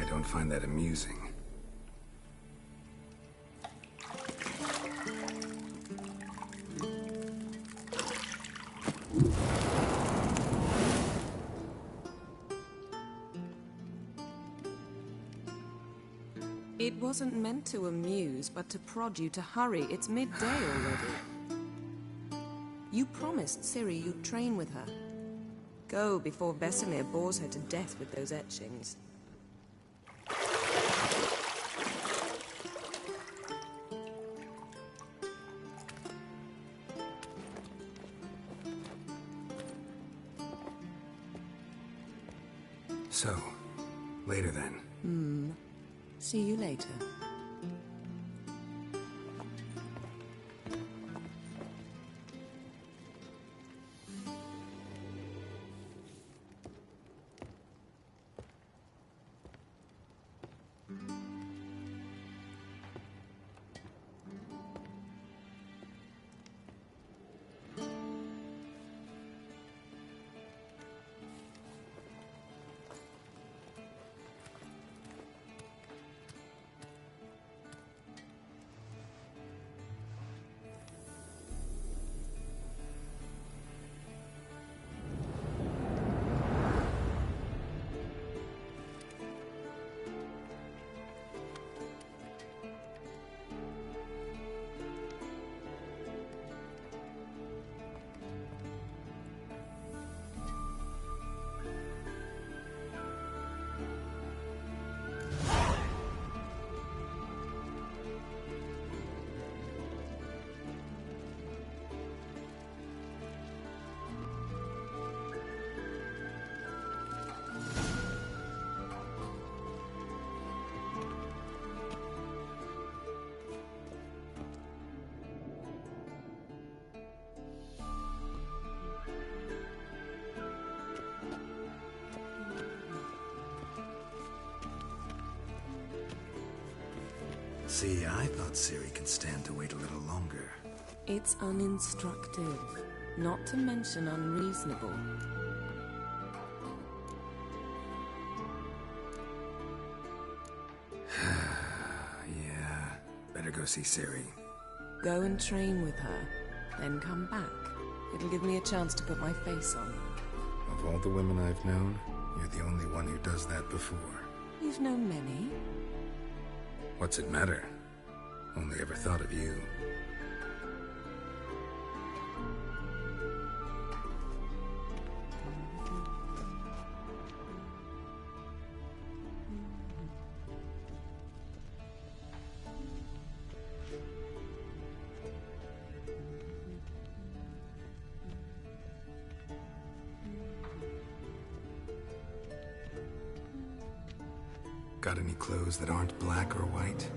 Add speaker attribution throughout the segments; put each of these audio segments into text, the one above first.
Speaker 1: I don't find that amusing.
Speaker 2: It wasn't meant to amuse, but to prod you to hurry. It's midday already. You promised Ciri you'd train with her. Go before Vesemir bores her to death with those etchings.
Speaker 1: So, later then.
Speaker 2: See you later.
Speaker 1: See, I thought Ciri could stand to wait a little longer.
Speaker 2: It's uninstructive, not to mention unreasonable.
Speaker 1: Yeah, better go see Ciri.
Speaker 2: Go and train with her, then come back. It'll give me a chance to put my face on.
Speaker 1: Of all the women I've known, you're the only one who does that before.
Speaker 2: You've known many.
Speaker 1: What's it matter? Only ever thought of you. Got any clothes that aren't black or white?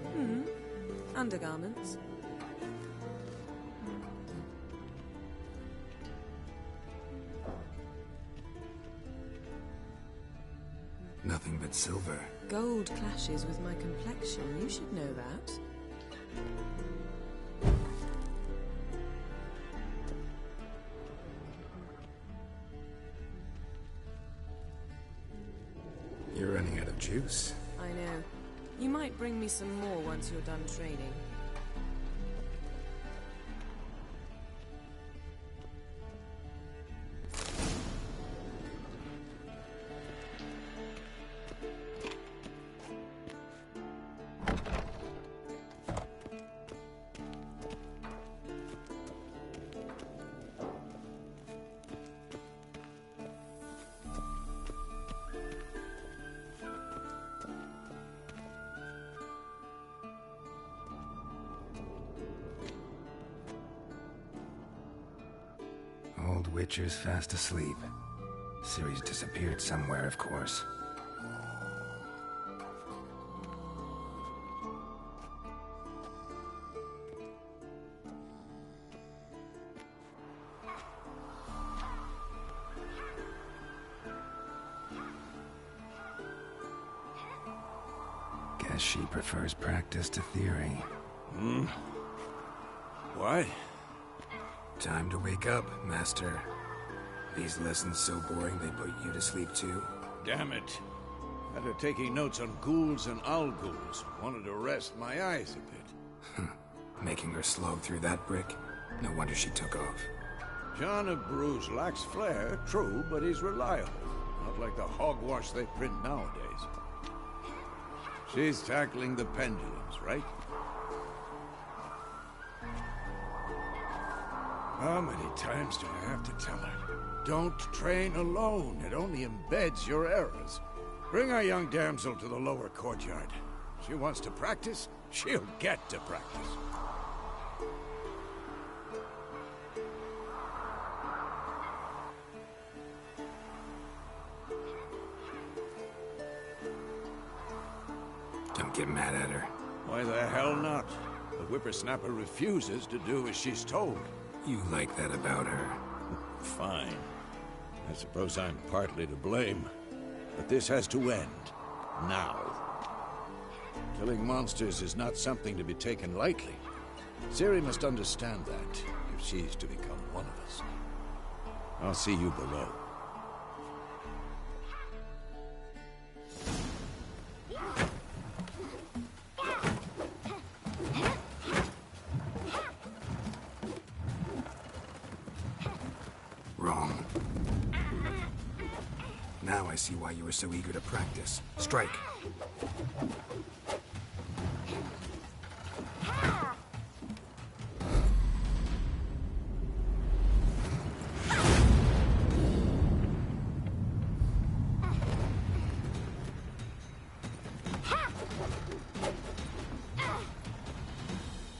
Speaker 2: Undergarments.
Speaker 1: Nothing but silver.
Speaker 2: Gold clashes with my complexion. You should know that.
Speaker 1: You're running out of juice.
Speaker 2: I know. You might bring me some more once you're done training.
Speaker 1: Old Witcher's fast asleep. Ciri's disappeared somewhere, of course. Guess she prefers practice to theory.
Speaker 3: Why?
Speaker 1: Time to wake up, Master. These lessons so boring they put you to sleep too.
Speaker 3: Damn it. After taking notes on ghouls and owl-ghouls, wanted to rest my eyes a bit.
Speaker 1: Making her slog through that brick? No wonder she took off.
Speaker 3: John of Bruges lacks flair, true, but he's reliable. Not like the hogwash they print nowadays. She's tackling the pendulums, right? How many times do I have to tell her? Don't train alone. It only embeds your errors. Bring our young damsel to the lower courtyard. She wants to practice, she'll get to practice.
Speaker 1: Don't get mad at her.
Speaker 3: Why the hell not? The whippersnapper refuses to do as she's told.
Speaker 1: You like that about her.
Speaker 3: Fine. I suppose I'm partly to blame. But this has to end. Now. Killing monsters is not something to be taken lightly. Ciri must understand that, if she's to become one of us. I'll see you below.
Speaker 1: Wrong. Now I see why you were so eager to practice. Strike.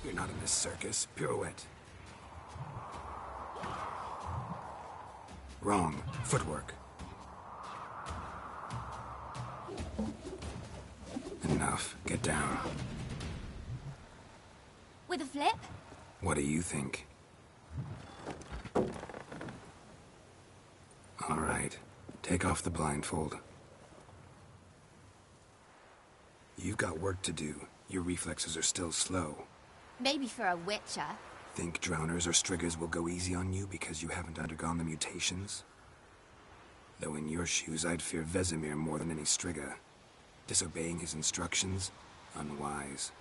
Speaker 1: You're not in this circus. Pirouette. Wrong. Footwork. Enough. Get down.
Speaker 4: With a flip?
Speaker 1: What do you think? All right. Take off the blindfold. You've got work to do. Your reflexes are still slow.
Speaker 4: Maybe for a witcher.
Speaker 1: Think drowners or striggers will go easy on you because you haven't undergone the mutations? Though in your shoes, I'd fear Vesemir more than any strigger. Disobeying his instructions? Unwise.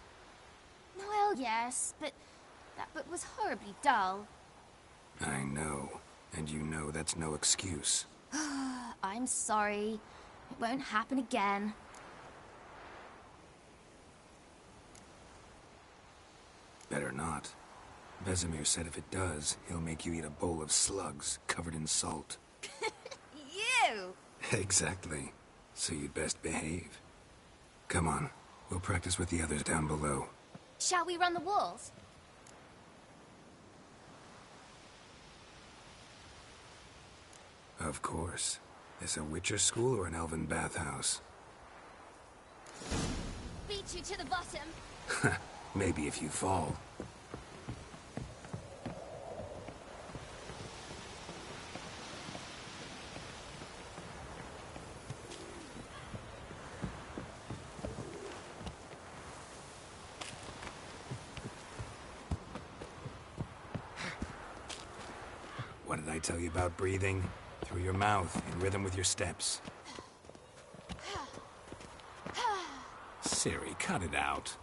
Speaker 4: Well, yes, but that book was horribly dull.
Speaker 1: I know. And you know that's no excuse.
Speaker 4: I'm sorry. It won't happen again.
Speaker 1: Better not. Vesemir said if it does, he'll make you eat a bowl of slugs covered in salt.
Speaker 4: You!
Speaker 1: Exactly. So you'd best behave. Come on. We'll practice with the others down below.
Speaker 4: Shall we run the walls?
Speaker 1: Of course. This a Witcher school or an elven bathhouse?
Speaker 4: Beat you to the bottom.
Speaker 1: Maybe if you fall. What did I tell you about breathing? Through your mouth, in rhythm with your steps. Ciri, cut it out.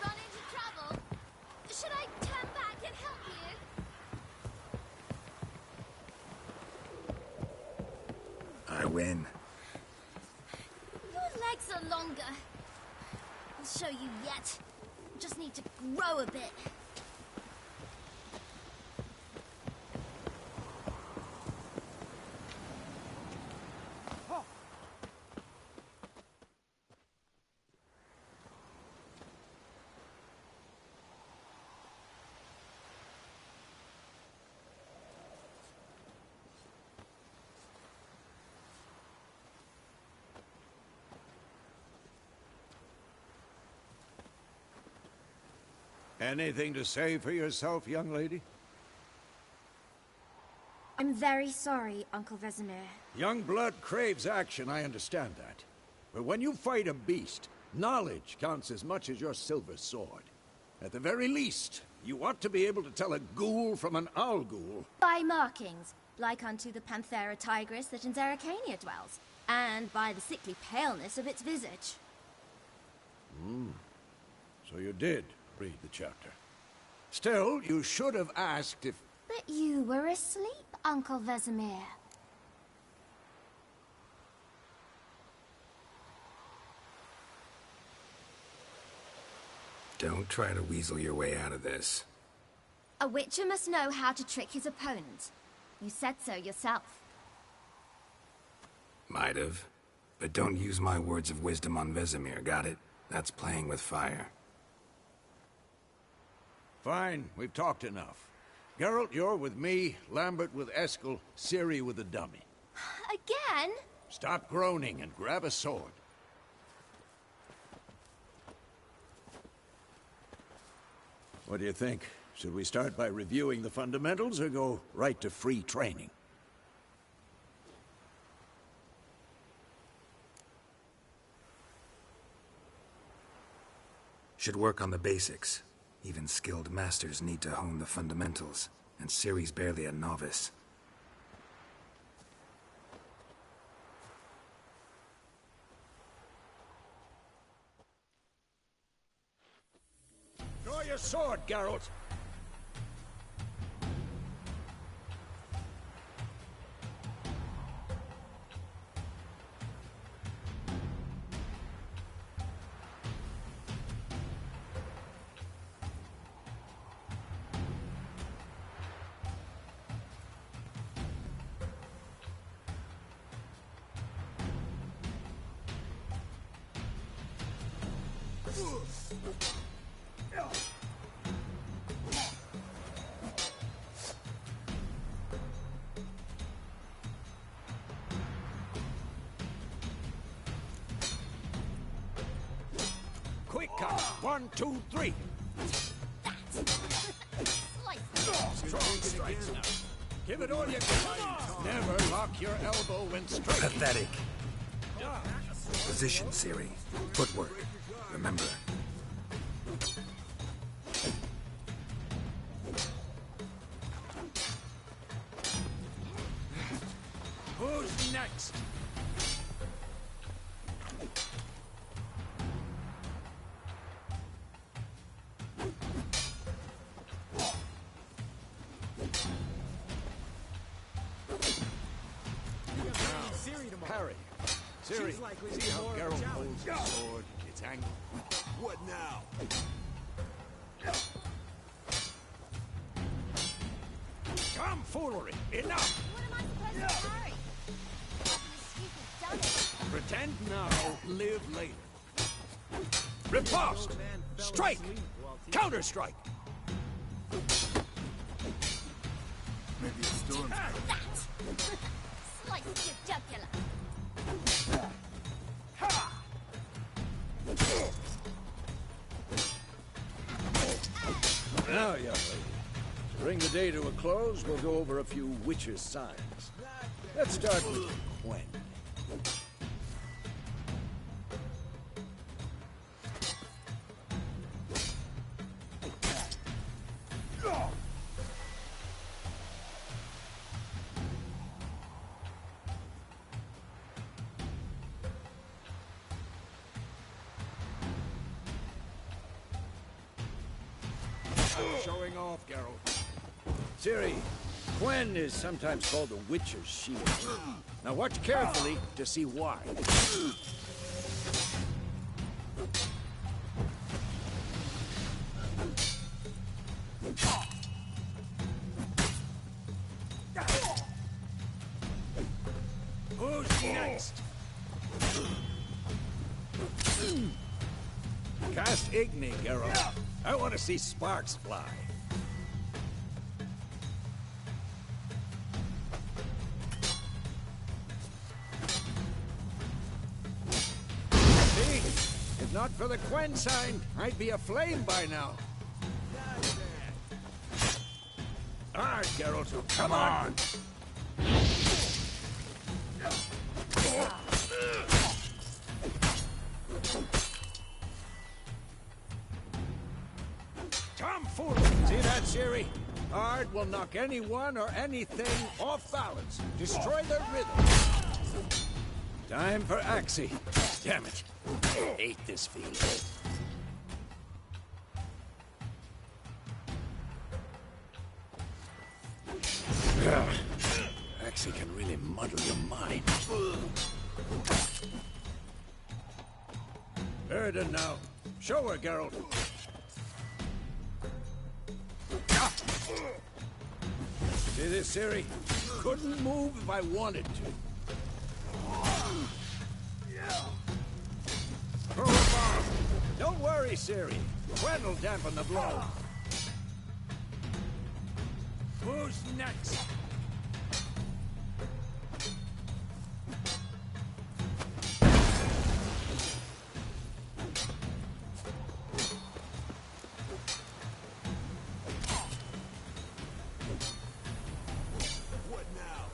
Speaker 4: Run into trouble? Should I turn back and help you?
Speaker 1: I win.
Speaker 4: Your legs are longer. I'll show you yet. Just need to grow a bit.
Speaker 3: Anything to say for yourself, young lady?
Speaker 4: I'm very sorry, Uncle Vesemir.
Speaker 3: Young blood craves action, I understand that. But when you fight a beast, knowledge counts as much as your silver sword. At the very least, you ought to be able to tell a ghoul from an owl ghoul.
Speaker 4: By markings, like unto the Panthera tigris that in Zeracania dwells, and by the sickly paleness of its visage.
Speaker 3: So you did read the chapter. Still, you should have asked if...
Speaker 4: But you were asleep, Uncle Vesemir.
Speaker 1: Don't try to weasel your way out of this.
Speaker 4: A witcher must know how to trick his opponent. You said so yourself.
Speaker 1: Might have. But don't use my words of wisdom on Vesemir, got it? That's playing with fire.
Speaker 3: Fine, we've talked enough. Geralt, you're with me, Lambert with Eskel, Ciri with the dummy.
Speaker 4: Again?
Speaker 3: Stop groaning and grab a sword. What do you think? Should we start by reviewing the fundamentals or go right to free training?
Speaker 1: Should work on the basics. Even skilled masters need to hone the fundamentals, and Ciri's barely a novice.
Speaker 3: Draw your sword, Geralt! Quick cut! 1, 2, 3! Strong strikes now. Give it all you got. Never lock your elbow when striking.
Speaker 1: Pathetic. Position, Ciri. Footwork. Remember.
Speaker 3: Who's next? Harry. Ciri, see how Geralt holds the sword? It's angled.
Speaker 5: What now?
Speaker 3: Tomfoolery! Enough!
Speaker 4: What am I supposed to carry? Stupid dummy.
Speaker 3: Pretend now, live later. Riposte! Strike! Counter-strike!
Speaker 5: Maybe a storm.
Speaker 4: Slice your jugular.
Speaker 3: Now, young lady, to bring the day to a close, we'll go over a few witches' signs. Let's start with Gwen. Showing off, Geralt. Ciri, Gwen is sometimes called the Witcher's Shield. Now watch carefully to see why. Who's next? Cast Igni, Geralt. I want to see sparks fly. See? If not for the Quen sign, I'd be aflame by now. hard, Geralt. Come on! Tomfool! See that, Ciri? Hard will knock anyone or anything off balance. Destroy their rhythm. Time for Axie. Damn it. Hate this feeling. Axie can really muddle your mind. Erden now. Show her, Geralt. See this, Ciri? Couldn't move if I wanted to. Throw a bomb. Don't worry, Ciri. Gwen'll dampen the blow. Who's next?
Speaker 5: What now?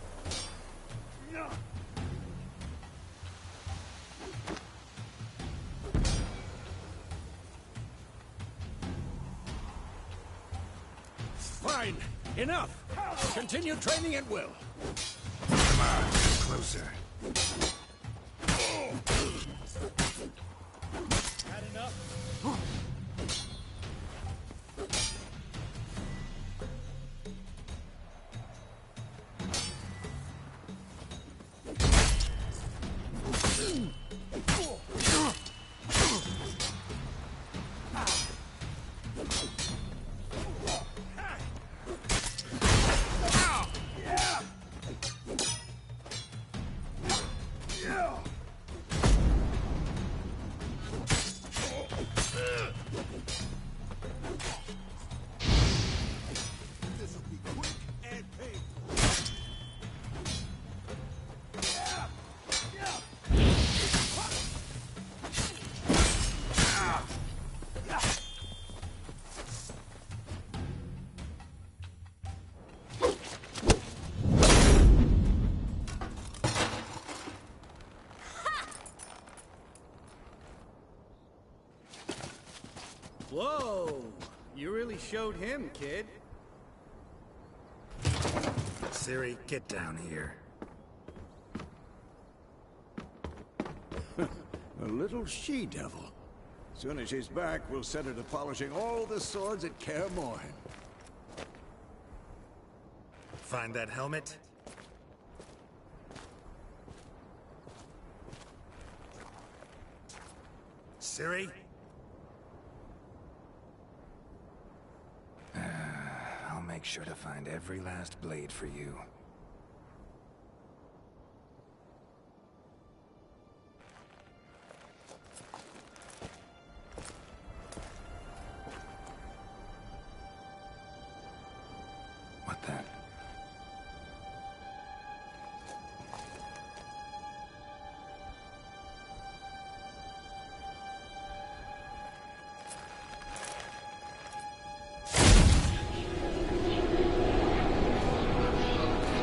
Speaker 3: Fine. Enough. Continue training at will.
Speaker 1: Come on, closer.
Speaker 5: Had enough? This'll be quick and painful.
Speaker 6: Whoa! You really showed him, kid.
Speaker 1: Ciri, get down here.
Speaker 3: A little she-devil. Soon as she's back, we'll set her to polishing all the swords at Kaer Morhen.
Speaker 1: Find that helmet? Ciri? I'll make sure to find every last blade for you. What then?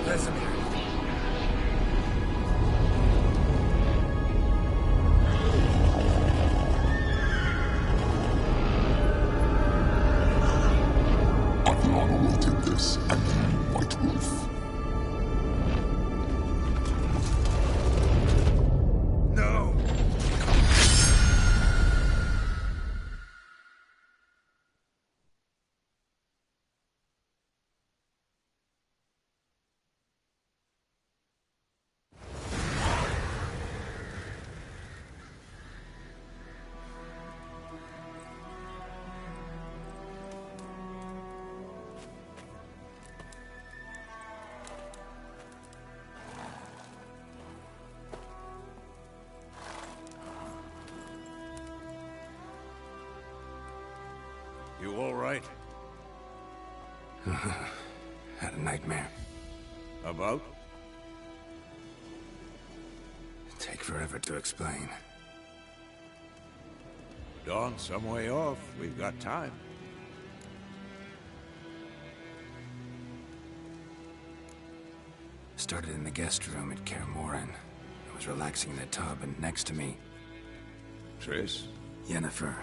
Speaker 1: Vesemir.
Speaker 7: I've long awaited this, and you, White Wolf.
Speaker 1: No!
Speaker 3: You all right?
Speaker 1: Had a nightmare.
Speaker 3: About?
Speaker 1: Take forever to explain.
Speaker 3: Dawn's some way off. We've got time.
Speaker 1: Started in the guest room at Kaer Morhen. I was relaxing in the tub, and next to me,
Speaker 3: Triss?
Speaker 1: Yennefer.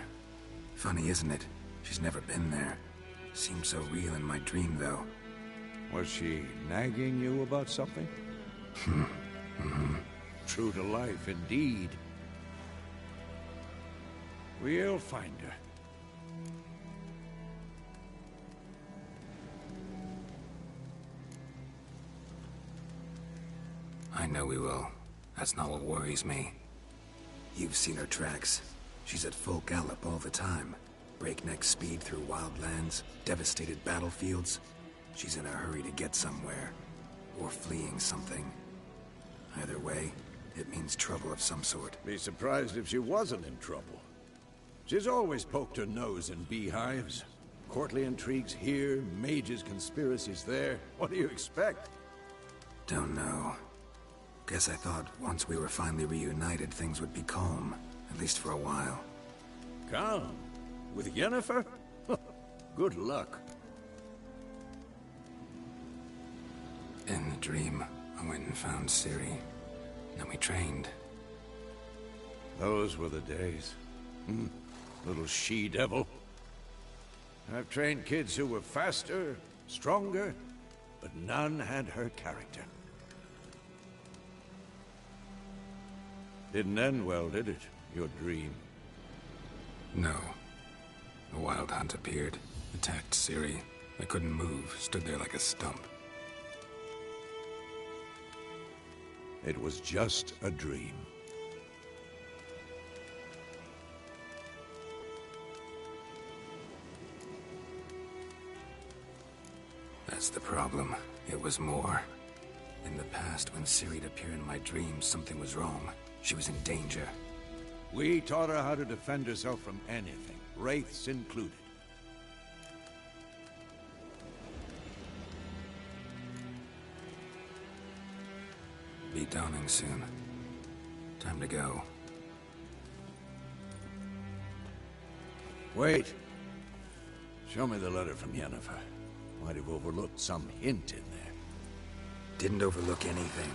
Speaker 1: Funny, isn't it? She's never been there. Seemed so real in my dream, though.
Speaker 3: Was she nagging you about something? True to life, indeed. We'll find her.
Speaker 1: I know we will. That's not what worries me. You've seen her tracks. She's at full gallop all the time. Breakneck speed through wildlands, devastated battlefields. She's in a hurry to get somewhere. Or fleeing something. Either way, it means trouble of some sort.
Speaker 3: Be surprised if she wasn't in trouble. She's always poked her nose in beehives. Courtly intrigues here, mages' conspiracies there. What do you expect?
Speaker 1: Don't know. Guess I thought once we were finally reunited, things would be calm. At least for a while.
Speaker 3: Calm? With Yennefer? Good luck.
Speaker 1: In the dream, I went and found Ciri. Then we trained.
Speaker 3: Those were the days. Little she-devil. I've trained kids who were faster, stronger, but none had her character. Didn't end well, did it? Your dream?
Speaker 1: No. A wild hunt appeared, attacked Ciri. I couldn't move, stood there like a stump.
Speaker 3: It was just a dream.
Speaker 1: That's the problem. It was more. In the past, when Ciri'd appear in my dreams, something was wrong. She was in danger.
Speaker 3: We taught her how to defend herself from anything, wraiths included.
Speaker 1: Be dawning soon. Time to go.
Speaker 3: Wait. Show me the letter from Yennefer. Might have overlooked some hint in there.
Speaker 1: Didn't overlook anything.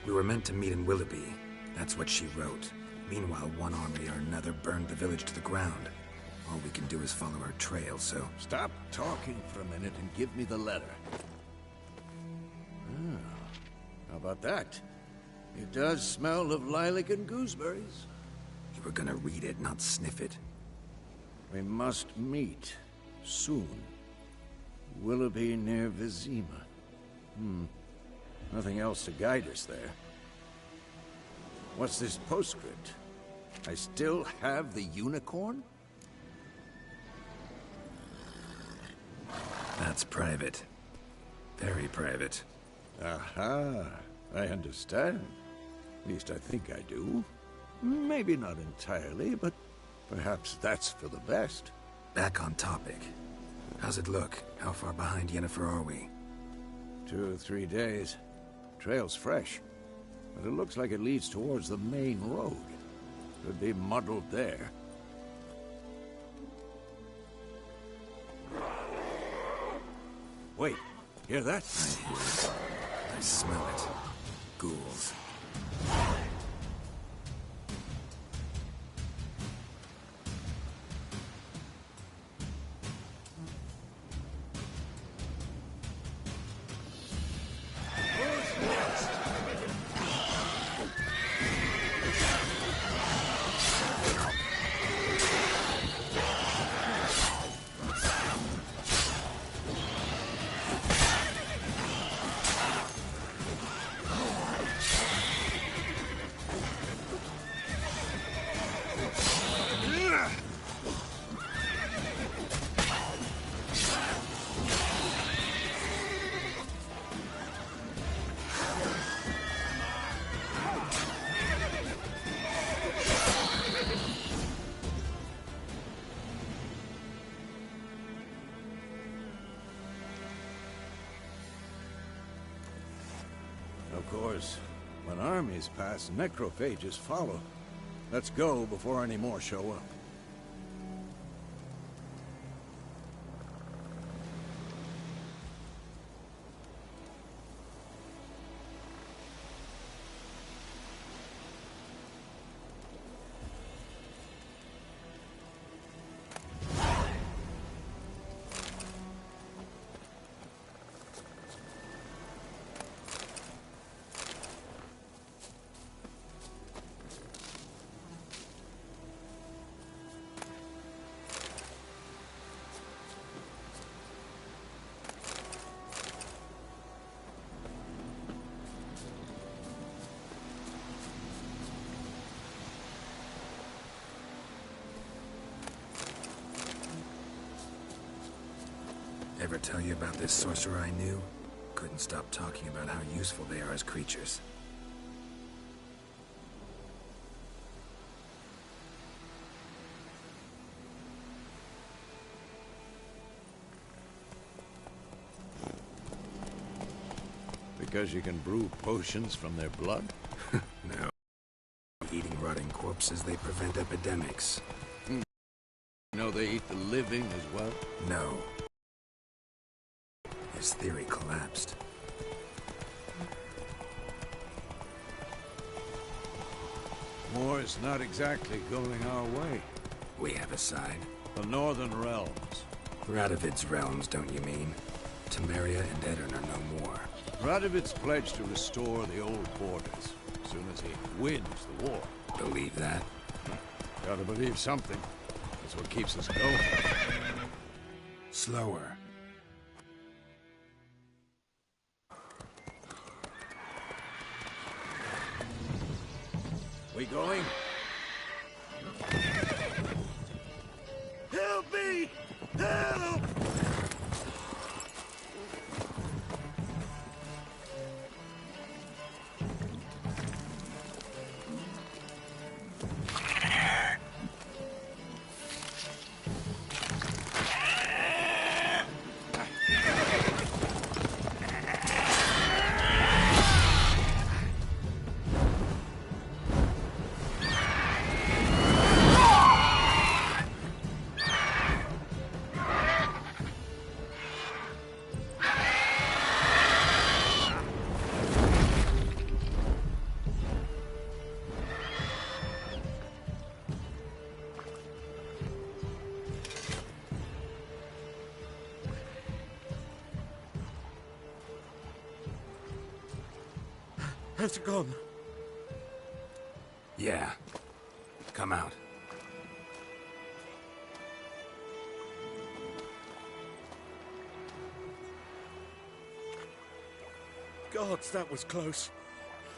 Speaker 1: We were meant to meet in Willoughby. That's what she wrote. Meanwhile, one army or another burned the village to the ground. All we can do is follow her trail, so...
Speaker 3: Stop talking for a minute and give me the letter. How about that? It does smell of lilac and gooseberries.
Speaker 1: You were gonna read it, not sniff it.
Speaker 3: We must meet. Soon. Willoughby near Vizima. Nothing else to guide us there. What's this postscript? I still have the unicorn?
Speaker 1: That's private. Very private.
Speaker 3: Aha, I understand. At least I think I do. Maybe not entirely, but perhaps that's for the best.
Speaker 1: Back on topic. How's it look? How far behind Yennefer are we?
Speaker 3: 2 or 3 days. Trail's fresh, but it looks like it leads towards the main road. Could be muddled there. Wait, hear that?
Speaker 1: I hear it. I smell it. Ghouls.
Speaker 3: Of course, when armies pass, necrophages follow. Let's go before any more show up.
Speaker 1: tell you about this sorcerer I knew? Couldn't stop talking about how useful they are as creatures.
Speaker 3: Because you can brew potions from their blood?
Speaker 1: No. Eating rotting corpses, they prevent epidemics.
Speaker 3: You know they eat the living as well?
Speaker 1: No. His theory collapsed.
Speaker 3: War's not exactly going our way.
Speaker 1: We have a side.
Speaker 3: The Northern Realms.
Speaker 1: Radovid's realms, don't you mean? Temeria and Edirn are no more.
Speaker 3: Radovid's pledged to restore the old borders as soon as he wins the war.
Speaker 1: Believe that?
Speaker 3: Gotta believe something. That's what keeps us going.
Speaker 1: Slower.
Speaker 3: We going?
Speaker 5: Help me! Help! Has it gone?
Speaker 1: Yeah. Come out.
Speaker 5: Gods, that was close.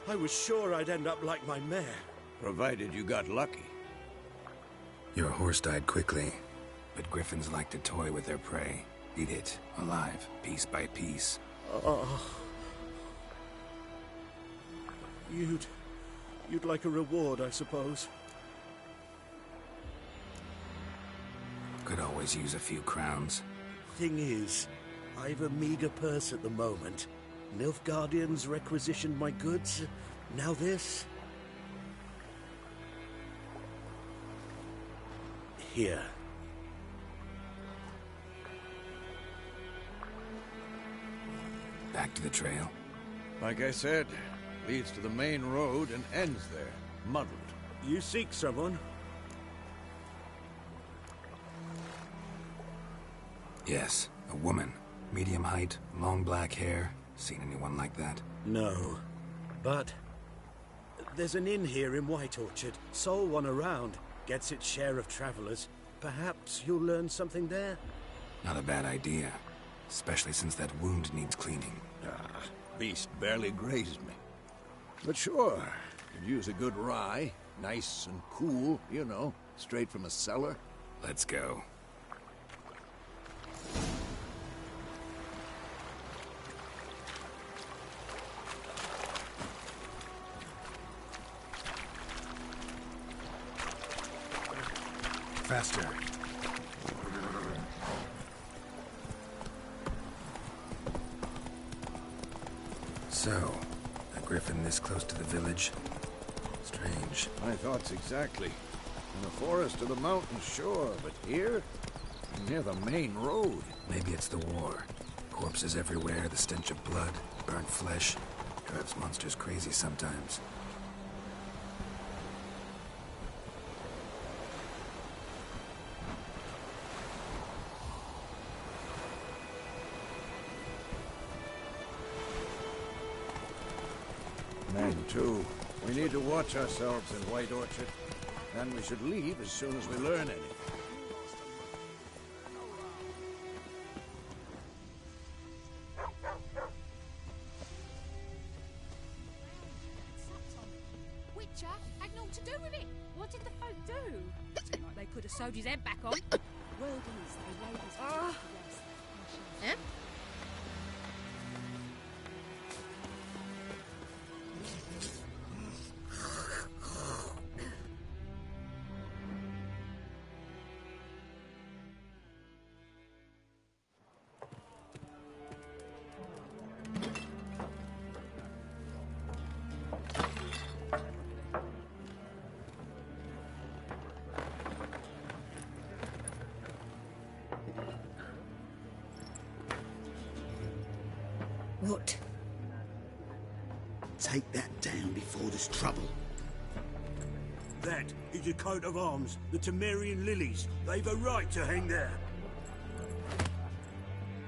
Speaker 5: I was sure I'd end up like my mare.
Speaker 3: Provided you got lucky.
Speaker 1: Your horse died quickly, but griffins like to toy with their prey. Eat it, alive, piece by piece.
Speaker 5: Oh. You'd like a reward, I suppose.
Speaker 1: Could always use a few crowns.
Speaker 5: Thing is, I've a meager purse at the moment. Nilfgaardians requisitioned my goods. Now this. Here.
Speaker 1: Back to the trail.
Speaker 3: Like I said, leads to the main road and ends there, muddled.
Speaker 5: You seek someone?
Speaker 1: Yes, a woman. Medium height, long black hair. Seen anyone like that?
Speaker 5: No. But there's an inn here in White Orchard. Sole one around. Gets its share of travelers. Perhaps you'll learn something there?
Speaker 1: Not a bad idea. Especially since that wound needs cleaning.
Speaker 3: Beast barely grazed me. But sure, could use a good rye. Nice and cool, you know, straight from a cellar.
Speaker 1: Let's go. Faster. So, a griffin this close to the village? Strange.
Speaker 3: My thoughts exactly. In the forest or the mountains, sure, but here? Near the main road.
Speaker 1: Maybe it's the war. Corpses everywhere, the stench of blood, burnt flesh. Drives monsters crazy sometimes.
Speaker 3: Men, too. We need to watch ourselves in White Orchard. And we should leave as soon as we learn anything.
Speaker 8: Witcher had naught to do with it. What did the folk do? Seemed like they could have sewed his head back on.
Speaker 9: World is the ladies'
Speaker 8: Ah.
Speaker 9: to rest.
Speaker 4: Eh?
Speaker 9: What?
Speaker 10: Take that down before there's trouble.
Speaker 5: That is a coat of arms, the Temerian lilies. They've a right to hang there.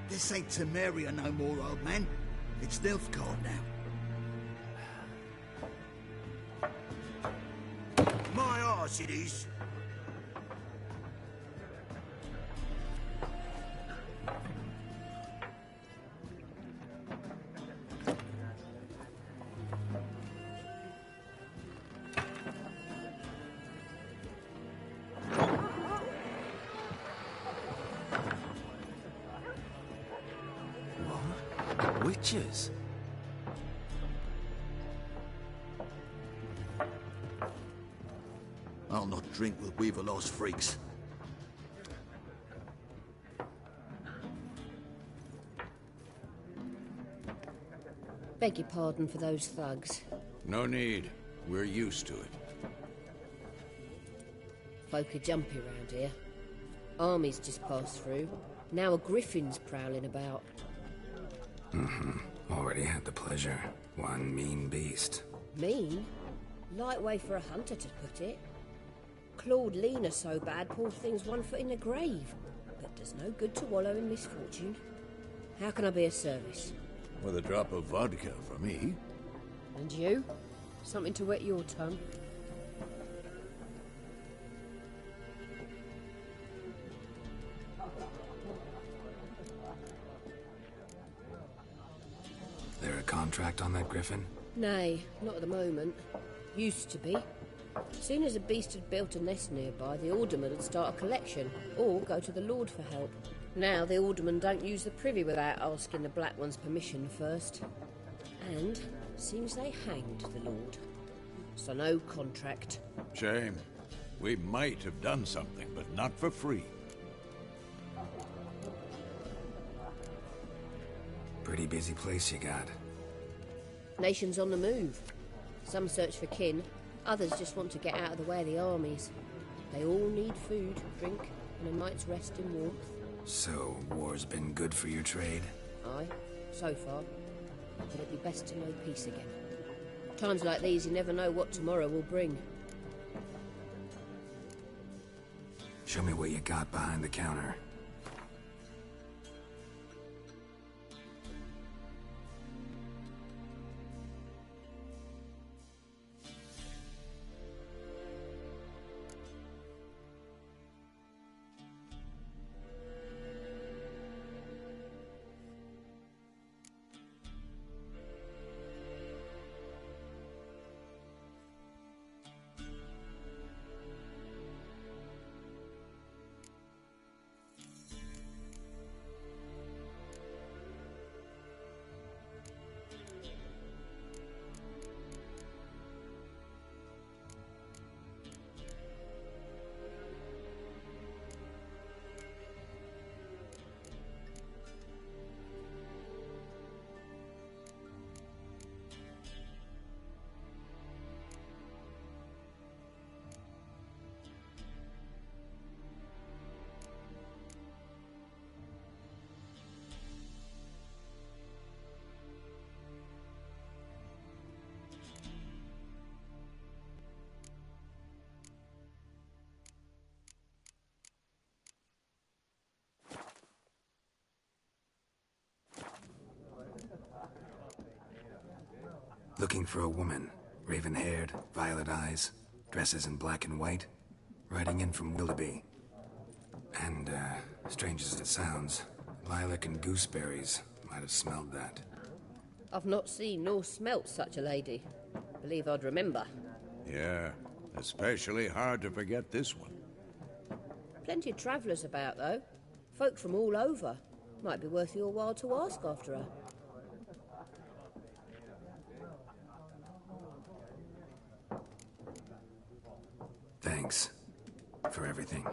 Speaker 10: This ain't Temeria no more, old man. It's Nilfgaard now.
Speaker 5: My arse it is.
Speaker 1: Witches?
Speaker 10: I'll not drink with Weaverlaw's freaks.
Speaker 9: Beg your pardon for those thugs.
Speaker 3: No need. We're used to it.
Speaker 9: Folk are jumpy round here. Armies just passed through. Now a griffin's prowling about.
Speaker 1: Already had the pleasure. One mean beast.
Speaker 9: Mean? Light way for a hunter to put it. Clawed Lena so bad, poor thing's 1 foot in the grave. But does no good to wallow in misfortune. How can I be of service?
Speaker 3: With a drop of vodka for me.
Speaker 9: And you? Something to wet your tongue?
Speaker 1: There a contract on that griffin?
Speaker 9: Nay, not at the moment. Used to be. Soon as a beast had built a nest nearby, the alderman would start a collection, or go to the Lord for help. Now the aldermen don't use the privy without asking the Black One's permission first. And seems they hanged the Lord. So no contract.
Speaker 3: Shame. We might have done something, but not for free.
Speaker 1: Pretty busy place you got.
Speaker 9: Nations on the move. Some search for kin, others just want to get out of the way of the armies. They all need food, drink, and a night's rest in warmth.
Speaker 1: So, war's been good for your trade?
Speaker 9: Aye, so far. But it'd be best to know peace again. Times like these, you never know what tomorrow will bring.
Speaker 1: Show me what you got behind the counter. Looking for a woman. Raven-haired, violet eyes, dresses in black and white. Riding in from Willoughby. And, strange as it sounds, lilac and gooseberries might have smelled that.
Speaker 9: I've not seen nor smelt such a lady. Believe I'd remember.
Speaker 3: Yeah, especially hard to forget this one.
Speaker 9: Plenty of travellers about, though. Folk from all over. Might be worth your while to ask after her.
Speaker 1: Thanks for everything.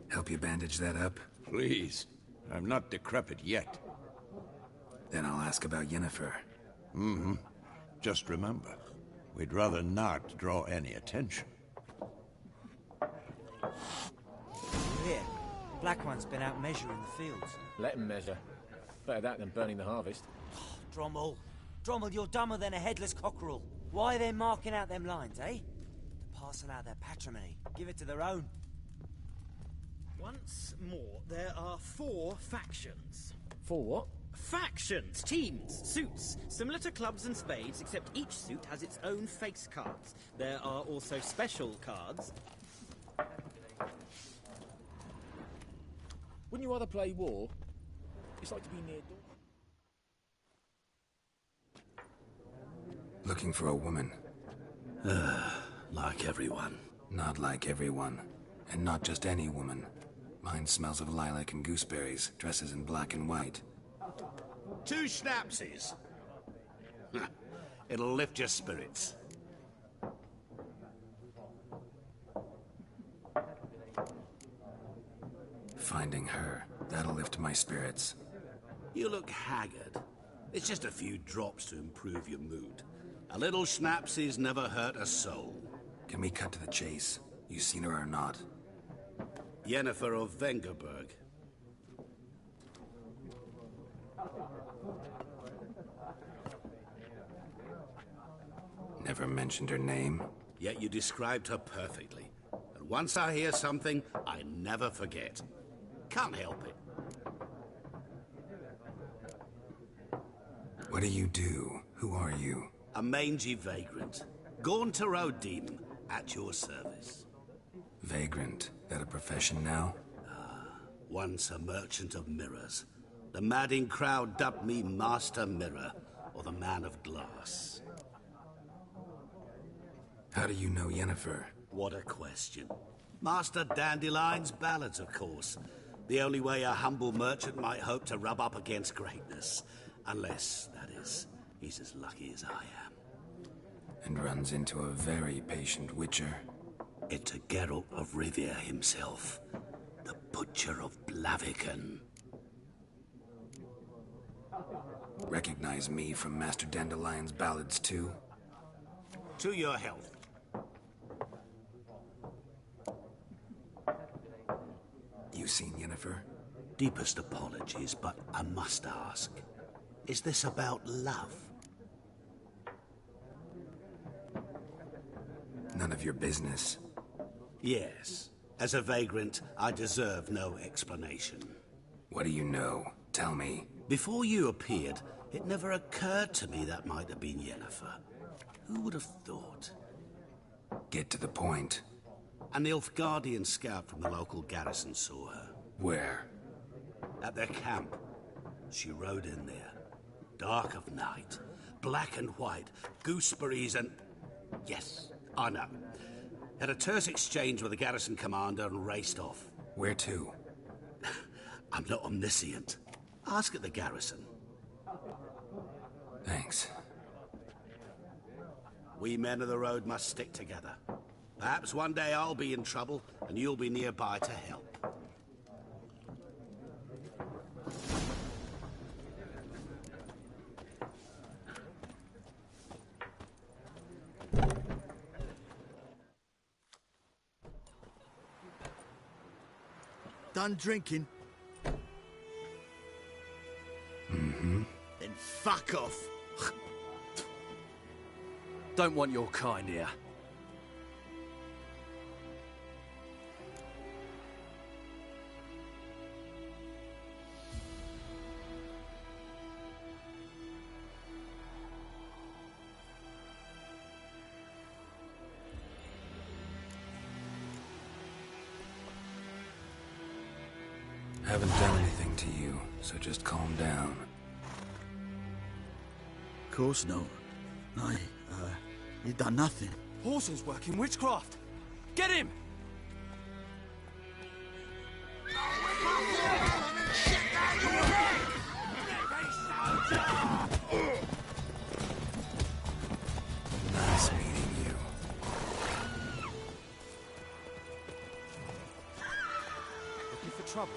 Speaker 1: Help you bandage that up?
Speaker 3: Please. I'm not decrepit yet.
Speaker 1: Then I'll ask about Yennefer.
Speaker 3: Mm-hmm. Just remember, we'd rather not draw any attention.
Speaker 11: Here, Black One's been out measuring the fields.
Speaker 12: Let him measure. Better that than burning the harvest.
Speaker 11: Drommel. Drommel, you're dumber than a headless cockerel. Why are they marking out them lines, eh? To parcel out their patrimony. Give it to their own.
Speaker 13: Once more, there are 4 factions.
Speaker 12: 4 what?
Speaker 13: Factions, teams, suits, similar to clubs and spades, except each suit has its own face cards. There are also special cards.
Speaker 12: Wouldn't you rather play war? It's like to be near door.
Speaker 1: Looking for a woman.
Speaker 5: Like everyone.
Speaker 1: Not like everyone. And not just any woman. Mine smells of lilac and gooseberries, dresses in black and white.
Speaker 10: 2 schnapsies. It'll lift your spirits.
Speaker 1: Finding her, that'll lift my spirits.
Speaker 10: You look haggard. It's just a few drops to improve your mood. A little schnapsies never hurt a soul.
Speaker 1: Can we cut to the chase? You seen her or not?
Speaker 10: Yennefer of Vengerberg.
Speaker 1: Never mentioned her name.
Speaker 10: Yet you described her perfectly. And once I hear something, I never forget. Can't help it.
Speaker 1: What do you do? Who are you?
Speaker 10: A mangy vagrant. Gone to road demon, at your service.
Speaker 1: Vagrant. That a profession now?
Speaker 10: Once a merchant of mirrors. The madding crowd dubbed me Master Mirror, or the Man of Glass.
Speaker 1: How do you know Yennefer?
Speaker 10: What a question. Master Dandelion's ballads, of course. The only way a humble merchant might hope to rub up against greatness. Unless, that is, he's as lucky as I am.
Speaker 1: And runs into a very patient witcher.
Speaker 10: It's a Geralt of Rivia himself. The Butcher of Blaviken.
Speaker 1: Recognize me from Master Dandelion's ballads, too?
Speaker 10: To your health.
Speaker 1: You seen Yennefer?
Speaker 10: Deepest apologies, but I must ask. Is this about love?
Speaker 1: None of your business.
Speaker 10: Yes. As a vagrant, I deserve no explanation.
Speaker 1: What do you know? Tell me.
Speaker 10: Before you appeared, it never occurred to me that might have been Yennefer. Who would have thought?
Speaker 1: Get to the point.
Speaker 10: An Nilfgaardian scout from the local garrison saw her.
Speaker 1: Where?
Speaker 10: At their camp. She rode in there. Dark of night. Black and white. Gooseberries and... Yes, I know. Had a terse exchange with the garrison commander and raced off.
Speaker 1: Where to?
Speaker 10: I'm not omniscient. Ask at the garrison.
Speaker 1: Thanks.
Speaker 10: We men of the road must stick together. Perhaps one day I'll be in trouble and you'll be nearby to help.
Speaker 14: Done drinking?
Speaker 1: Mm-hmm.
Speaker 14: Then fuck off.
Speaker 15: Don't want your kind here.
Speaker 1: Haven't done anything to you, so just calm down.
Speaker 14: Of course not. You done nothing.
Speaker 15: Horson's working witchcraft. Get him!
Speaker 1: Nice meeting you.
Speaker 12: Looking for trouble?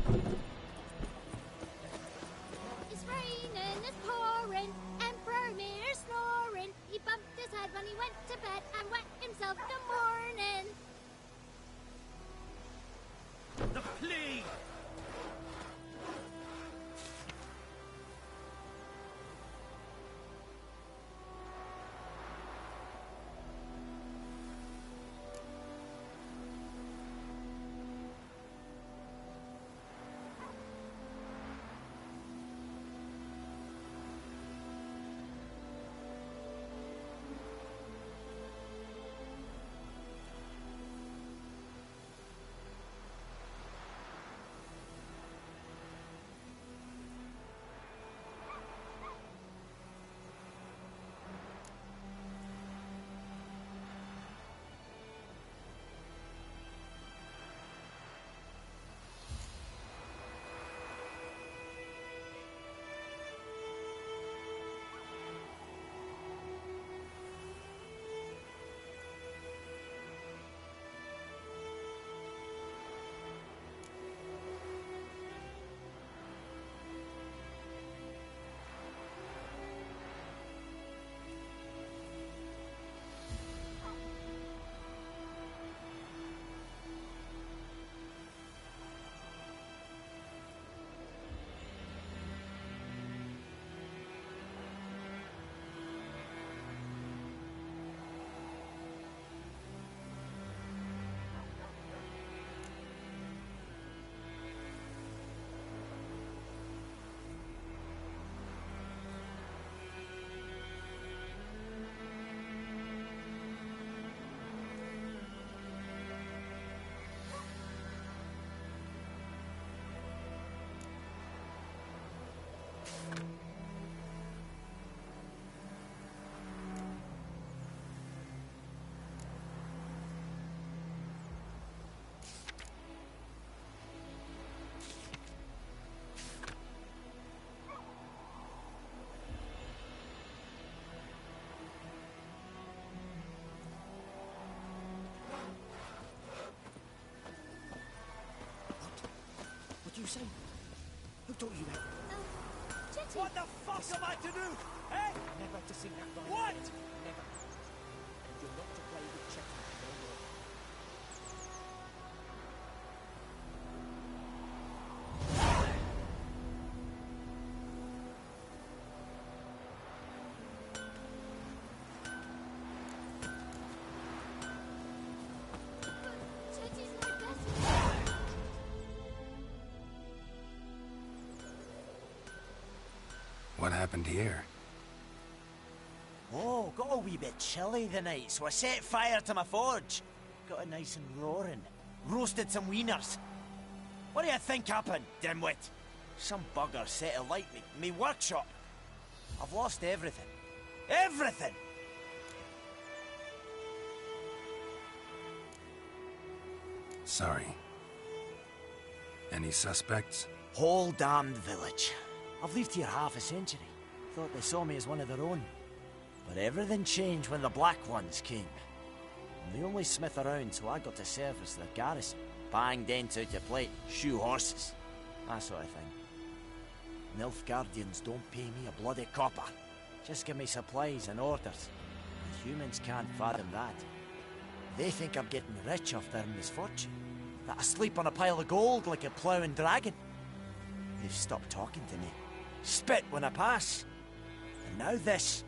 Speaker 8: It's raining, it's pouring, Emperor Mirror snoring. He bumped his head when he went to bed and wet himself in the morning.
Speaker 11: The plague!
Speaker 12: What do you say? Who taught you that?
Speaker 8: Jetty.
Speaker 11: What the fuck am I to do? Eh?
Speaker 12: Never to sing that line.
Speaker 11: What?
Speaker 12: Never. And you're not to play with Chetty. No more.
Speaker 8: Jetty's my best.
Speaker 1: What happened here?
Speaker 11: Oh, got a wee bit chilly the night, so I set fire to my forge. Got it nice and roaring. Roasted some wieners. What do you think happened, dimwit? Some bugger set alight me workshop. I've lost everything. Everything!
Speaker 1: Sorry. Any suspects?
Speaker 11: Whole damned village. I've lived here half a century. Thought they saw me as one of their own. But everything changed when the Black Ones came. I'm the only smith around, so I got to service their garrison. Bang dents out your plate, shoe horses. That sort of thing. Nilfgaardians don't pay me a bloody copper. Just give me supplies and orders. The humans can't fathom that. They think I'm getting rich off their misfortune. That I sleep on a pile of gold like a ploughing dragon. They've stopped talking to me. Spit when I pass. And now this.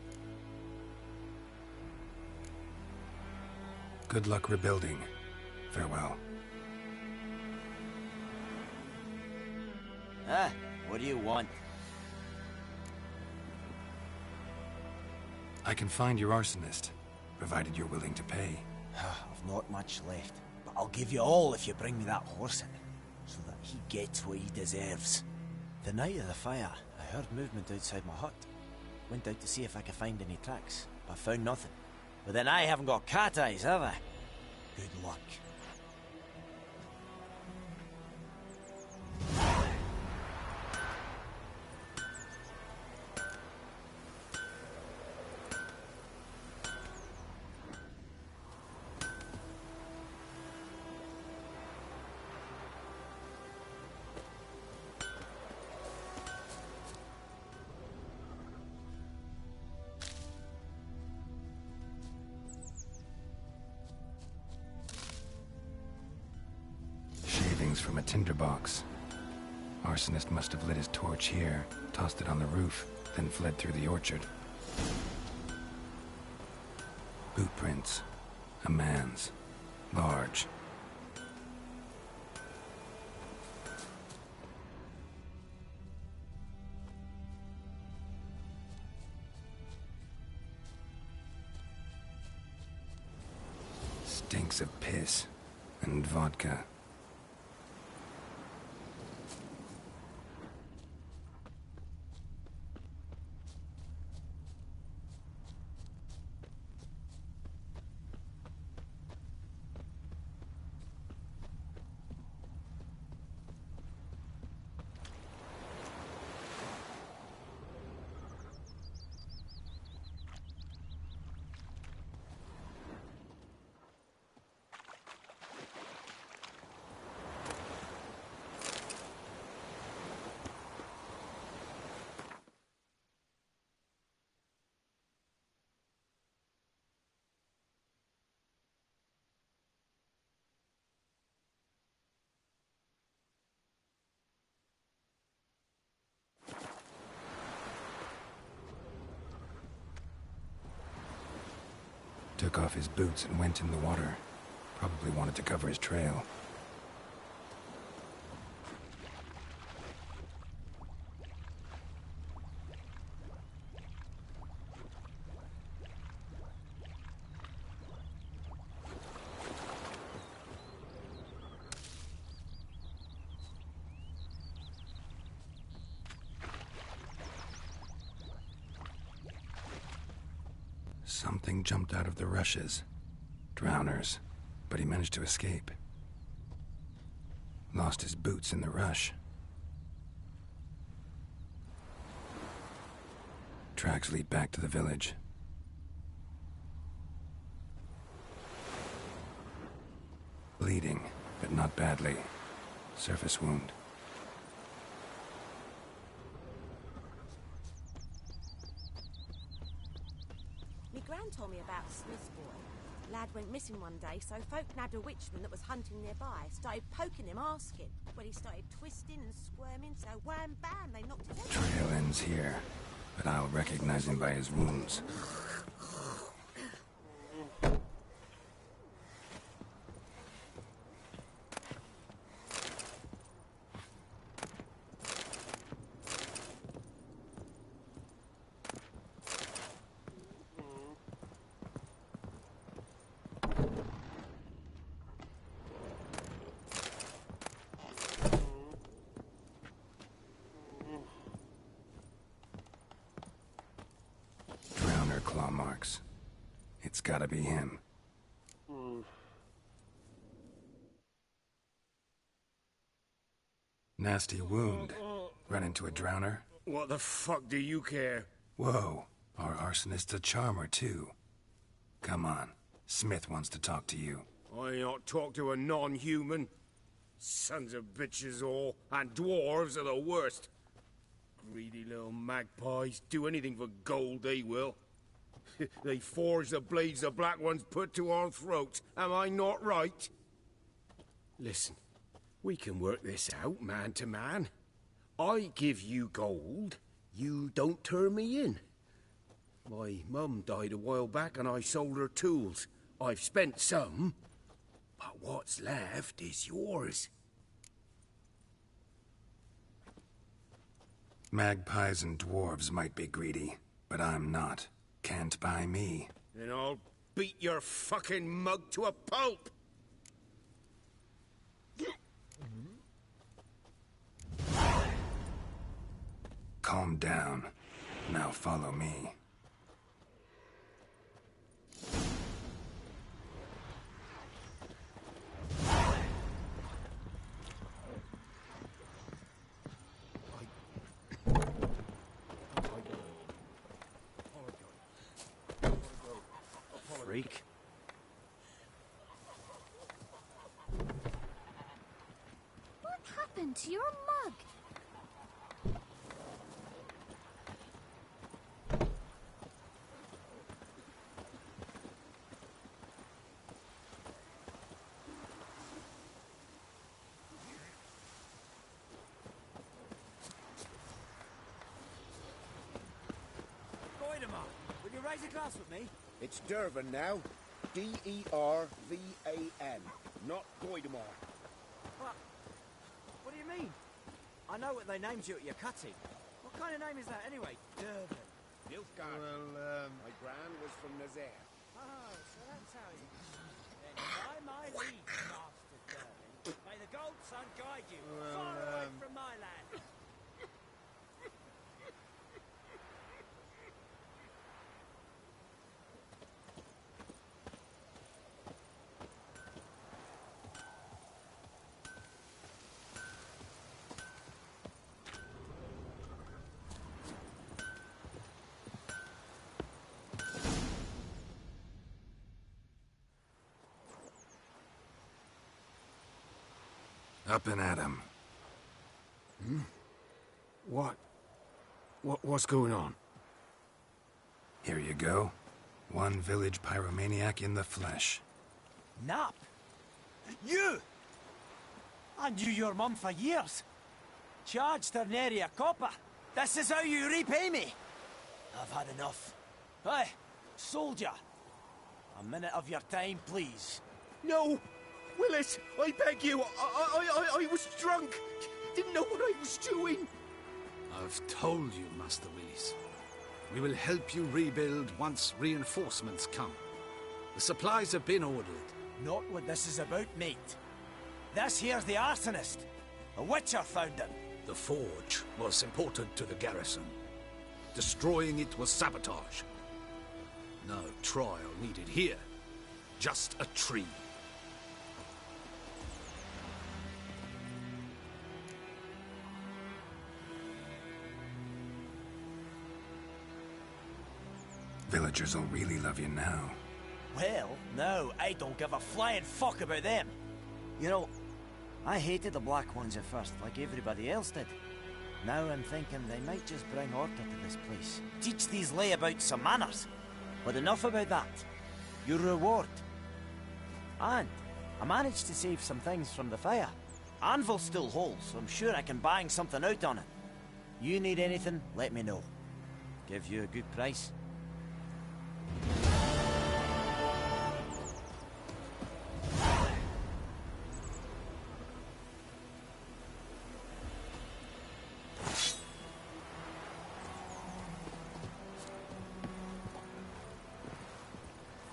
Speaker 1: Good luck rebuilding. Farewell.
Speaker 11: Ah, what do you want?
Speaker 1: I can find your arsonist, provided you're willing to pay.
Speaker 11: I've not much left, but I'll give you all if you bring me that horse in, so that he gets what he deserves. The night of the fire, I heard movement outside my hut. Went out to see if I could find any tracks, but found nothing. But then I haven't got cat eyes, have I? Good luck.
Speaker 1: bearings from a tinderbox. Arsonist must have lit his torch here, tossed it on the roof, then fled through the orchard. Boot prints. A man's. Large. Stinks of piss and vodka. Took off his boots and went in the water. Probably wanted to cover his trail. Something jumped out of the rushes. Drowners. But he managed to escape. Lost his boots in the rush. Tracks lead back to the village. Bleeding, but not badly. Surface wound.
Speaker 16: Gran told me about Smith's boy. Lad went missing one day, so folk nabbed a witchman that was hunting nearby. Started poking him, asking. Well, he started twisting and squirming, so wham bam, they knocked his head.
Speaker 1: Trail ends here, but I'll recognize him by his wounds. Claw marks. It's gotta be him. Nasty wound. Run into a drowner?
Speaker 17: What the fuck do you care?
Speaker 1: Whoa, our arsonist's a charmer too. Come on, Smith wants to talk to you.
Speaker 17: I ain't not talk to a non-human. Sons of bitches all, and dwarves are the worst. Greedy little magpies, do anything for gold they will. They forge the blades the black ones put to our throats. Am I not right? Listen, we can work this out man to man. I give you gold, you don't turn me in. My mum died a while back and I sold her tools. I've spent some, but what's left is yours.
Speaker 1: Magpies and dwarves might be greedy, but I'm not. Can't buy me.
Speaker 17: Then I'll beat your fucking mug to a pulp!
Speaker 1: Calm down. Now follow me.
Speaker 11: Freak.
Speaker 8: What happened to your mug?
Speaker 11: rise a glass with me?
Speaker 14: It's Dervan now. D-E-R-V-A-N, not Goidemar.
Speaker 11: What do you mean? I know what they named you at your cutting. What kind of name is that anyway? Dervan.
Speaker 14: Nilfgaard.
Speaker 17: Well,
Speaker 14: My gran was from Nazaire.
Speaker 11: Oh, so that's how you... Then by my leave, Master Dervan, may the Gold Sun guide you far away from my land.
Speaker 1: Up and at 'em.
Speaker 17: What's going on?
Speaker 1: Here you go. One village pyromaniac in the flesh.
Speaker 11: Nap? You! I knew your mum for years. Charged her nary a copper. This is how you repay me. I've had enough. Hey, soldier. A minute of your time, please.
Speaker 17: No! Willis, I beg you. I was drunk. Didn't know what I was doing.
Speaker 10: I've told you, Master Willis. We will help you rebuild once reinforcements come. The supplies have been ordered.
Speaker 11: Not what this is about, mate. This here's the arsonist. A witcher found him.
Speaker 10: The forge was important to the garrison. Destroying it was sabotage. No trial needed here. Just a tree.
Speaker 1: Villagers will really love you now.
Speaker 11: Well, no, I don't give a flying fuck about them. You know, I hated the Black Ones at first, like everybody else did. Now I'm thinking they might just bring order to this place. Teach these layabouts some manners. But enough about that. Your reward. And I managed to save some things from the fire. Anvil's still whole, so I'm sure I can bang something out on it. You need anything, let me know. Give you a good price.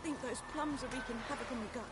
Speaker 16: Think those plums are wreaking havoc on the gut.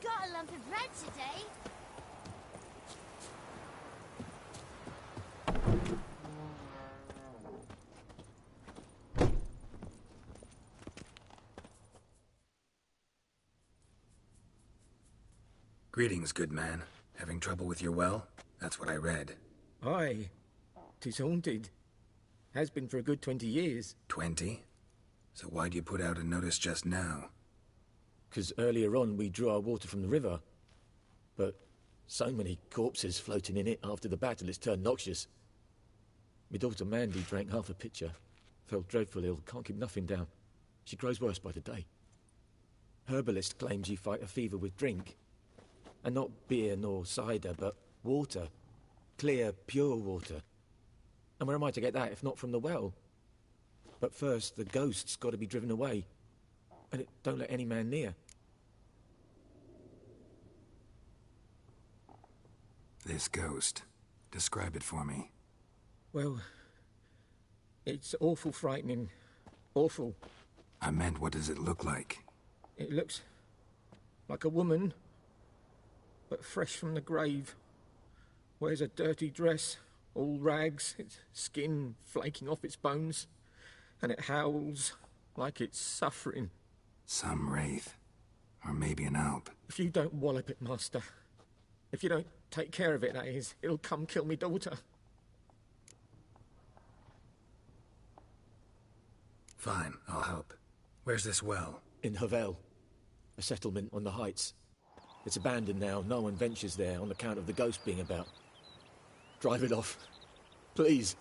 Speaker 8: Got a lump of bread today.
Speaker 1: Greetings, good man. Having trouble with your well? That's what I read.
Speaker 12: Aye. 'Tis haunted. Has been for a good 20 years.
Speaker 1: 20? So why'd you put out a notice just now?
Speaker 12: 'Cause earlier on we drew our water from the river. But so many corpses floating in it after the battle it's turned noxious. My daughter Mandy drank half a pitcher. Fell dreadful ill, can't keep nothing down. She grows worse by the day. Herbalist claims you fight a fever with drink. And not beer nor cider, but water. Clear, pure water. And where am I to get that if not from the well? But first, the ghost's got to be driven away. And it don't let any man near.
Speaker 1: This ghost. Describe it for me.
Speaker 12: Well, it's awful frightening. Awful.
Speaker 1: I meant, what does it look like?
Speaker 12: It looks like a woman, but fresh from the grave. Wears a dirty dress, all rags, its skin flaking off its bones, and it howls like it's suffering.
Speaker 1: Some wraith. Or maybe an alp.
Speaker 12: If you don't wallop it, Master, if you don't take care of it, that is, it'll come kill me daughter.
Speaker 1: Fine, I'll help. Where's this well?
Speaker 12: In Havel, a settlement on the heights. It's abandoned now. No one ventures there on account of the ghost being about. Drive it off, please.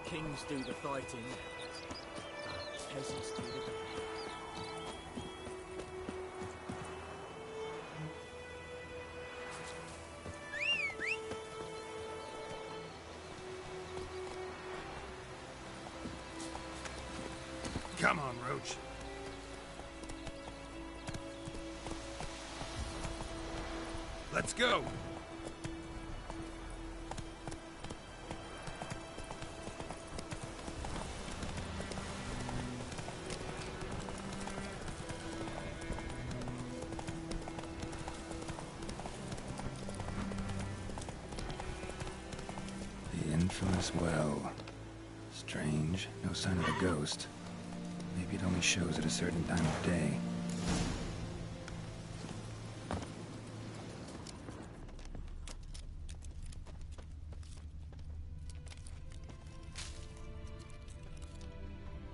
Speaker 12: Kings do the fighting, peasants do the dying.
Speaker 1: Come on, Roach. Let's go. The infamous well. Strange, no sign of the ghost. Maybe it only shows at a certain time of day.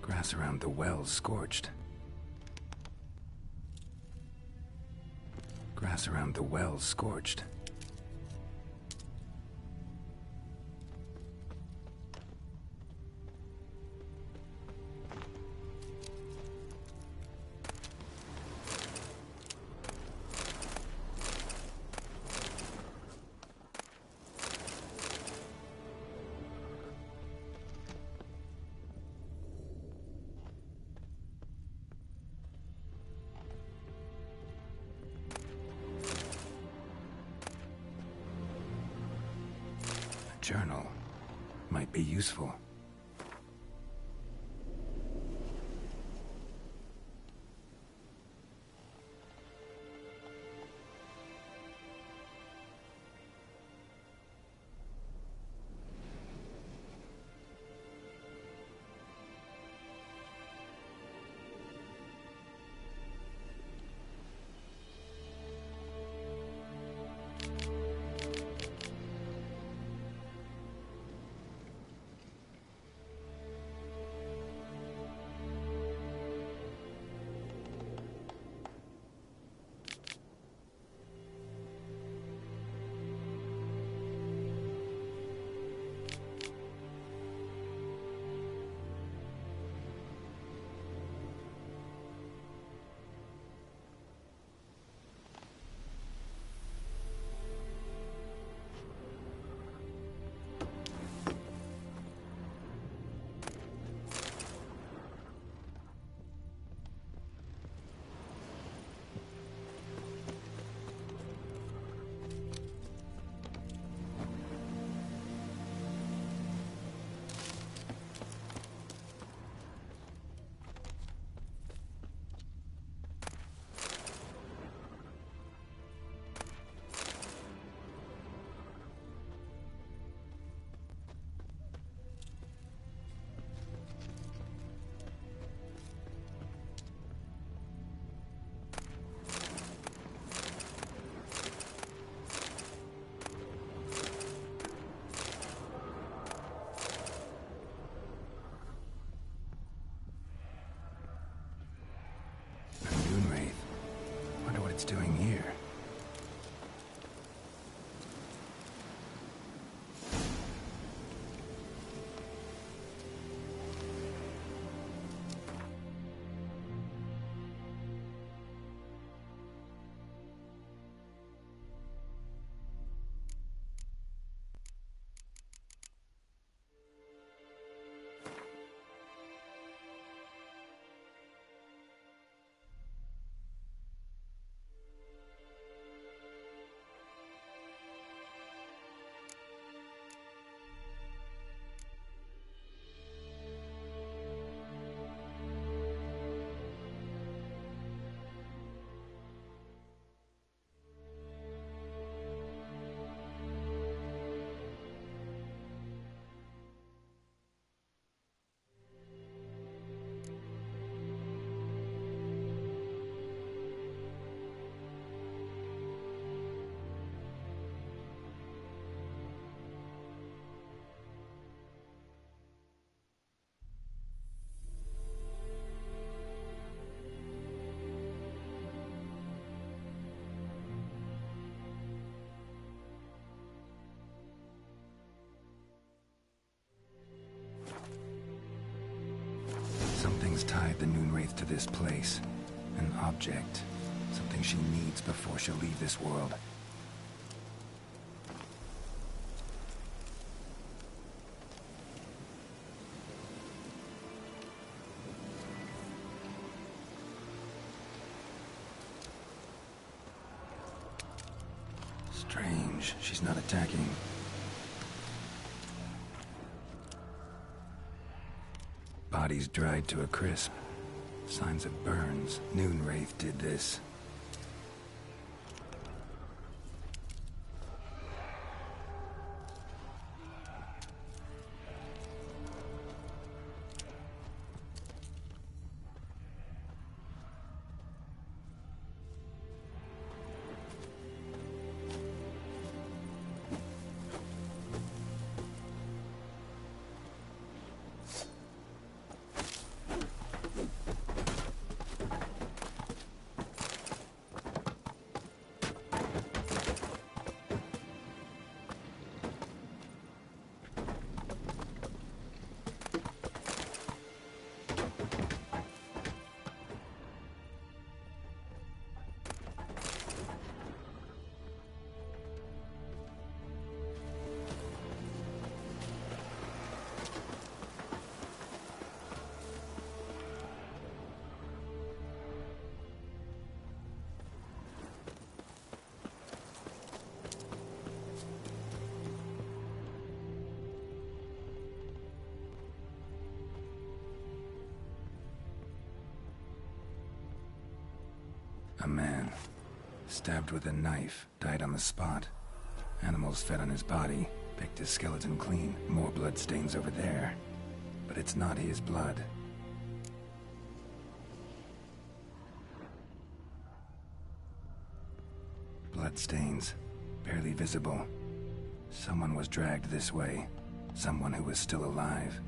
Speaker 1: Grass around the well's scorched. Grass around the well's scorched. Journal might be useful. It's doing here. the Noonwraith to this place. An object. Something she needs before she'll leave this world. Strange. She's not attacking. Body's dried to a crisp. Signs of burns. Noonwraith did this. A man, stabbed with a knife, died on the spot. Animals fed on his body, picked his skeleton clean. More blood stains over there. But it's not his blood. Blood stains, barely visible. Someone was dragged this way. Someone who was still alive.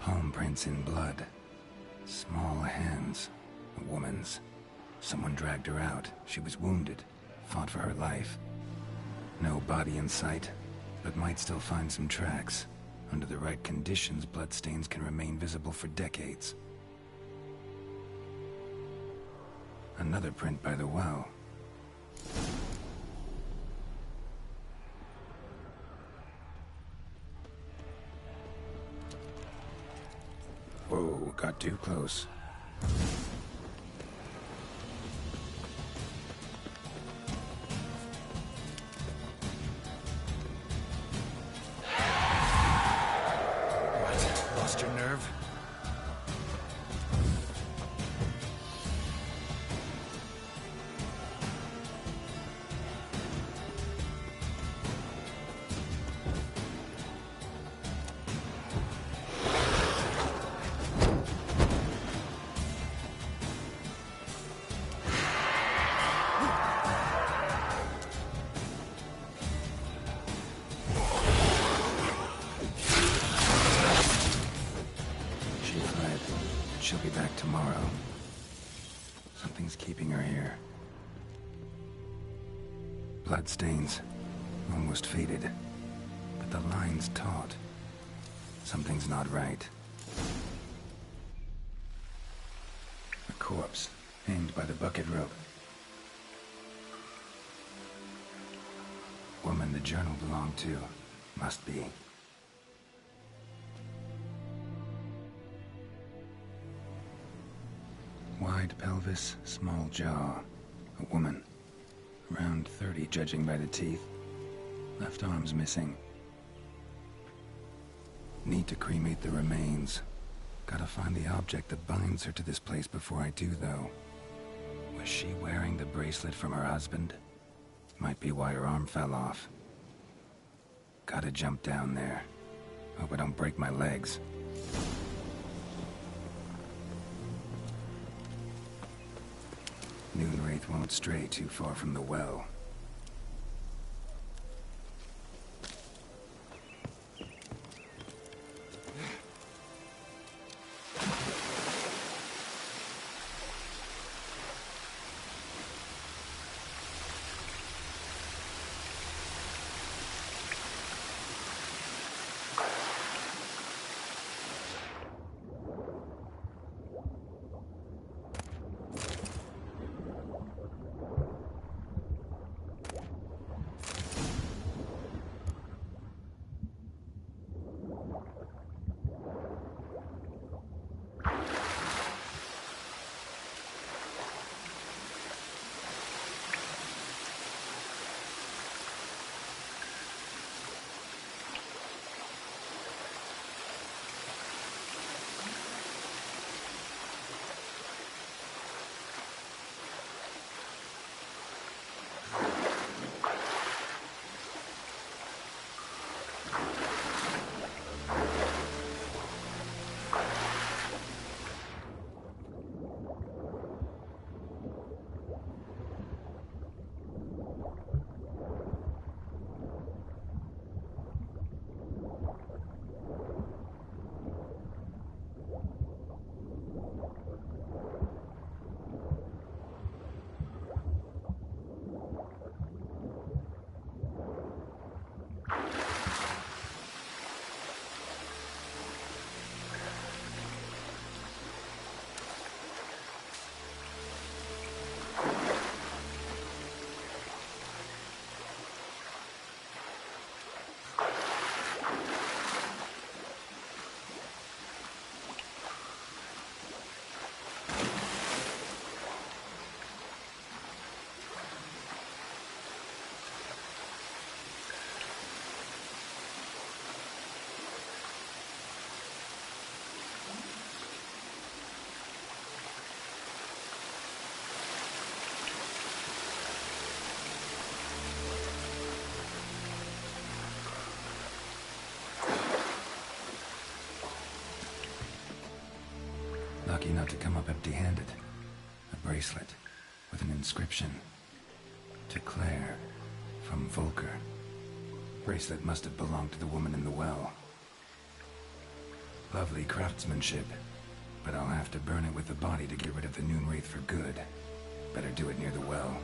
Speaker 1: Palm prints in blood. Small hands. A woman's. Someone dragged her out. She was wounded. Fought for her life. No body in sight, but might still find some tracks. Under the right conditions, bloodstains can remain visible for decades. Another print by the well. Whoa, got too close.
Speaker 15: What? Lost your nerve?
Speaker 1: She'll be back tomorrow. Something's keeping her here. Bloodstains. Almost faded. But the line's taut. Something's not right. A corpse, hanged by the bucket rope. Woman the journal belonged to. Must be. Wide pelvis, small jaw. A woman. Around 30, judging by the teeth. Left arm's missing. Need to cremate the remains. Gotta find the object that binds her to this place before I do, though. Was she wearing the bracelet from her husband? Might be why her arm fell off. Gotta jump down there. Hope I don't break my legs. Noonwraith won't stray too far from the well. Lucky not to come up empty-handed. A bracelet with an inscription. To Claire, from Volker. Bracelet must have belonged to the woman in the well. Lovely craftsmanship, but I'll have to burn it with the body to get rid of the Noon Wraith for good. Better do it near the well.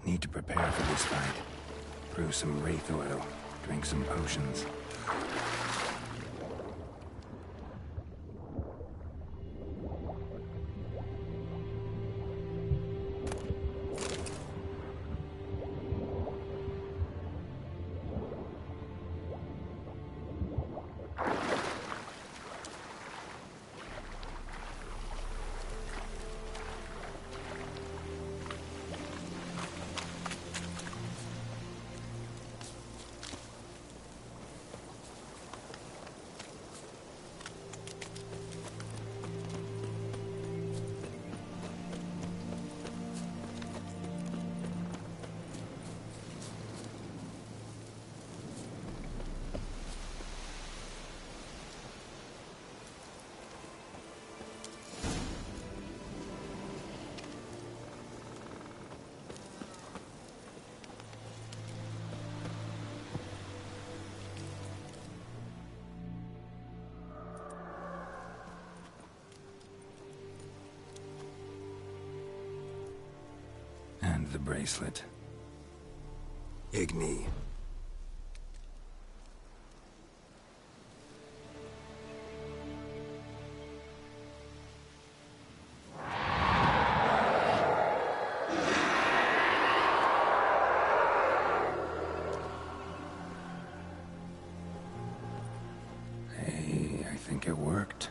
Speaker 1: Need to prepare for this fight. Brew some wraith oil, drink some potions. The bracelet. Igni. Hey, I think it worked.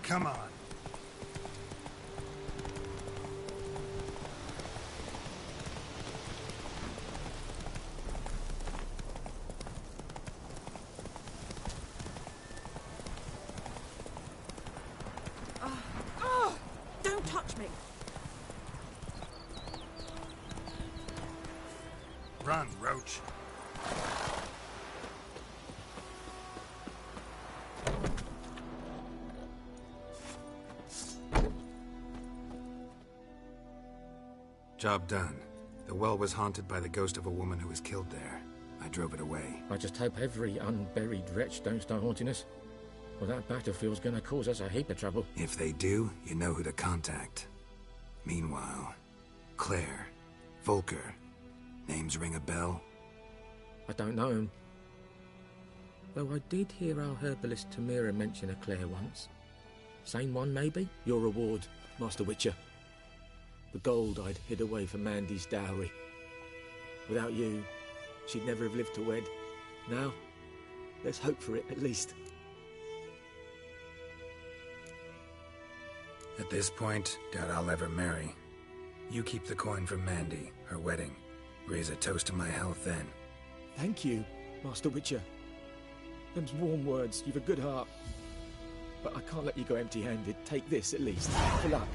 Speaker 1: Come on.
Speaker 16: Don't touch me!
Speaker 1: Run, Roach. Job done. The well was haunted by the ghost of a woman who was killed there. I drove it away.
Speaker 12: I just hope every unburied wretch don't start haunting us. Well, that battlefield's gonna cause us a heap of trouble.
Speaker 1: If they do, you know who to contact. Meanwhile, Claire, Volker, names ring a bell?
Speaker 12: I don't know him. Though I did hear our herbalist Tamira mention a Claire once. Same one, maybe? Your reward, Master Witcher. The gold I'd hid away for Mandy's dowry. Without you, she'd never have lived to wed. Now, let's hope for it, at least.
Speaker 1: At this point, doubt I'll ever marry. You keep the coin from Mandy, her wedding. Raise a toast to my health then.
Speaker 12: Thank you, Master Witcher. Them's warm words, you've a good heart. But I can't let you go empty-handed. Take this, at least, for luck.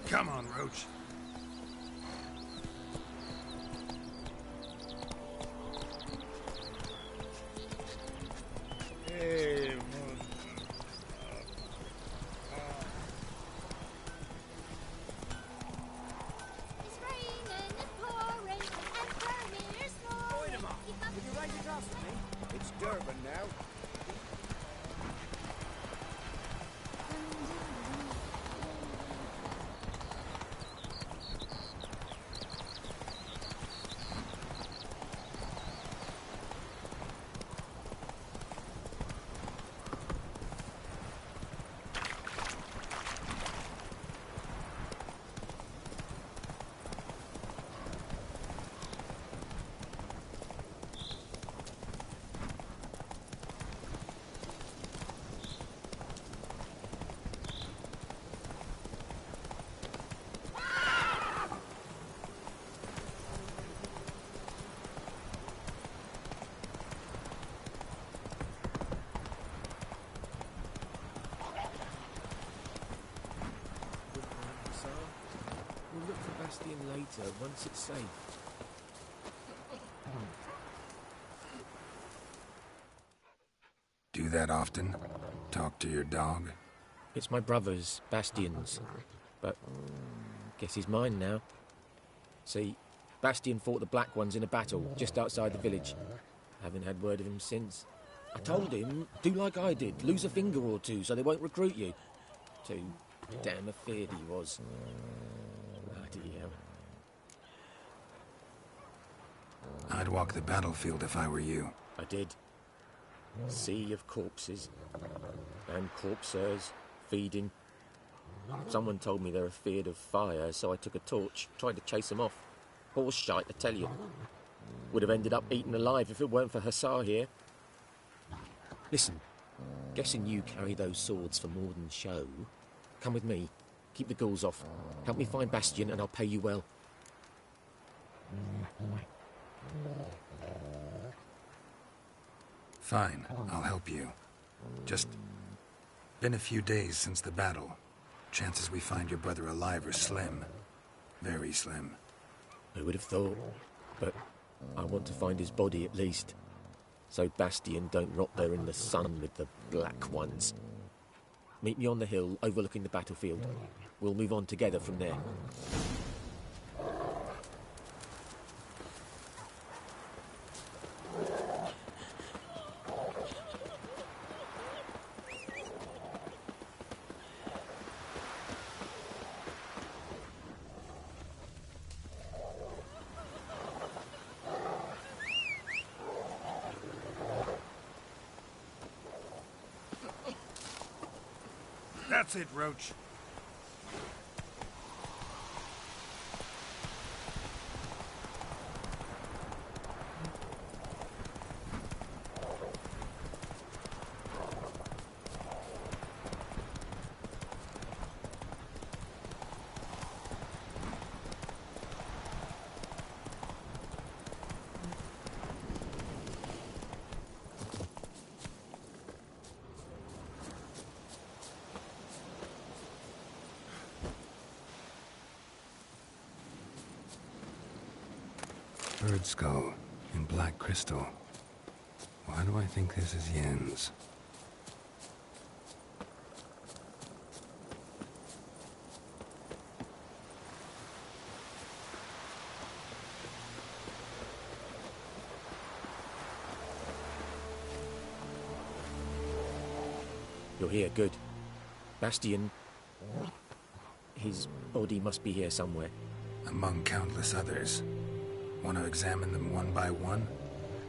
Speaker 1: Come on, Roach.
Speaker 17: Hey,
Speaker 8: It's raining, it's pouring, and Vermeer's snoring.
Speaker 6: Wait a minute. Would you raise a glass for me?
Speaker 17: it's Durban now.
Speaker 12: We'll look for Bastion later, once it's safe.
Speaker 1: Do that often? Talk to your dog?
Speaker 12: It's my brother's, Bastion's. But guess he's mine now. See, Bastion fought the Black Ones in a battle just outside the village. Haven't had word of him since. I told him, do like I did, lose a finger or two so they won't recruit you. Too damn afeard he was. Bloody hell.
Speaker 1: I'd walk the battlefield if I were you.
Speaker 12: I did. Sea of corpses. And corpsers, feeding. Someone told me they're afeard of fire, so I took a torch, tried to chase them off. Horse shite, I tell you. Would have ended up eaten alive if it weren't for Hussar here. Listen, guessing you carry those swords for more than show. Come with me. Keep the ghouls off. Help me find Bastion and I'll pay you well.
Speaker 1: Fine, I'll help you. Just been a few days since the battle. Chances we find your brother alive are slim. Very slim.
Speaker 12: Who would have thought? But I want to find his body at least. So Bastion don't rot there in the sun with the black ones. Meet me on the hill overlooking the battlefield. We'll move on together from there.
Speaker 1: That's it, Roach. Bird skull in black crystal. Why do I think this is Yen's?
Speaker 12: You're here, good. Bastion... his body must be here somewhere.
Speaker 1: Among countless others. Want to examine them one by one?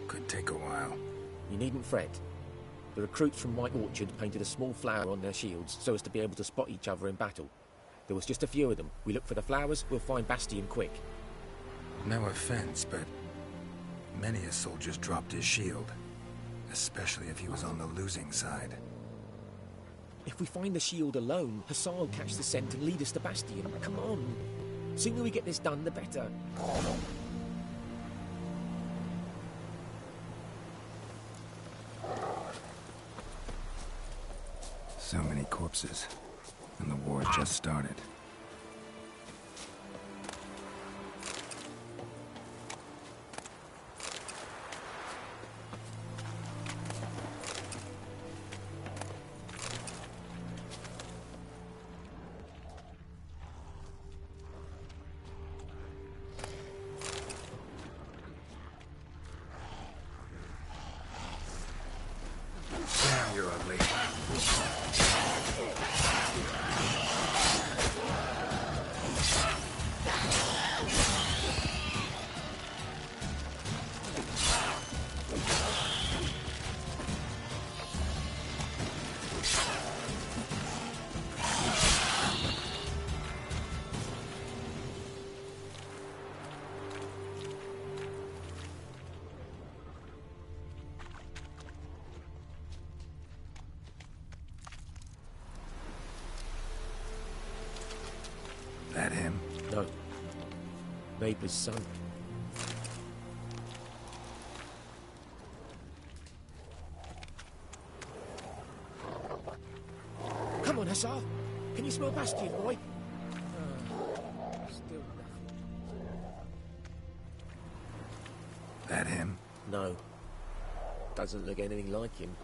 Speaker 1: Could take a while.
Speaker 12: You needn't fret. The recruits from White Orchard painted a small flower on their shields so as to be able to spot each other in battle. There was just a few of them. We look for the flowers, we'll find Bastion quick.
Speaker 1: No offense, but many a soldier's dropped his shield. Especially if he was on the losing side.
Speaker 12: If we find the shield alone, Hussar will catch the scent and lead us to Bastion. Come on. Sooner we get this done, the better.
Speaker 1: So many corpses, and the war just started. Damn, you're ugly. That him?
Speaker 12: No. Neighbour's son. Come on, Hussar. Can you smell Bastion, boy? Still nothing.
Speaker 1: That him?
Speaker 12: No. Doesn't look anything like him.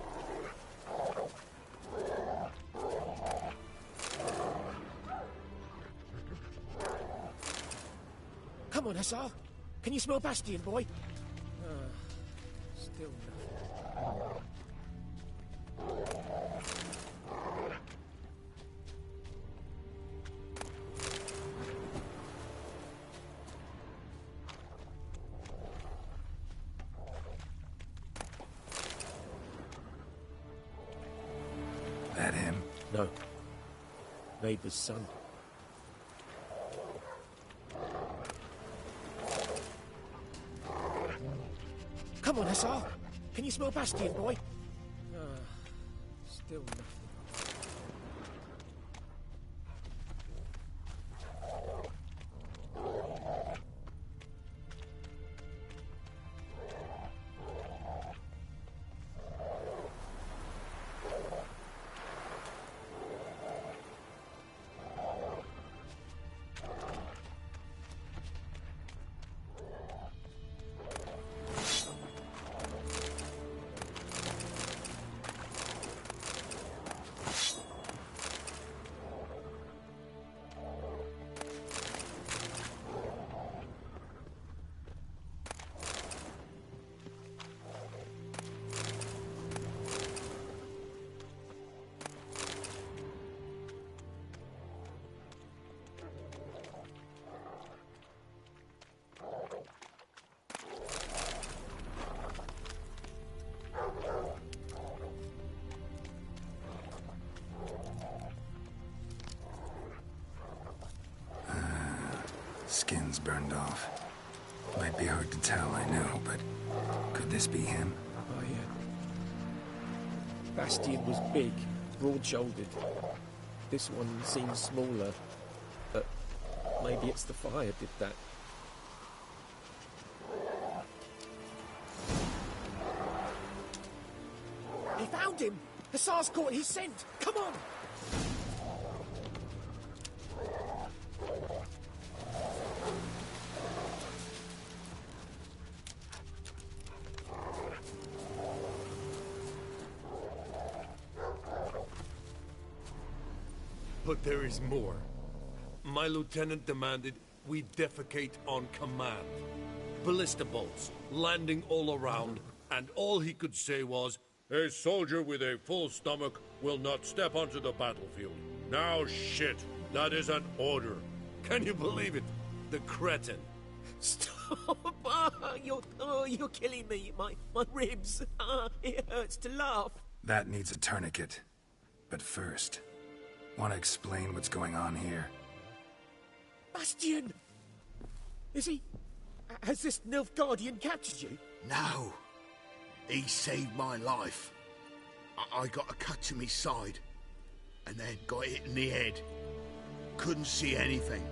Speaker 12: Come on, Hussar. Can you smell Bastion, boy? Still nothing.
Speaker 1: That him?
Speaker 12: No. Neighbour's son. Hussar? Can you smell Bastion, boy? Still nothing.
Speaker 1: Skin's burned off. Might be hard to tell, I know, but could this be him?
Speaker 12: Oh, yeah. Bastion was big, broad-shouldered. This one seems smaller, but maybe it's the fire did that. He found him! Hussar's caught his scent! Come on!
Speaker 18: But there is more. My lieutenant demanded we defecate on command. Ballista bolts, landing all around, and all he could say was, "A soldier with a full stomach will not step onto the battlefield." Now shit, that is an order. Can you believe it? The cretin.
Speaker 12: Stop! You're killing me. My ribs. It hurts to laugh.
Speaker 1: That needs a tourniquet. But first, want to explain what's going on here?
Speaker 12: Bastion! Is he... Has this Nilfgaardian captured you?
Speaker 10: No. He saved my life. I got a cut to my side, and then got hit in the head. Couldn't see anything.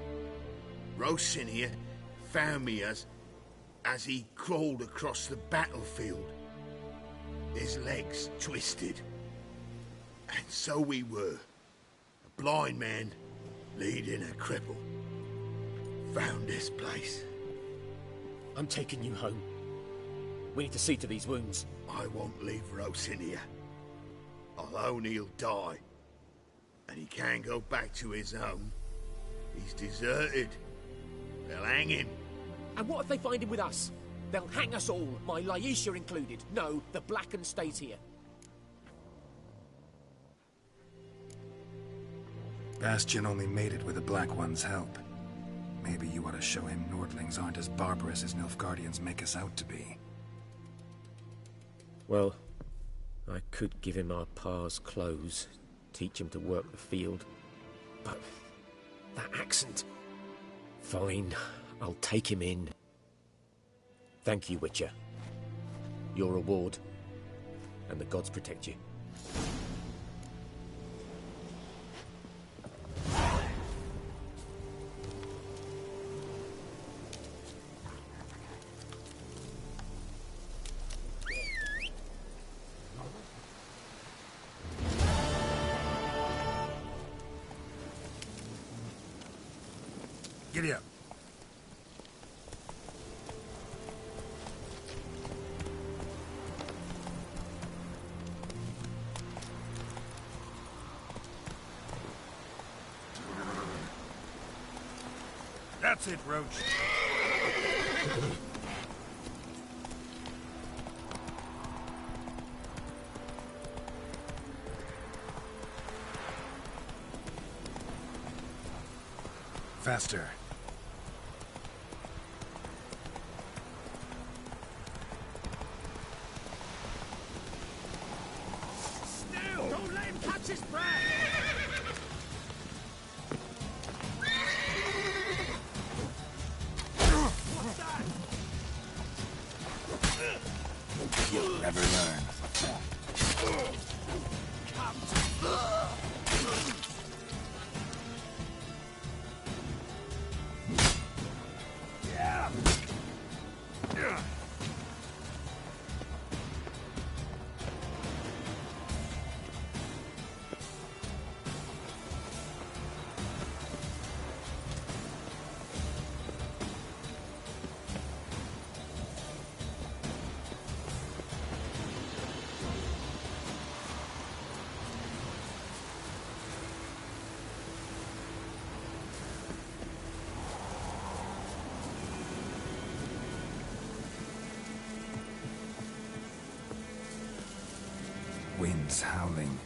Speaker 10: Rosinia found me as he crawled across the battlefield. His legs twisted. And so we were. A blind man leading a cripple. Found this place.
Speaker 12: I'm taking you home. We need to see to these wounds.
Speaker 10: I won't leave Rosinia. Alone he'll die. And he can't go back to his home. He's deserted. They'll hang him.
Speaker 12: And what if they find him with us? They'll hang us all, my Laisha included. No, the Blacken stays here.
Speaker 1: Bastion only made it with the Black One's help. Maybe you ought to show him Nordlings aren't as barbarous as Nilfgaardians make us out to be.
Speaker 12: Well, I could give him our pa's clothes, teach him to work the field. But that accent... Fine, I'll take him in. Thank you, Witcher. Your reward, and the gods protect you.
Speaker 1: Giddy up. That's it, Roach. Faster.
Speaker 12: Still! Don't let him catch his breath! What's that?
Speaker 1: winds howling.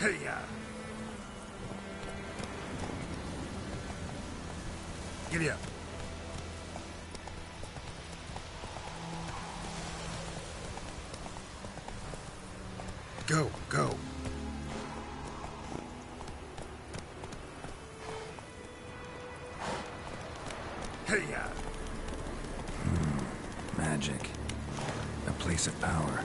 Speaker 17: Hey-ya! Giddy up. Go, go. Hey-ya!
Speaker 1: Magic. A place of power.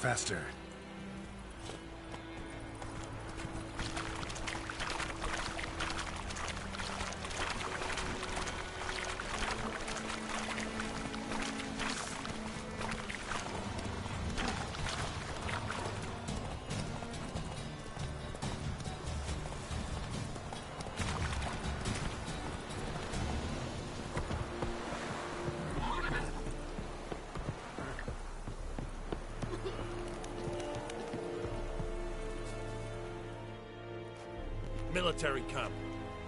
Speaker 1: faster.
Speaker 18: Military camp.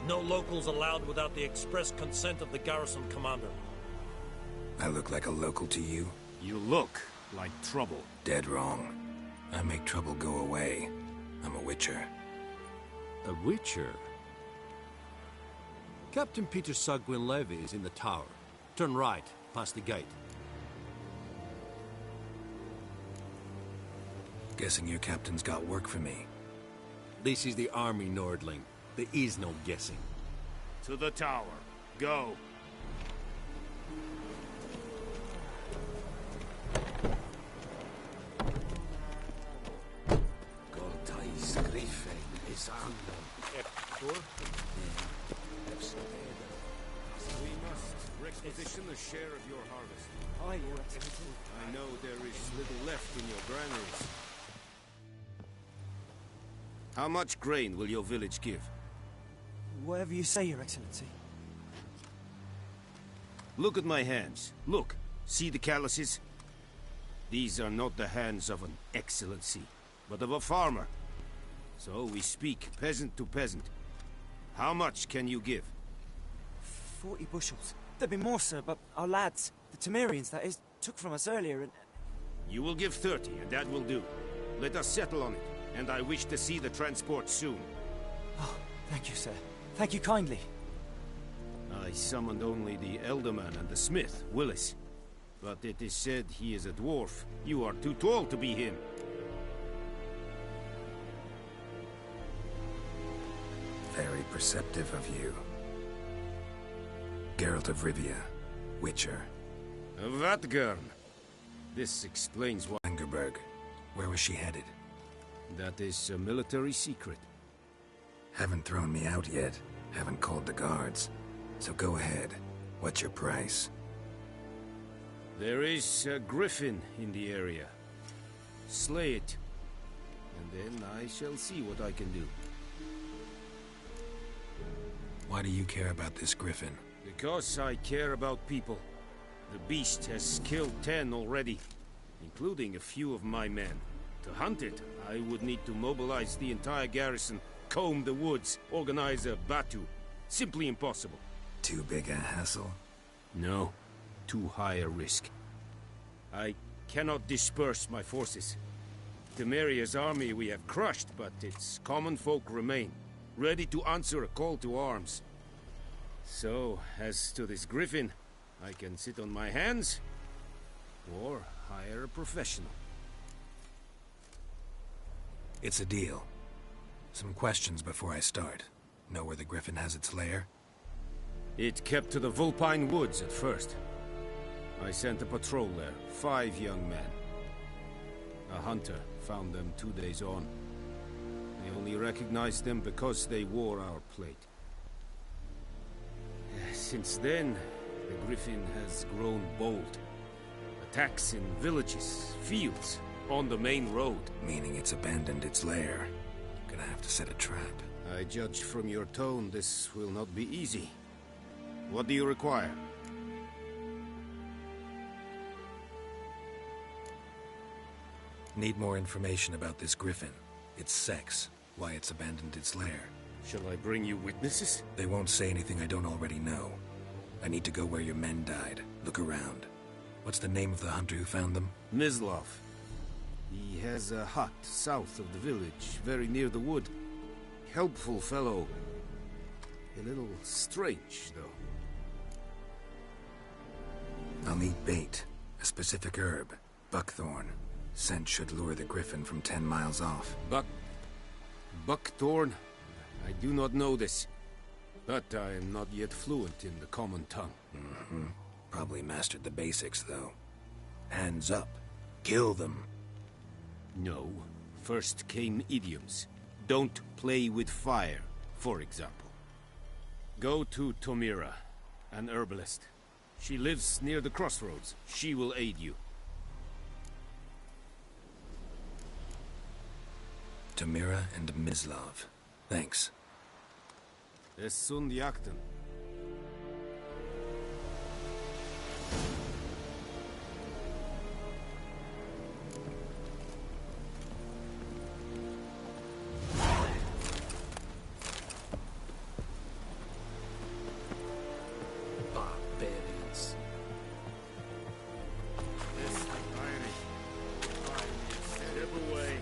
Speaker 18: No locals allowed without the express consent of the garrison commander.
Speaker 1: I look like a local to you?
Speaker 17: You look like trouble.
Speaker 1: Dead wrong. I make trouble go away. I'm a witcher.
Speaker 19: A witcher? Captain Peter Sagwin Levy is in the tower. Turn right, past the gate.
Speaker 1: Guessing your captain's got work for me.
Speaker 19: This is the army, Nordling. There is no guessing.
Speaker 17: To the tower. Go. We must requisition a share of your harvest.
Speaker 13: Aye, Your Excellency.
Speaker 17: I know there is little left in your granaries. How much grain will your village give?
Speaker 13: Whatever you say, Your Excellency.
Speaker 17: Look at my hands. Look. See the calluses? These are not the hands of an excellency, but of a farmer. So we speak peasant to peasant. How much can you give?
Speaker 13: 40 bushels. There'd be more, sir, but our lads, the Temerians, that is, took from us earlier and...
Speaker 17: You will give 30, and that will do. Let us settle on it, and I wish to see the transport soon.
Speaker 13: Oh, thank you, sir. Thank you kindly.
Speaker 17: I summoned only the Elderman and the smith, Willis. But it is said he is a dwarf. You are too tall to be him.
Speaker 1: Very perceptive of you. Geralt of Rivia, Witcher.
Speaker 17: Vatgern. This explains why...
Speaker 1: Angerberg. Where was she headed?
Speaker 17: That is a military secret.
Speaker 1: Haven't thrown me out yet. Haven't called the guards. So go ahead. What's your price?
Speaker 17: There is a griffin in the area. Slay it. And then I shall see what I can do.
Speaker 1: Why do you care about this griffin?
Speaker 17: Because I care about people. The beast has killed 10 already, including a few of my men. To hunt it, I would need to mobilize the entire garrison, comb the woods, organize a batu. Simply impossible.
Speaker 1: Too big a hassle?
Speaker 17: No. Too high a risk. I cannot disperse my forces. Temeria's army we have crushed, but its common folk remain, ready to answer a call to arms. So, as to this griffin, I can sit on my hands, or hire a professional.
Speaker 1: It's a deal. Some questions before I start. Know where the griffin has its lair?
Speaker 17: It kept to the Vulpine Woods at first. I sent a patrol there, 5 young men. A hunter found them 2 days on. They only recognized them because they wore our plate. Since then, the griffin has grown bold. Attacks in villages, fields, on the main road.
Speaker 1: Meaning it's abandoned its lair. Gonna have to set a trap.
Speaker 17: I judge from your tone this will not be easy. What do you require?
Speaker 1: Need more information about this griffin. Its sex, why it's abandoned its lair.
Speaker 17: Shall I bring you witnesses?
Speaker 1: They won't say anything I don't already know. I need to go where your men died. Look around. What's the name of the hunter who found them?
Speaker 17: Mislav. He has a hut south of the village, very near the wood. Helpful fellow. A little strange, though.
Speaker 1: I'll need bait. A specific herb. Buckthorn. Scent should lure the griffin from 10 miles off.
Speaker 17: Buckthorn? I do not know this. But I am not yet fluent in the common tongue.
Speaker 1: Probably mastered the basics, though. Hands up. Kill them.
Speaker 20: No. First came idioms. Don't play with fire, for example. Go to Tomira, an herbalist. She lives near the crossroads. She will aid you.
Speaker 1: Tamira and Mislav. Thanks.
Speaker 20: Es sunt jakten.
Speaker 15: Barbarians.
Speaker 17: Step away.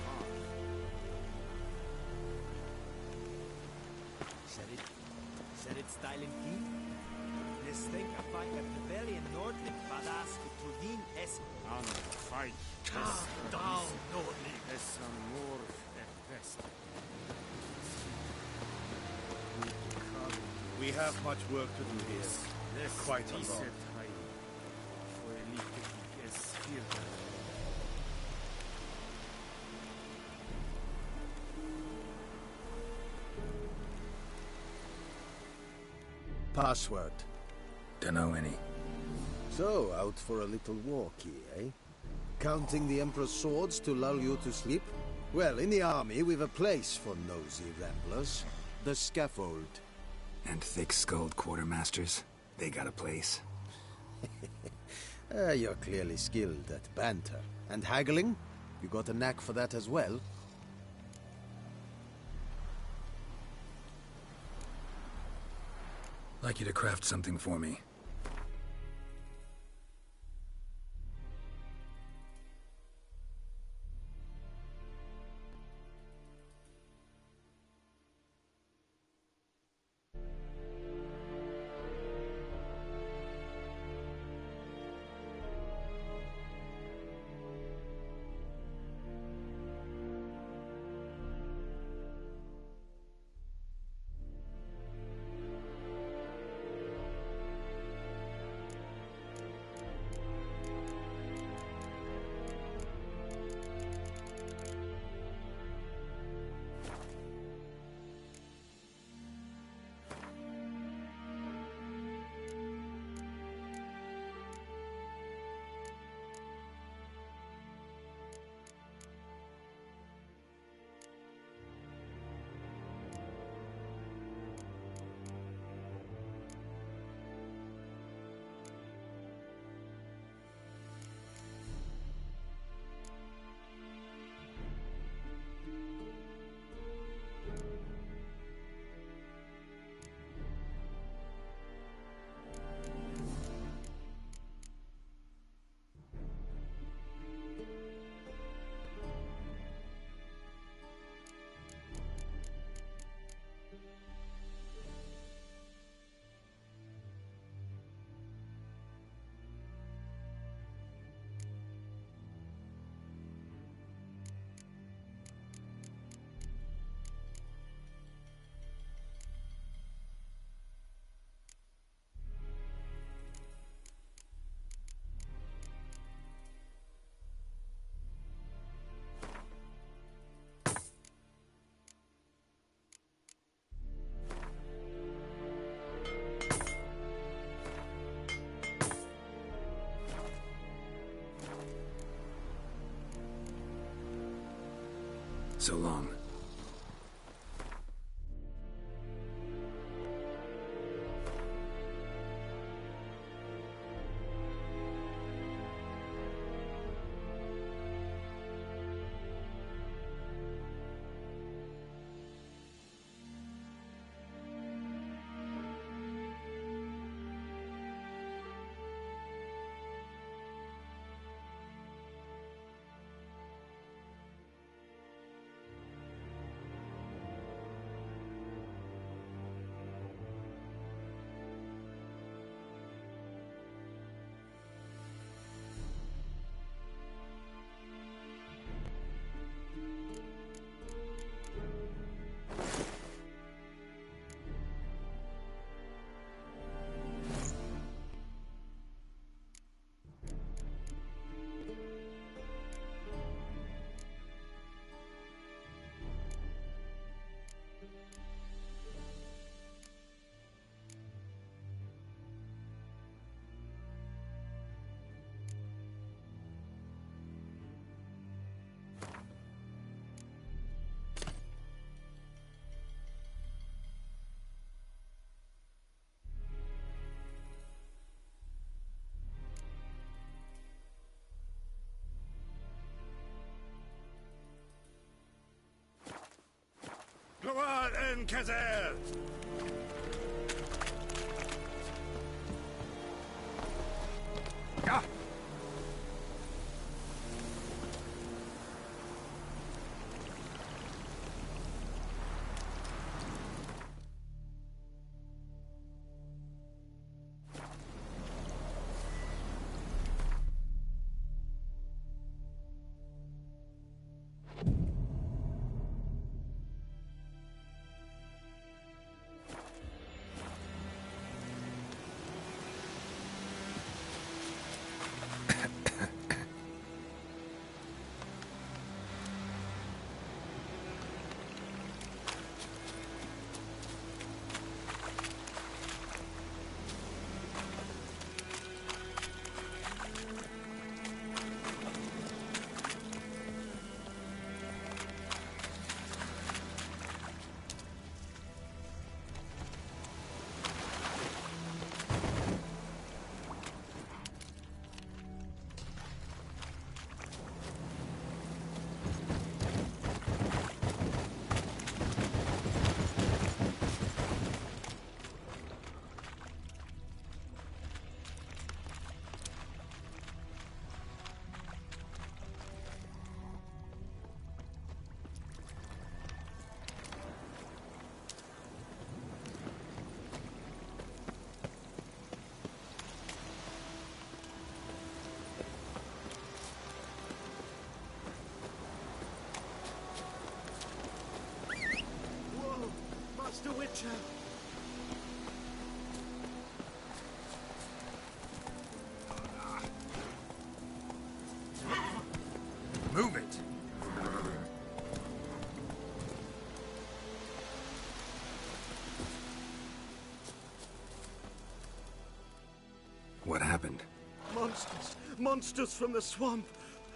Speaker 13: Said it style and key? This thing I fight a Bavarian Nordling badass to Tudin es
Speaker 17: An fight.
Speaker 18: Down, Nordling.
Speaker 17: Es amor pest.
Speaker 5: We have much work to do here. Quite a lot.
Speaker 14: Password.
Speaker 1: Dunno any.
Speaker 14: So, out for a little walkie, eh? Counting the Emperor's swords to lull you to sleep? Well, in the army, we've a place for nosy ramblers. The scaffold.
Speaker 1: And thick-skulled quartermasters. They got a place.
Speaker 14: You're clearly skilled at banter. And haggling? You got a knack for that as well?
Speaker 1: Like you to craft something for me. So long.
Speaker 10: Listen, Kazir! Ah!
Speaker 5: Master Witcher!
Speaker 1: Move it! What happened?
Speaker 5: Monsters! Monsters from the swamp!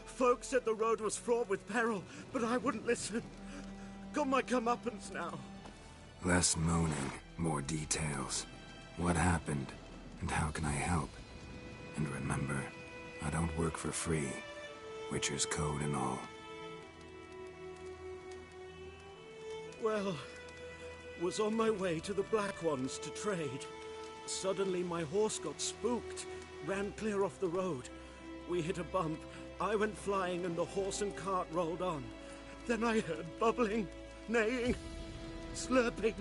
Speaker 5: Folk said the road was fraught with peril, but I wouldn't listen. Got my comeuppance now.
Speaker 1: Less moaning, more details. What happened, and how can I help? And remember, I don't work for free. Witcher's code and all.
Speaker 5: Well, was on my way to the Black Ones to trade. Suddenly my horse got spooked, ran clear off the road. We hit a bump, I went flying and the horse and cart rolled on. Then I heard bubbling, neighing, slurping.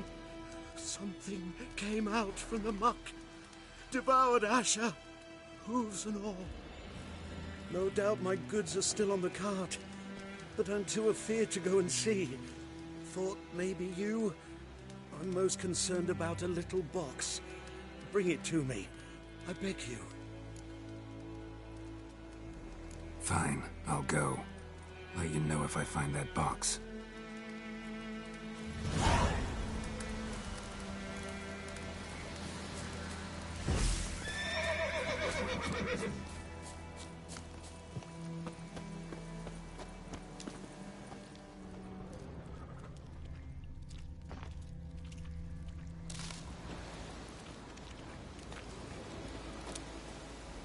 Speaker 5: Something came out from the muck, devoured Asher, hooves and all. No doubt my goods are still on the cart, but I'm too afeard to go and see. Thought maybe you? I'm most concerned about a little box. Bring it to me, I beg you.
Speaker 1: Fine, I'll go. Let you know if I find that box.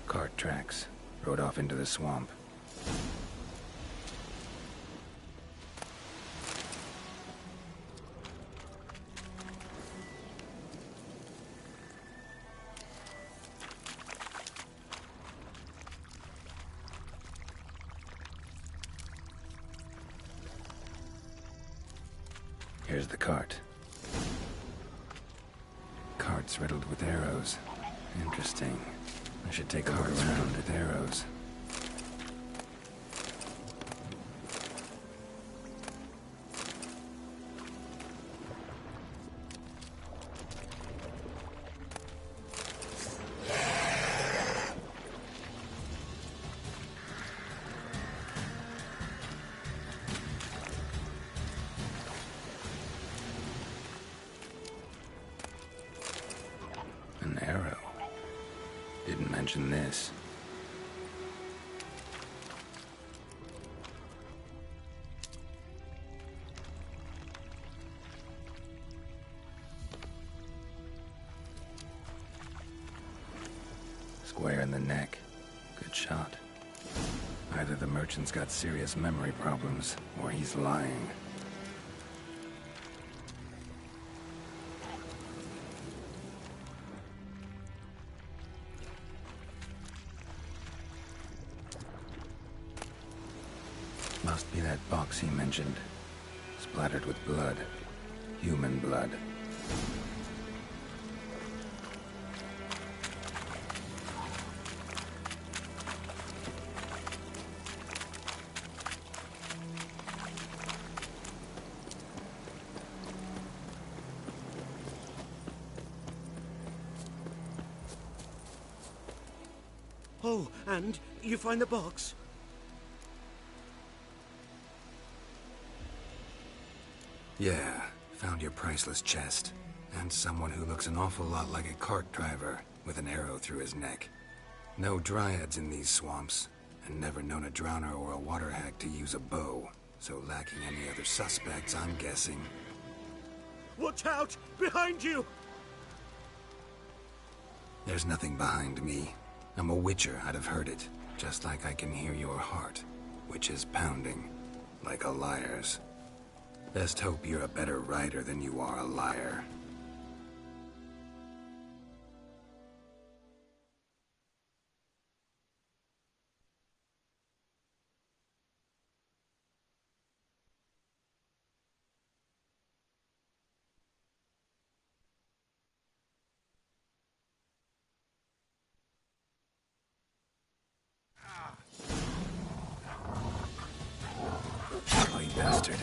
Speaker 1: Cart tracks. Rode off into the swamp. Here's the cart. Cart's riddled with arrows. Interesting. I should take a look around with arrows. An arrow. Didn't mention this. Square in the neck. Good shot. Either the merchant's got serious memory problems, or he's lying. Must be that box he mentioned. Splattered with blood. Human blood.
Speaker 5: Oh, and you find the box?
Speaker 1: Yeah, found your priceless chest. And someone who looks an awful lot like a cart driver, with an arrow through his neck. No dryads in these swamps, and never known a drowner or a water hack to use a bow. So lacking any other suspects, I'm guessing.
Speaker 5: Watch out! Behind you!
Speaker 1: There's nothing behind me. I'm a witcher, I'd have heard it. Just like I can hear your heart, which is pounding, like a liar's. Best hope you're a better writer than you are a liar. Oh, you bastard.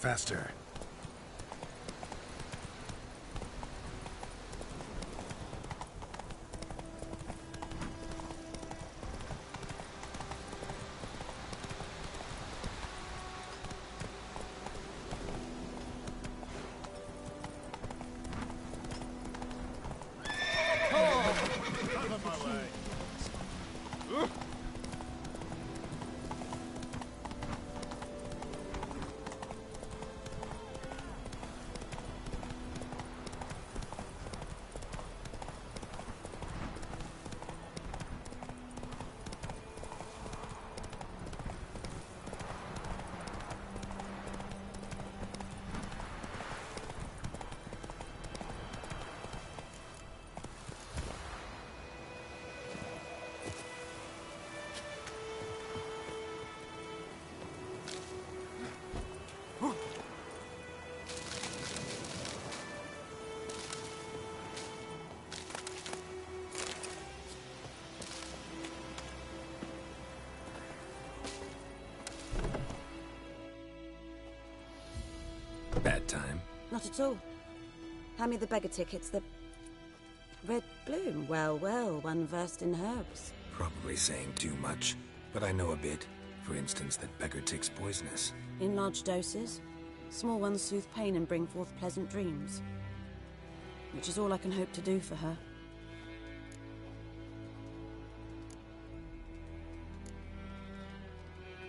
Speaker 1: Faster.
Speaker 18: Out of my way.
Speaker 1: Bad time.
Speaker 16: Not at all. Hand me the beggar tickets, the red bloom. Well, well, one versed in herbs.
Speaker 1: Probably saying too much, but I know a bit. For instance, that beggar tick's poisonous.
Speaker 16: In large doses. Small ones soothe pain and bring forth pleasant dreams. Which is all I can hope to do for her.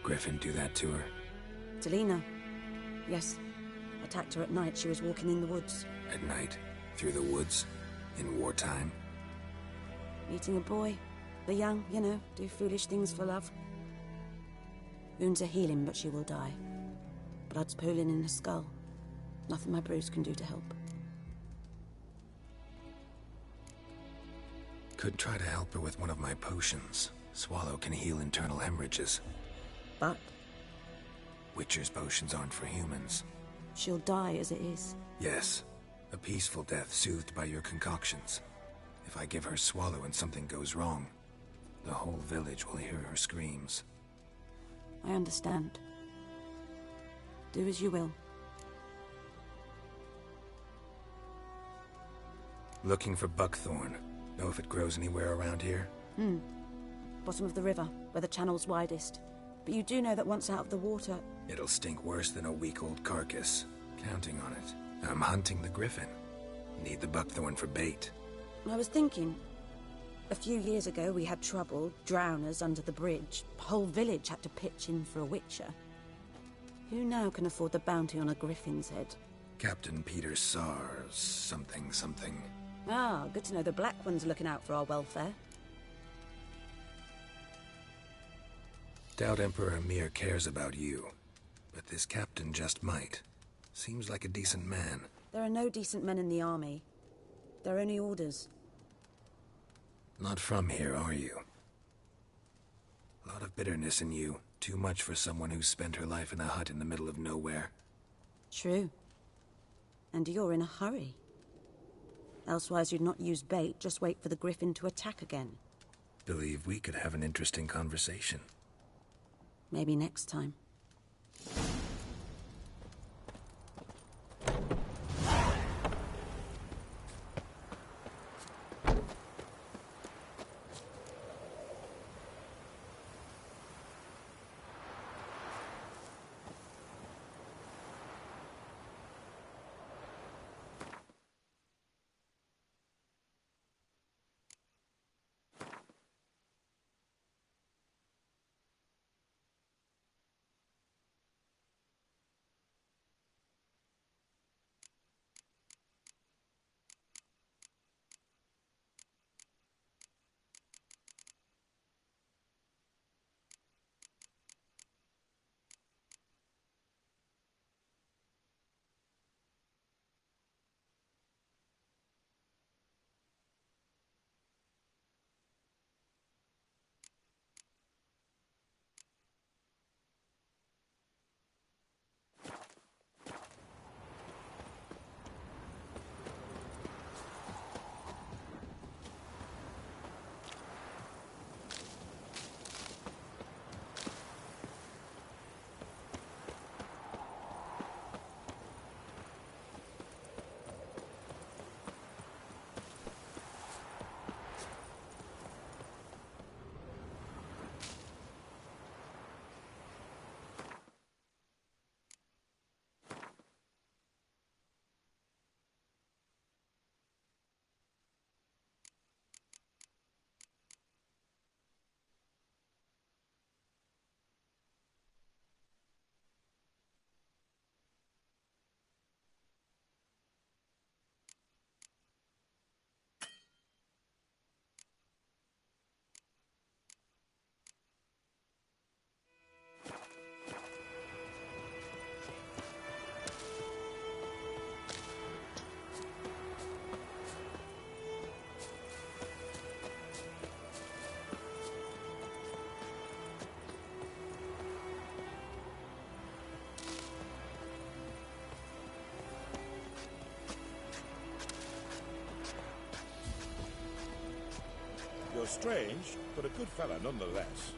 Speaker 1: Griffin do that to her?
Speaker 16: Delina. Yes. Attacked her at night. She was walking in the woods.
Speaker 1: At night? Through the woods? In wartime?
Speaker 16: Meeting a boy. The young, you know, do foolish things for love. Wounds are healing, but she will die. Blood's pooling in her skull.
Speaker 21: Nothing my brews can do to help.
Speaker 1: Could try to help her with one of my potions. Swallow can heal internal hemorrhages.
Speaker 21: But
Speaker 1: Witcher's potions aren't for humans.
Speaker 21: she'll die as it is.
Speaker 1: Yes, a peaceful death soothed by your concoctions. If I give her Swallow and something goes wrong, the whole village will hear her screams.
Speaker 21: I understand. Do as you will.
Speaker 1: Looking for buckthorn. Know if it grows anywhere around here?
Speaker 21: Bottom of the river, where the channel's widest. But you do know that once out of the water...
Speaker 1: It'll stink worse than a week-old carcass. Counting on it. I'm hunting the griffin. Need the buckthorn for bait.
Speaker 21: I was thinking... A few years ago we had trouble, drowners under the bridge. The whole village had to pitch in for a witcher. Who now can afford the bounty on a griffin's head?
Speaker 1: Captain Peter Sars, something.
Speaker 21: Ah, good to know the Black One's looking out for our welfare.
Speaker 1: Doubt Emperor Emir cares about you. But this captain just might. Seems like a decent man.
Speaker 21: There are no decent men in the army. They're only orders.
Speaker 1: Not from here, are you? A lot of bitterness in you. Too much for someone who's spent her life in a hut in the middle of nowhere.
Speaker 21: True. And you're in a hurry. Elsewise you'd not use bait, just wait for the griffin to attack again.
Speaker 1: Believe we could have an interesting conversation.
Speaker 21: Maybe next time.
Speaker 3: You're strange, but a good fella nonetheless.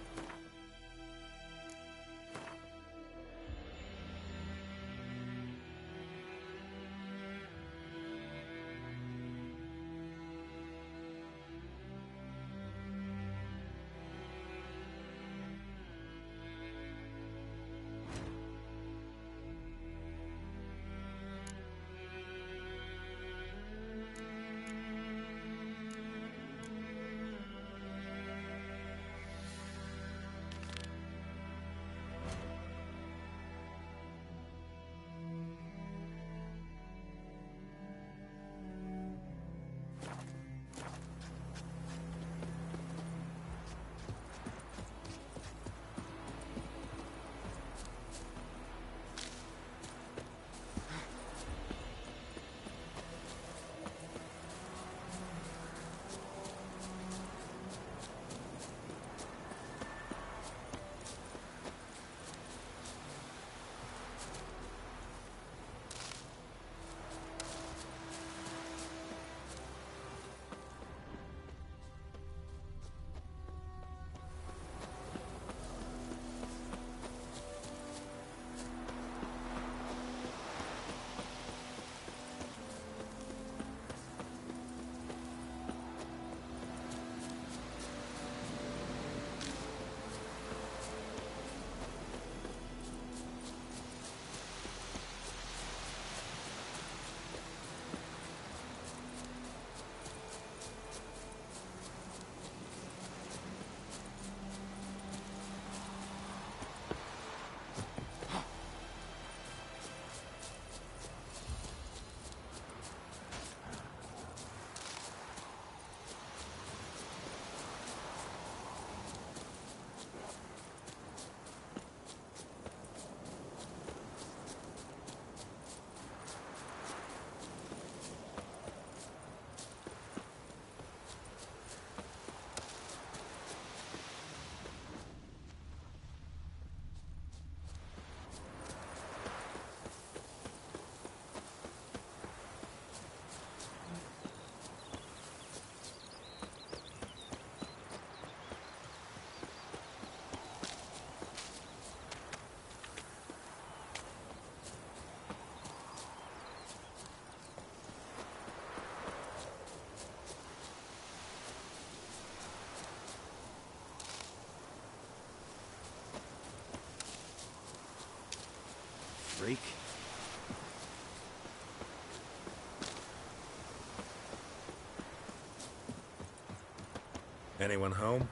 Speaker 17: Anyone home?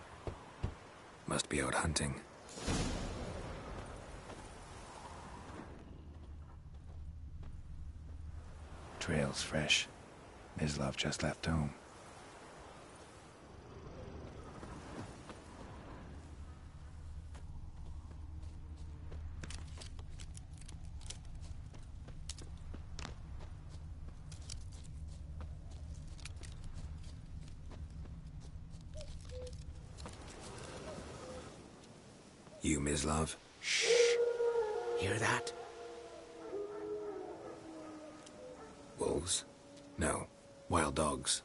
Speaker 1: Must be out hunting. Trail's fresh. Mislav just left home. You, Mislav?
Speaker 20: Shh. Hear that?
Speaker 1: Wolves? No. Wild dogs.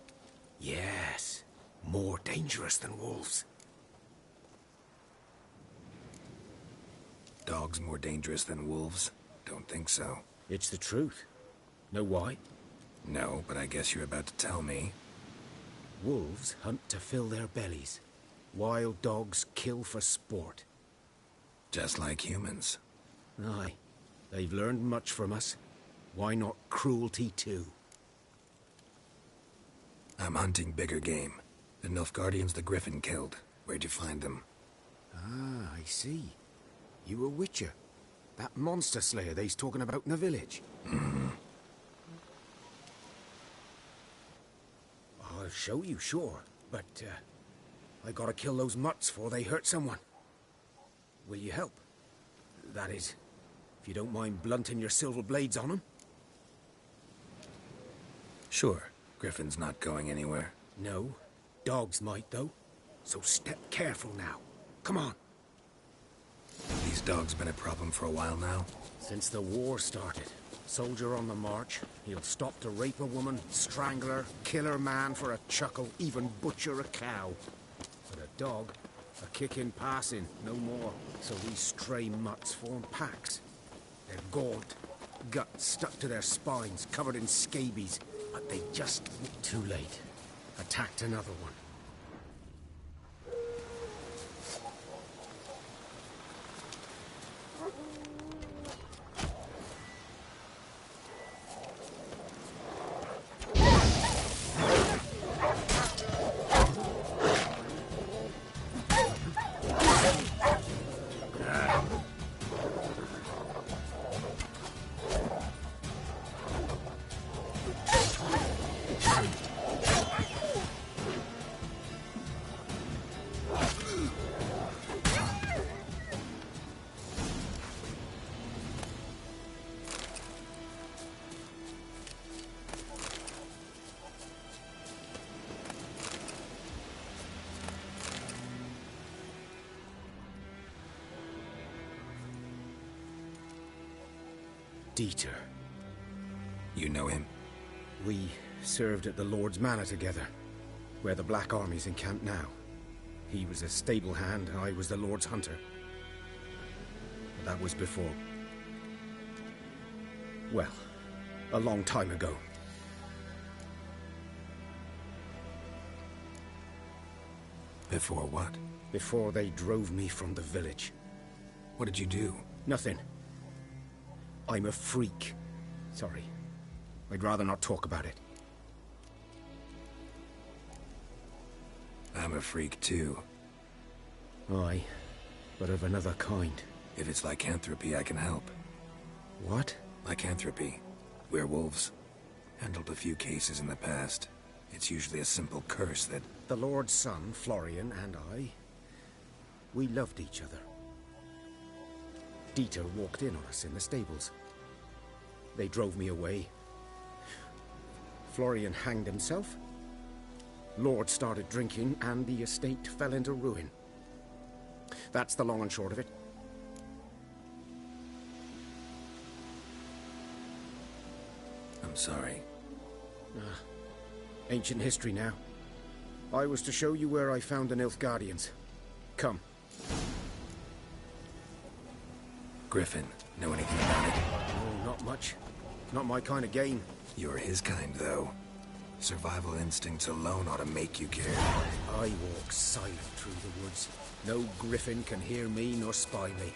Speaker 20: Yes. More dangerous than wolves.
Speaker 1: Dogs more dangerous than wolves? Don't think so.
Speaker 20: It's the truth. Know why?
Speaker 1: No, but I guess you're about to tell me.
Speaker 20: Wolves hunt to fill their bellies. Wild dogs kill for sport.
Speaker 1: Just like humans.
Speaker 20: Aye. They've learned much from us. Why not cruelty too?
Speaker 1: I'm hunting bigger game. The Nilfgaardians the Griffin killed. Where'd you find them?
Speaker 20: Ah, I see. You a witcher. That monster slayer they's talking about in the village.
Speaker 1: Mm-hmm.
Speaker 20: I'll show you, sure. But, I gotta kill those mutts before they hurt someone. Will you help? That is, if you don't mind blunting your silver blades on them.
Speaker 1: Sure. Griffin's not going anywhere.
Speaker 20: No. Dogs might, though. So step careful now. Come on.
Speaker 1: These dogs been a problem for a while now?
Speaker 20: Since the war started. Soldier on the march. He'll stop to rape a woman, strangle her, kill her man for a chuckle, even butcher a cow. But a dog, a kick in passing, no more. So these stray mutts form packs. They're gaunt, guts stuck to their spines, covered in scabies. But they just... Too late. Attacked another one. Dieter.
Speaker 1: You know him?
Speaker 20: We served at the Lord's Manor together, where the Black Army's encamped now. He was a stable hand, I was the Lord's hunter. But that was before... well, a long time ago.
Speaker 1: Before what?
Speaker 20: Before they drove me from the village.
Speaker 1: What did you do?
Speaker 20: Nothing. I'm a freak. Sorry. I'd rather not talk about it.
Speaker 1: I'm a freak too.
Speaker 20: Aye, but of another kind.
Speaker 1: If it's lycanthropy, I can help.
Speaker 20: What?
Speaker 1: Lycanthropy. Werewolves. Handled a few cases in the past. It's usually a simple curse that...
Speaker 20: The Lord's son, Florian, and I... we loved each other. Dieter walked in on us in the stables. They drove me away. Florian hanged himself. Lord started drinking, and the estate fell into ruin. That's the long and short of it.
Speaker 1: I'm sorry.
Speaker 20: Ancient history now. I was to show you where I found the Nilfgaardians. Come.
Speaker 1: Griffin, know anything about it?
Speaker 20: Oh, not much. Not my kind of game.
Speaker 1: You're his kind, though. Survival instincts alone ought to make you care.
Speaker 20: I walk silent through the woods. No griffin can hear me nor spy me.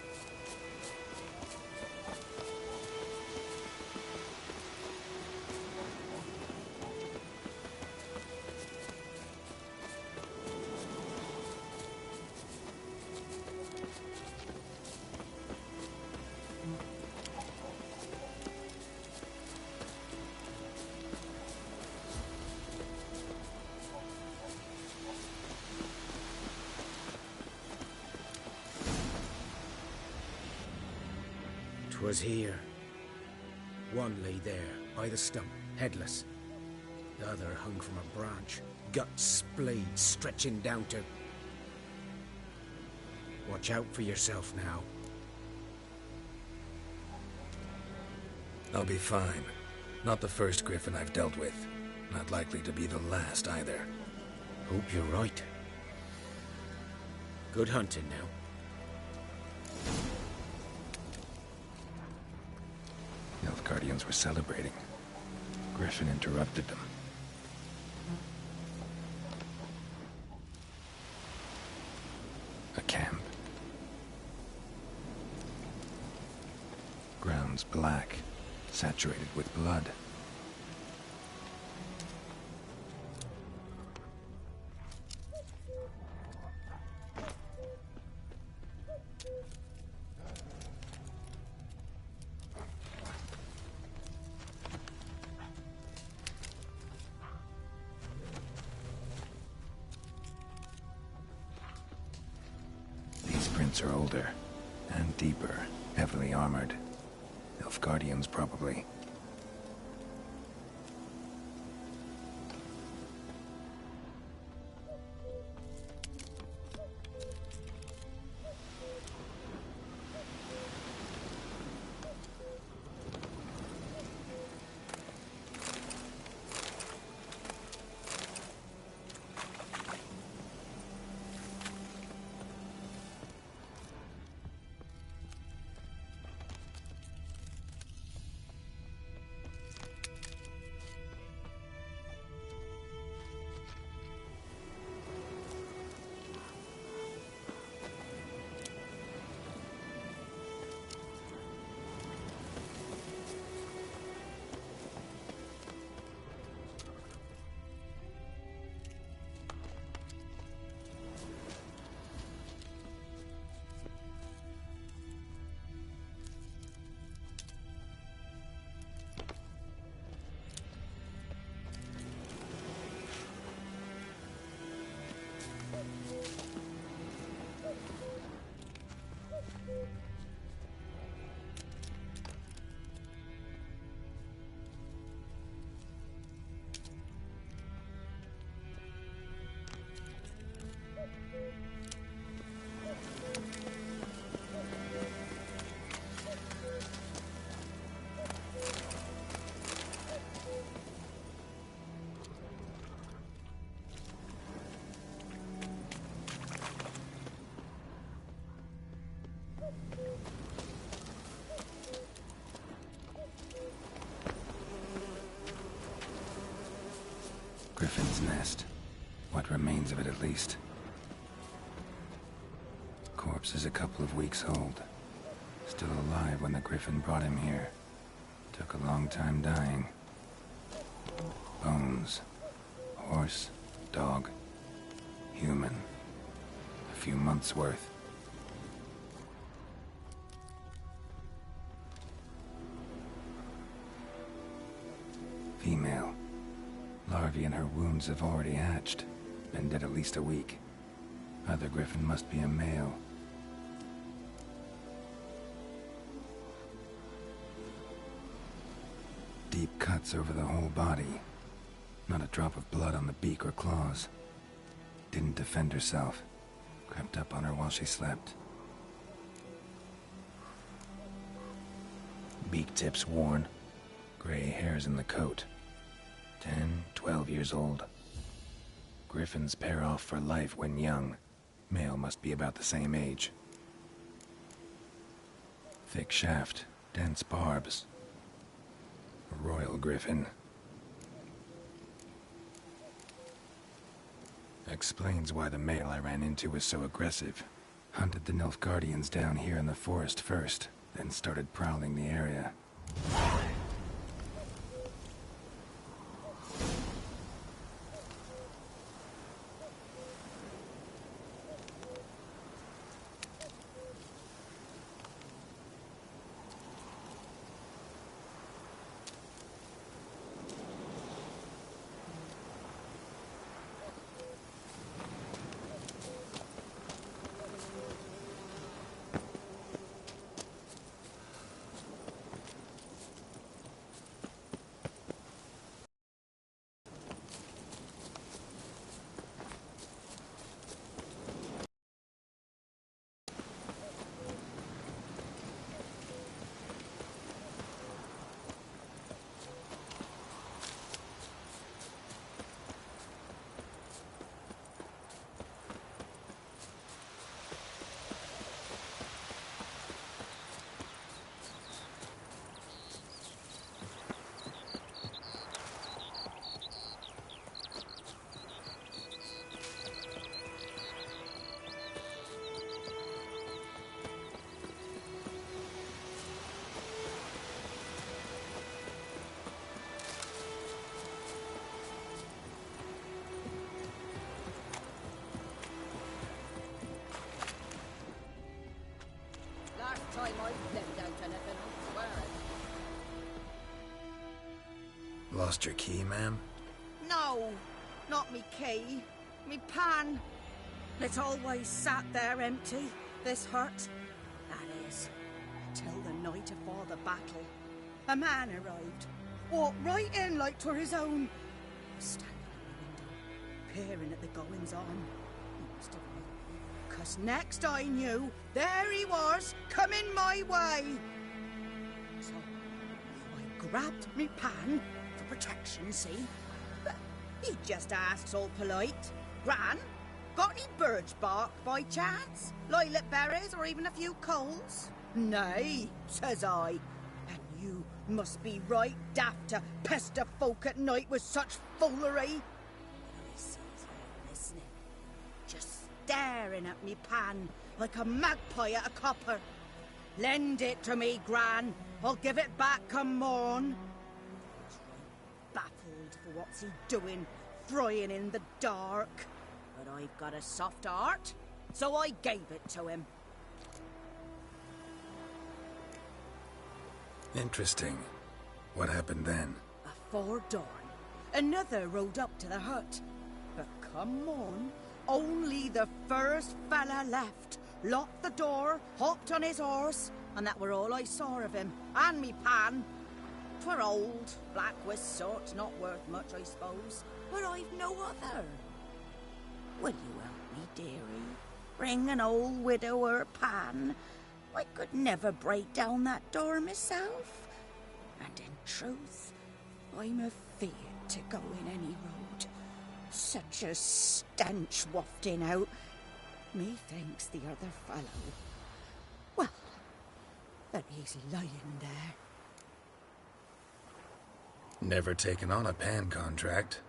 Speaker 2: 'Twas here. One lay there, by the stump, headless. The other hung from a branch, guts splayed, stretching down to... Watch out for yourself now.
Speaker 1: I'll be fine. Not the first griffin I've dealt with. Not likely to be the last either.
Speaker 2: Hope you're right. Good hunting now.
Speaker 1: Nilfgaardians were celebrating. Griffin interrupted them. A camp. Grounds black, saturated with blood. These prints are older and deeper, heavily armored. Nilfgaardians, probably. Griffin's nest. What remains of it, at least. Corpse is a couple of weeks old. Still alive when the griffin brought him here. Took a long time dying. Bones. Horse. Dog. Human. A few months' worth. Female. Larvae in her wounds have already hatched. Been dead at least a week. Other griffin must be a male. Deep cuts over the whole body. Not a drop of blood on the beak or claws. Didn't defend herself. Crept up on her while she slept. Beak tips worn. Gray hairs in the coat. 10, 12 years old. Griffins pair off for life when young. Male must be about the same age. Thick shaft, dense barbs. A royal griffin. Explains why the male I ran into was so aggressive. Hunted the Nilfgaardians down here in the forest first, then started prowling the area.
Speaker 9: time I've left out anything, I swear it.
Speaker 1: Lost your key, ma'am?
Speaker 21: No, not me key. Me pan. It's always sat there empty, this hut. That is, till the night afore the battle. A man arrived, walked right in like 'twere his own. Standing in the window, peering at the goings-on. He must have known, 'cause next I knew, there he was, coming my way. So, I grabbed me pan, for protection, see? But he just asks all polite, Gran, got any birch bark by chance? Lilac berries or even a few coals? Nay, says I. And you must be right daft to pester folk at night with such foolery. I sees her listening, just staring at me pan like a magpie at a copper. Lend it to me, Gran. I'll give it back come morn. He's right baffled for what's he doing, frying in the dark. But I've got a soft heart, so I gave it to him.
Speaker 1: Interesting. What happened then?
Speaker 21: Afore dawn, another rode up to the hut. But come on, only the first fella left. Locked the door, hopped on his horse, and that were all I saw of him, and me pan. 'Twere old, black with soot, not worth much, I suppose, but I've no other. Will you help me, dearie? Bring an old widower pan. I could never break down that door myself. And in truth, I'm afeard to go in any road. Such a stench wafting out. Methinks the other fellow, well, that he's lying there.
Speaker 1: Never taken on a pan contract.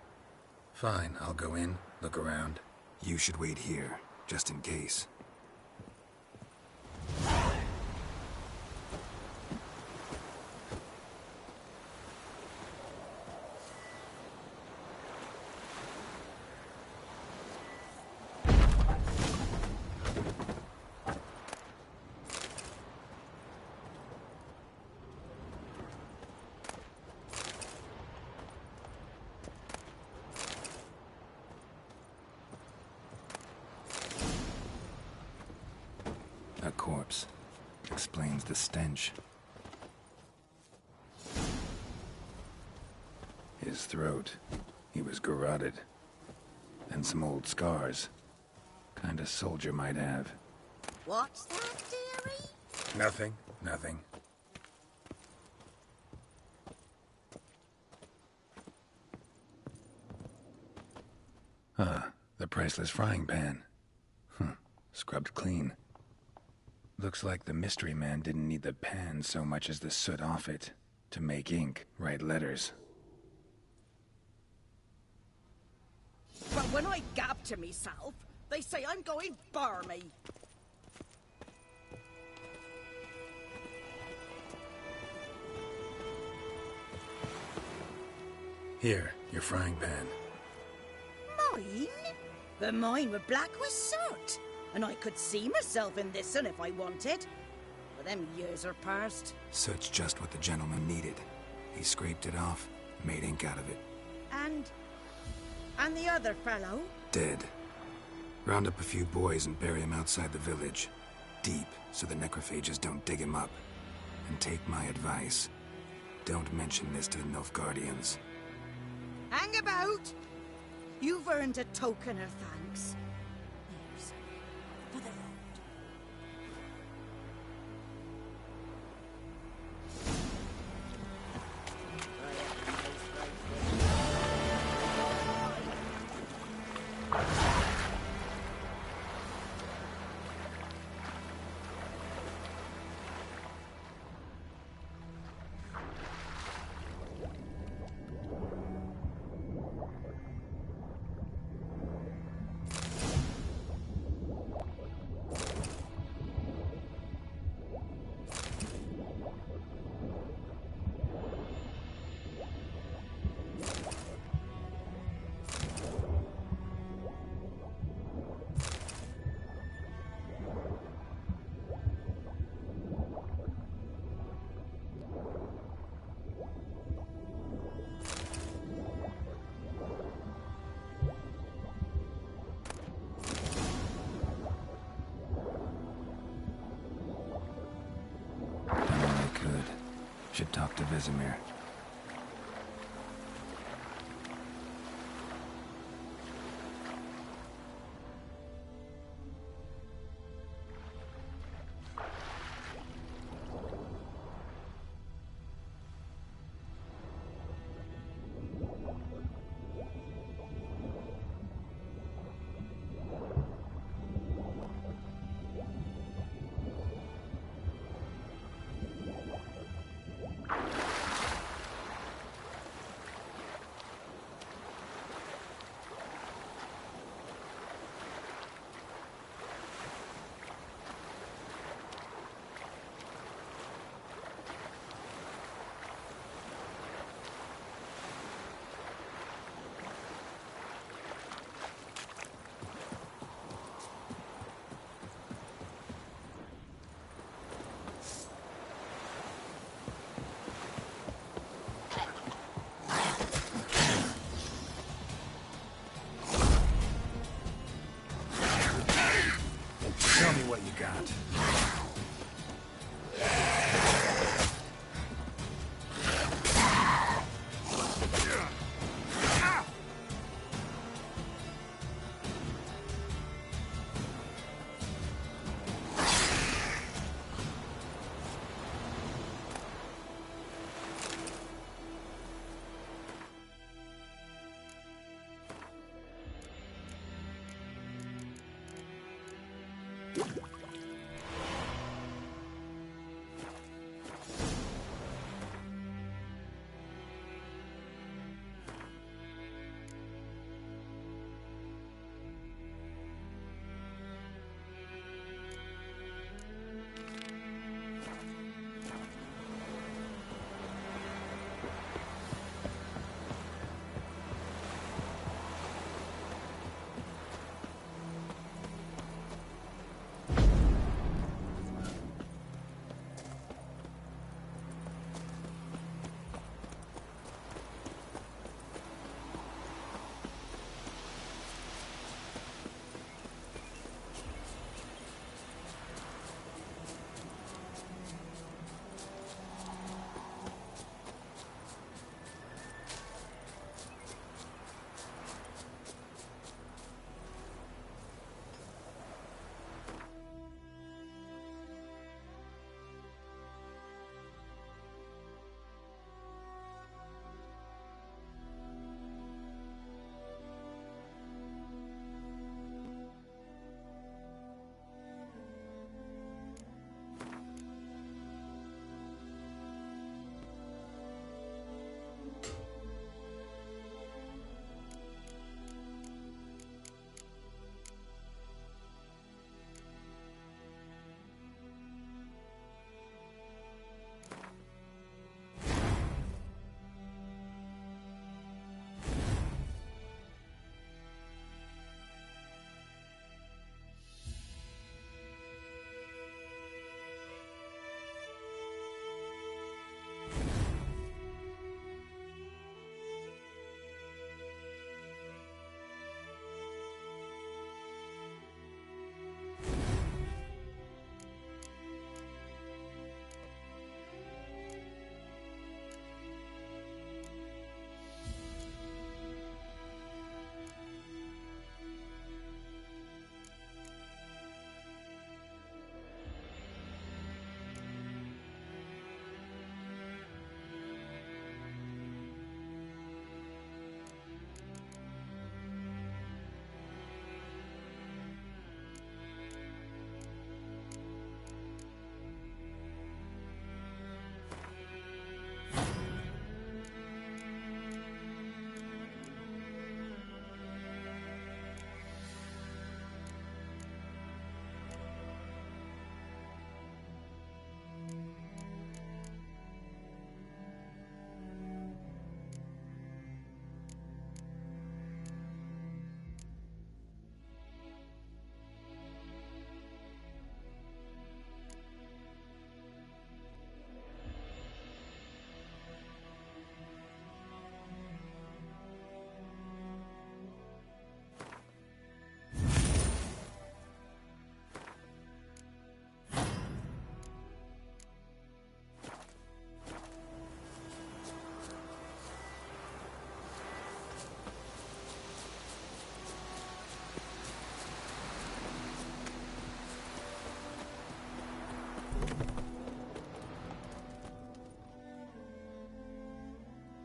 Speaker 1: Fine, I'll go in, look around. You should wait here, just in case. A corpse. Explains the stench. His throat. He was garroted. And some old scars. Kind of soldier might have.
Speaker 21: What's that, dearie?
Speaker 1: Nothing. Nothing. Ah, the priceless frying pan. Scrubbed clean. Looks like the mystery man didn't need the pan so much as the soot off it to make ink, write letters.
Speaker 21: But when I gab to myself, they say I'm going barmy.
Speaker 1: Here, your frying pan.
Speaker 21: Mine? But mine were black with soot. And I could see myself in this one if I wanted. But them years are past.
Speaker 1: Soot's just what the gentleman needed. He scraped it off, made ink out of it.
Speaker 21: And the other fellow?
Speaker 1: Dead. Round up a few boys and bury him outside the village. Deep, so the necrophages don't dig him up. And take my advice. Don't mention this to the Nilfgaardians.
Speaker 21: Hang about! You've earned a token of thanks. Here's for the road.
Speaker 1: Should talk to Vesemir. Tell me what you got.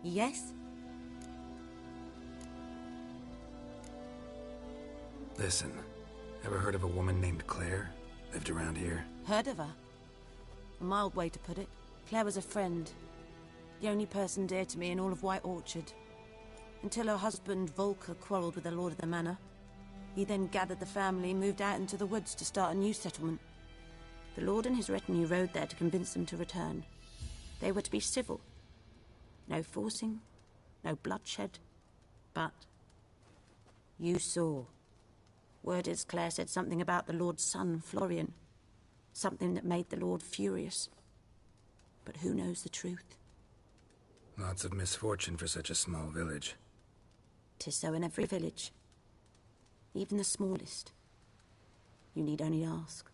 Speaker 21: Yes?
Speaker 1: Listen, ever heard of a woman named Claire? Lived around here?
Speaker 21: Heard of her? A mild way to put it. Claire was a friend. The only person dear to me in all of White Orchard. Until her husband, Volker, quarrelled with the lord of the manor. He then gathered the family and moved out into the woods to start a new settlement. The lord and his retinue rode there to convince them to return. They were to be civil. No forcing, no bloodshed. But you saw. Word is Claire said something about the lord's son, Florian. Something that made the lord furious. But who knows the truth?
Speaker 1: Lots of misfortune for such a small village.
Speaker 21: 'Tis so in every village. Even the smallest. You need only ask.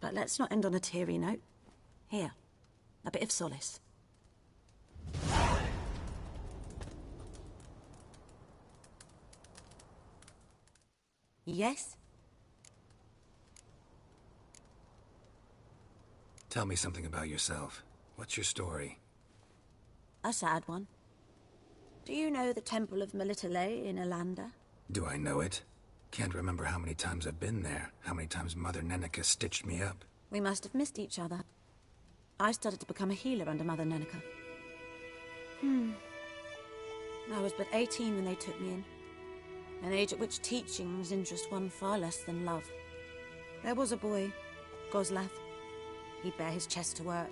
Speaker 21: But let's not end on a teary note. Here, a bit of solace. Yes?
Speaker 1: Tell me something about yourself. What's your story?
Speaker 21: A sad one. Do you know the Temple of Melitele in Alanda?
Speaker 1: Do I know it? Can't remember how many times I've been there, how many times Mother Neneka stitched me up.
Speaker 21: We must have missed each other. I started to become a healer under Mother Neneka. I was but 18 when they took me in. An age at which teachings interest one far less than love. There was a boy, Goslav. He'd bare his chest to work.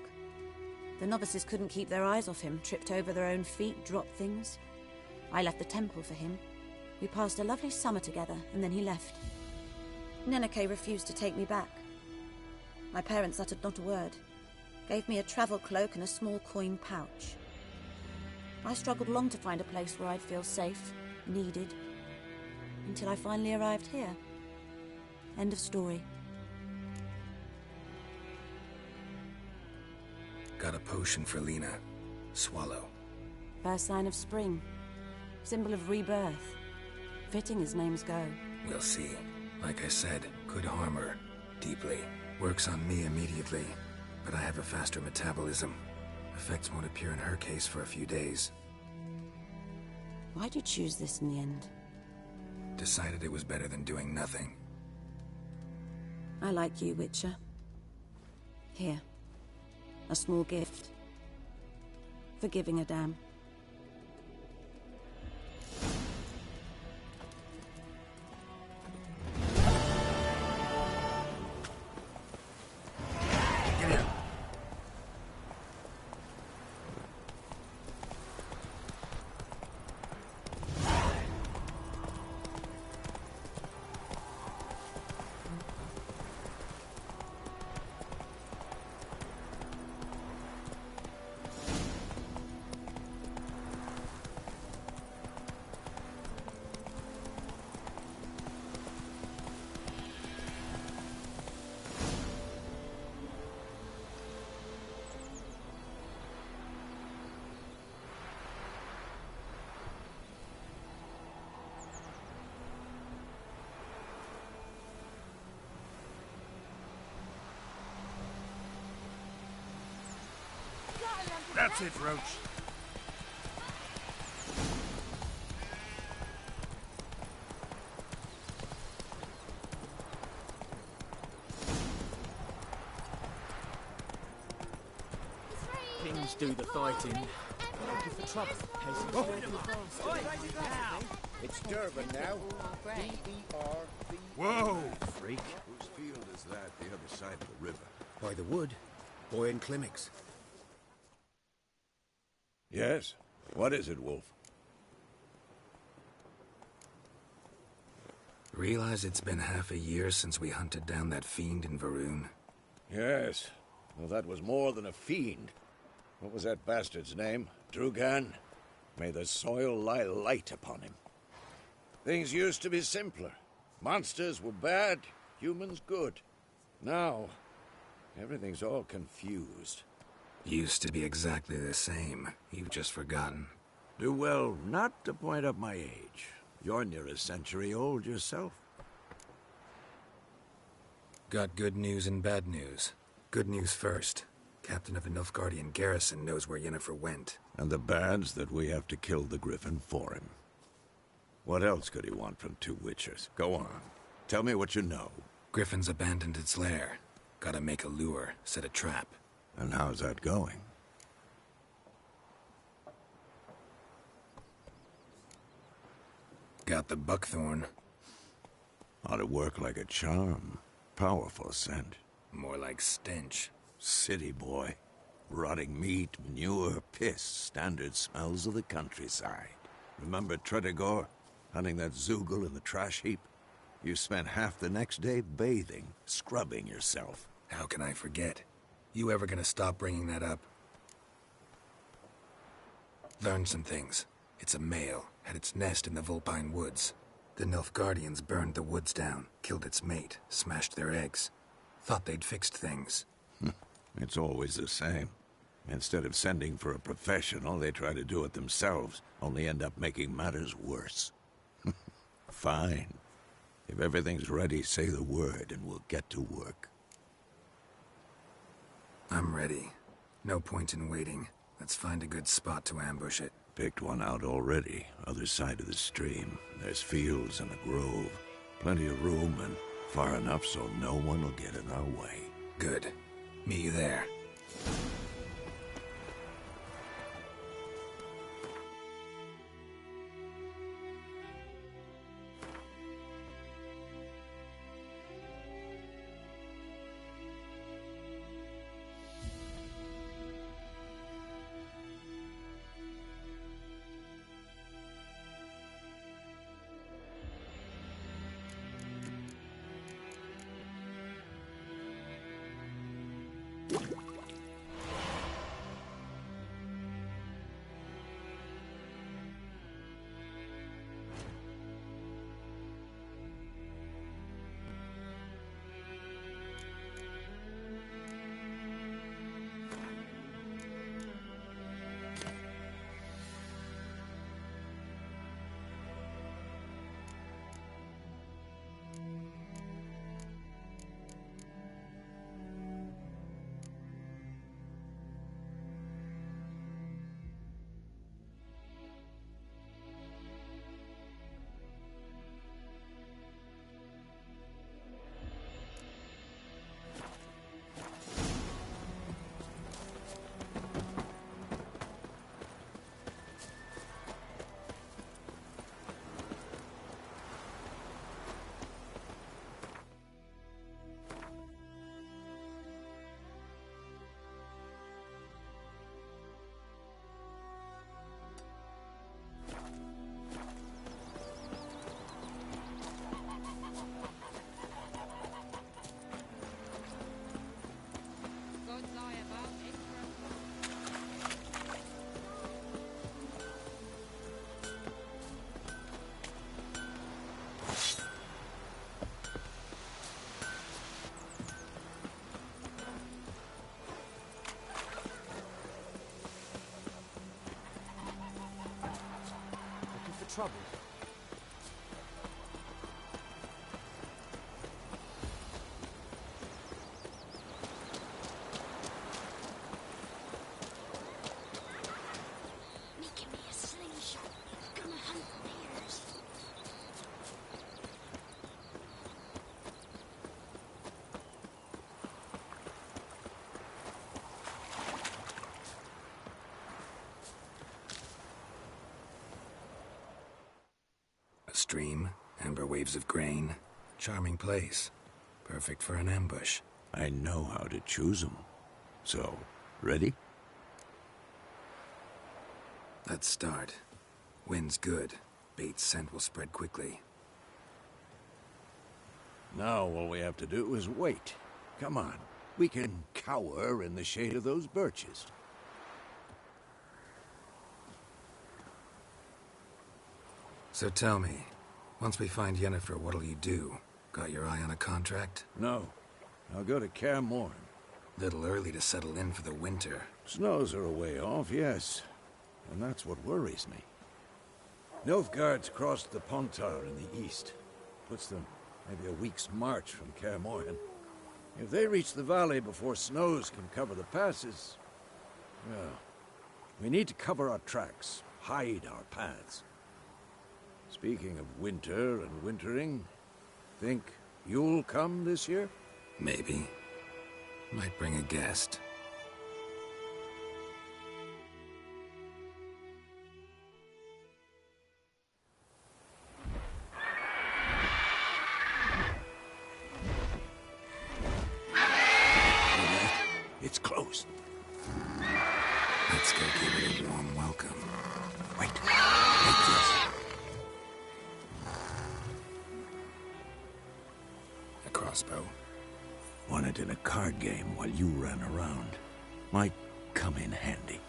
Speaker 21: The novices couldn't keep their eyes off him, tripped over their own feet, dropped things. I left the temple for him. We passed a lovely summer together, and then he left. Neneke refused to take me back. My parents uttered not a word. Gave me a travel cloak and a small coin pouch. I struggled long to find a place where I'd feel safe, needed, until I finally arrived here. End of story.
Speaker 1: Got a potion for Lena. Swallow.
Speaker 21: First sign of spring. Symbol of rebirth. Fitting as names go.
Speaker 1: We'll see. Like I said, could harm her. Deeply. Works on me immediately. But I have a faster metabolism. Effects won't appear in her case for a few days.
Speaker 21: Why'd you choose this in the end?
Speaker 1: Decided it was better than doing nothing.
Speaker 21: I like you, Witcher. Here. A small gift. For giving a damn.
Speaker 17: That's it, Roach.
Speaker 12: Kings do the fighting. Looking for trouble.
Speaker 3: It's Durban now. D-E-R-B.
Speaker 17: Whoa!
Speaker 3: Freak. Whose field is that the other side of the river?
Speaker 2: By the wood. Boy and Klimmix.
Speaker 3: Yes? What is it, Wolf?
Speaker 1: Realize it's been half a year since we hunted down that fiend in Varun?
Speaker 3: Yes. Well, that was more than a fiend. What was that bastard's name? Drugan? May the soil lie light upon him. Things used to be simpler. Monsters were bad, humans good. Now, everything's all confused.
Speaker 1: Used to be exactly the same. You've just forgotten.
Speaker 3: Do well not to point up my age. You're near a century old yourself.
Speaker 1: Got good news and bad news. Good news first. Captain of the Nilfgaardian garrison knows where Yennefer went.
Speaker 3: And the bad's that we have to kill the Griffin for him. What else could he want from two Witchers? Go on. Tell me what you know.
Speaker 1: Griffin's abandoned its lair. Gotta make a lure, set a trap.
Speaker 3: And how's that going?
Speaker 1: Got the buckthorn.
Speaker 3: Ought to work like a charm. Powerful scent.
Speaker 1: More like stench.
Speaker 3: City boy. Rotting meat, manure, piss. Standard smells of the countryside. Remember Tretogor? Hunting that Zoogle in the trash heap? You spent half the next day bathing, scrubbing yourself.
Speaker 1: How can I forget? You ever gonna stop bringing that up? Learned some things. It's a male, had its nest in the Vulpine Woods. The Nilfgaardians burned the woods down, killed its mate, smashed their eggs. Thought they'd fixed things.
Speaker 3: It's always the same. Instead of sending for a professional, they try to do it themselves, only end up making matters worse. Fine. If everything's ready, say the word and we'll get to work.
Speaker 1: I'm ready. No point in waiting. Let's find a good spot to ambush it.
Speaker 3: Picked one out already, other side of the stream. There's fields and a grove. Plenty of room and far enough so no one will get in our way.
Speaker 1: Good. Meet you there.
Speaker 6: Trouble.
Speaker 8: Making me a slingshot. Gonna hunt bears.
Speaker 1: A stream, amber waves of grain. Charming place. Perfect for an ambush.
Speaker 3: I know how to choose them. So, ready?
Speaker 1: Let's start. Wind's good. Bait's scent will spread quickly.
Speaker 3: Now all we have to do is wait. Come on. We can cower in the shade of those birches.
Speaker 1: So tell me, once we find Yennefer, what'll you do? Got your eye on a contract?
Speaker 3: No. I'll go to Kaer Morhen.
Speaker 1: Little early to settle in for the winter.
Speaker 3: Snows are a way off, yes. And that's what worries me. Nilfgaard's crossed the Pontar in the east. Puts them maybe a week's march from Kaer Morhen. If they reach the valley before snows can cover the passes, well, we need to cover our tracks, hide our paths. Speaking of winter and wintering, think you'll come this year?
Speaker 1: Maybe. Might bring a guest.
Speaker 3: It's close.
Speaker 1: Let's go give it a warm welcome.
Speaker 3: Wait. Take this.
Speaker 1: A crossbow.
Speaker 3: Won it in a card game while you ran around. Might come in handy.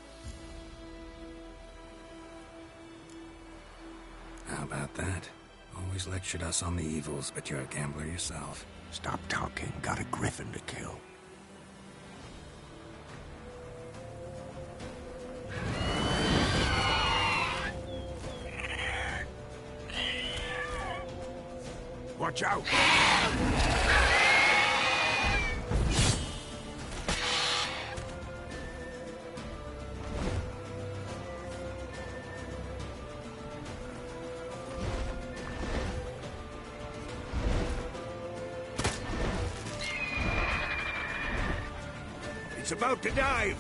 Speaker 1: How about that? Always lectured us on the evils, but you're a gambler yourself.
Speaker 3: Stop talking. Got a griffin to kill. Watch out! It's about to dive!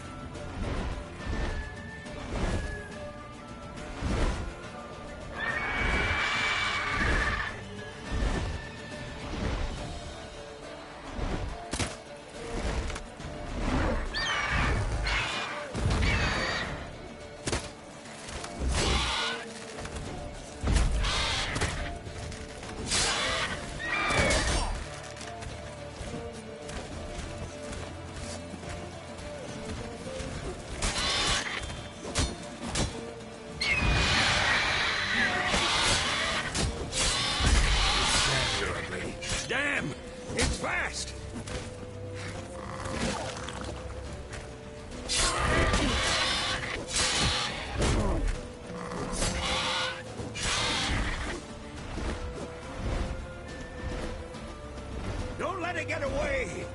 Speaker 3: Damn! It's fast! Don't let it get away!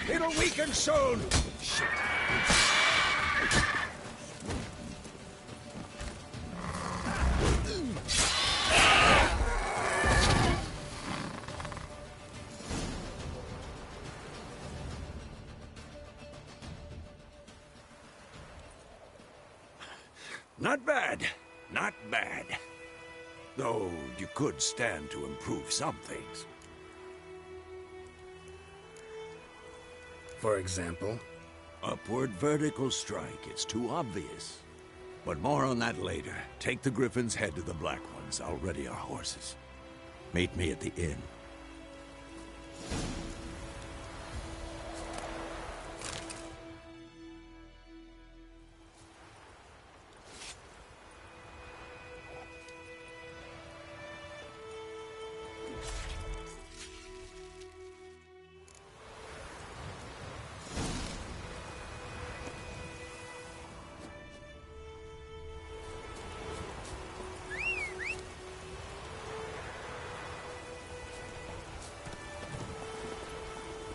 Speaker 3: It'll weaken soon! Shit. Not bad. Not bad. Though you could stand to improve some things.
Speaker 1: For example?
Speaker 3: Upward vertical strike. It's too obvious. But more on that later. Take the Griffin's head to the Black Ones. I'll ready our horses. Meet me at the inn.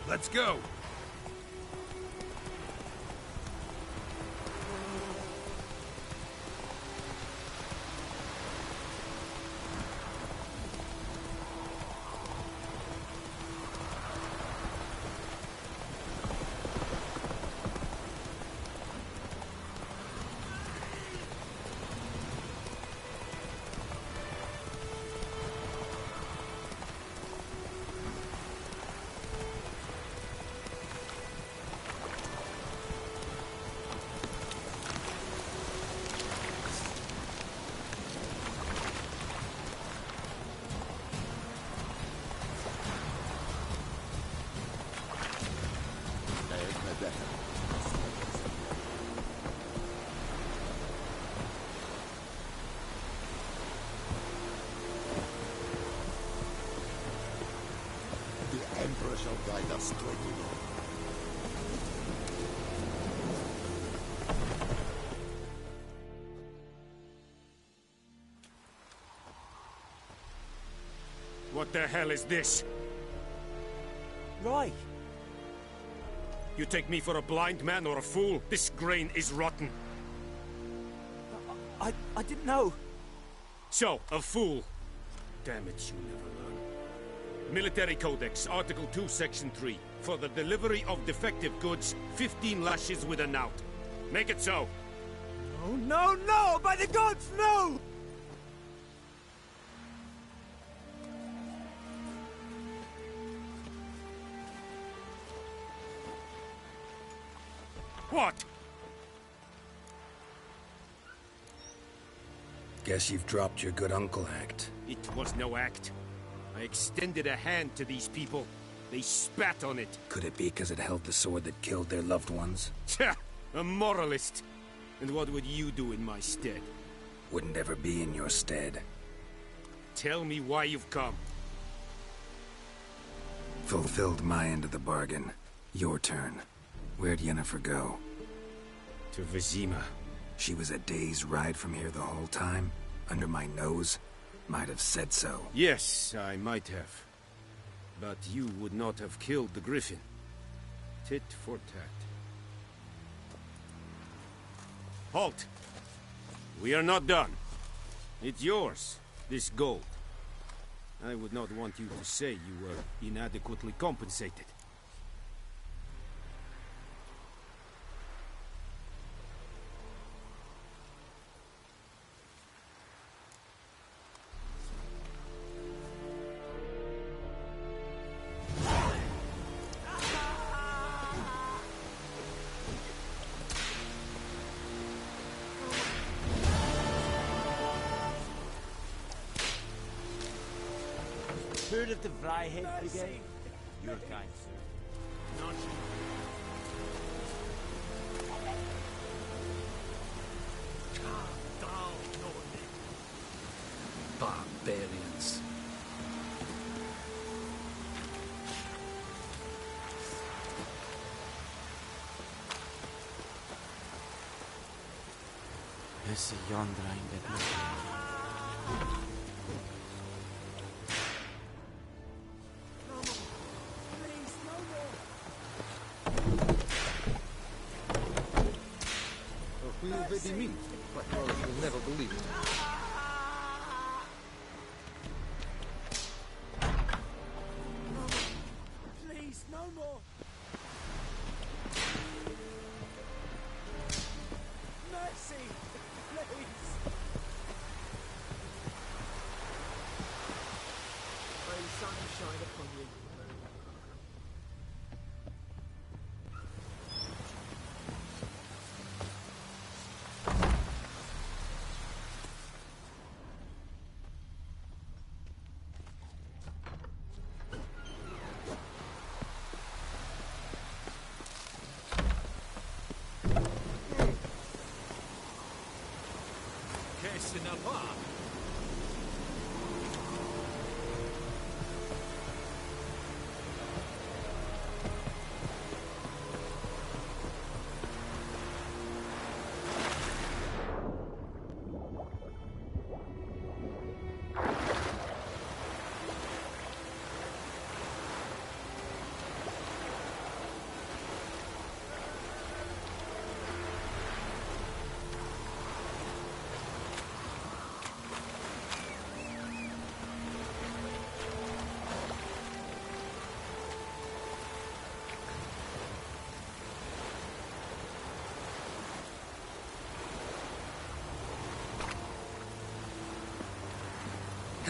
Speaker 18: Let's go!
Speaker 10: just like you know.
Speaker 20: What the hell is this?
Speaker 11: Roy!
Speaker 20: You take me for a blind man or a fool? This grain is rotten.
Speaker 11: I didn't know.
Speaker 20: So, a fool. Damn it, you never learn. Military Codex, Article 2, Section 3. For the delivery of defective goods, 15 lashes with a knout. Make it so.
Speaker 11: No, no, no! By the gods, no!
Speaker 20: What?
Speaker 1: Guess you've dropped your good uncle act.
Speaker 20: It was no act. I extended a hand to these people. They spat on it.
Speaker 1: Could it be because it held the sword that killed their loved ones?
Speaker 20: Tja! A moralist. And what would you do in my stead?
Speaker 1: Wouldn't ever be in your stead.
Speaker 20: Tell me why you've come.
Speaker 1: Fulfilled my end of the bargain. Your turn. Where'd Yennefer go?
Speaker 20: To Vizima.
Speaker 1: She was a day's ride from here the whole time? Under my nose? Might have said so.
Speaker 20: Yes, I might have. But you would not have killed the griffin. Tit for tat. Halt! We are not done. It's yours, this gold. I would not want you to say you were inadequately compensated.
Speaker 11: Heard of the Vryhead Brigade? Your kind, sir. Not you.
Speaker 15: Calm down, Nordic. Barbarians.
Speaker 11: Jesse yonder ain't that
Speaker 15: What do you mean? My father will never believe it.
Speaker 11: Please, no more! Mercy! Please!
Speaker 15: May the sun shine upon you.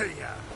Speaker 20: Hey-ya!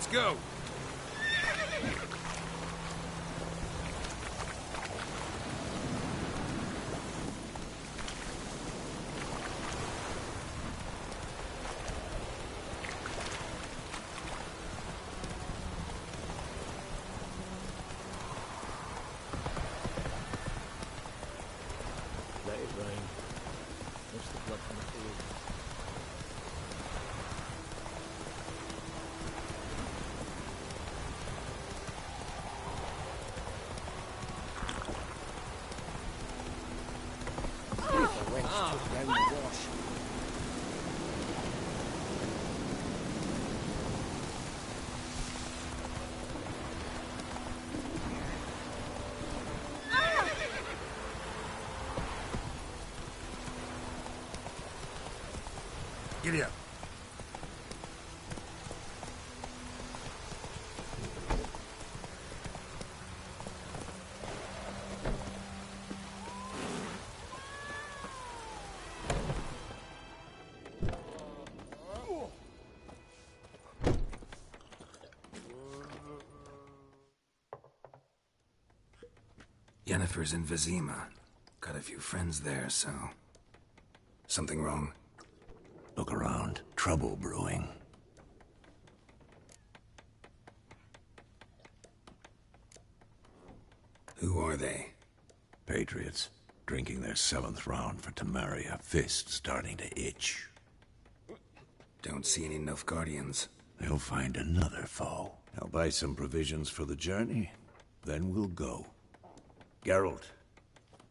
Speaker 18: Let's go!
Speaker 12: Let it rain. Watch the blood from the field.
Speaker 2: The wench took round the wash.
Speaker 17: Giddy up.
Speaker 1: Yennefer's in Vizima. Got a few friends there, so... Something wrong?
Speaker 3: Look around. Trouble brewing.
Speaker 1: Who are they?
Speaker 3: Patriots. Drinking their 7th round for Temeria. Fist starting to itch.
Speaker 1: Don't see any Nilfgaardians.
Speaker 3: They'll find another foe. I'll buy some provisions for the journey. Then we'll go. Geralt,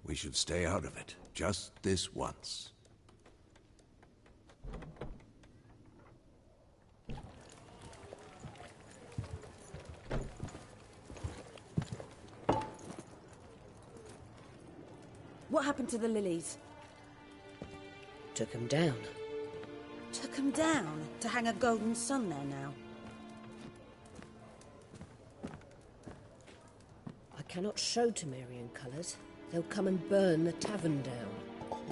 Speaker 3: we should stay out of it. Just this once.
Speaker 21: What happened to the lilies?
Speaker 9: Took 'em down.
Speaker 21: Took 'em down to hang a golden sun there now.
Speaker 9: I cannot show Temerian colours. They'll come and burn the tavern down.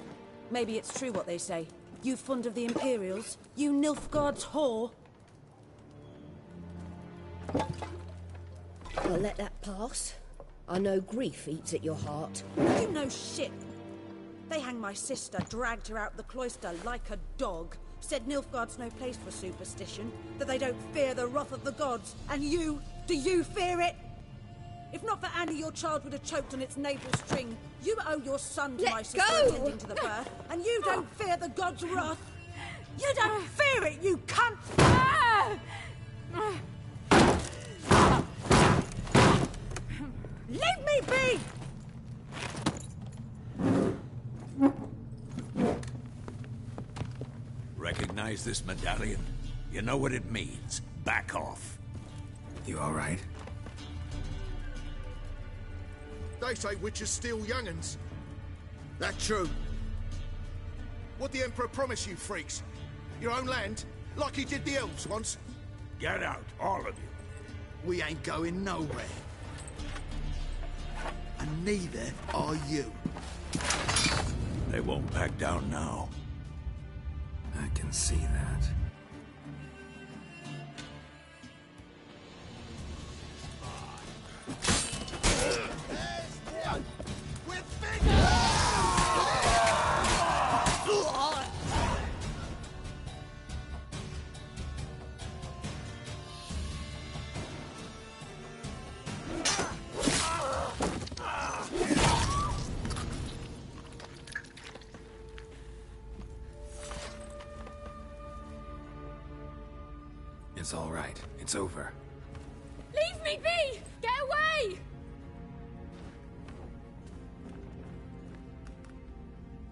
Speaker 21: Maybe it's true what they say. You fond of the Imperials? You Nilfgaard's whore?
Speaker 9: I'll let that pass. I know grief eats at your heart.
Speaker 21: You know shit. They hanged my sister, dragged her out the cloister like a dog. Said Nilfgaard's no place for superstition, that they don't fear the wrath of the gods. And you, do you fear it? If not for Annie, your child would have choked on its navel string. You owe your son to my sister attending to the birth, and you don't fear the gods' wrath. You don't fear it, you cunt! Leave me be!
Speaker 3: Recognize this medallion? You know what it means. Back off.
Speaker 1: You all right?
Speaker 17: They say witches steal young'uns. That true. What the Emperor promise you, freaks? Your own land? Like he did the elves once?
Speaker 3: Get out, all of you.
Speaker 14: We ain't going nowhere. And neither are you.
Speaker 3: They won't back down now.
Speaker 1: I can see that. It's all right. It's over.
Speaker 8: Leave me be! Get away!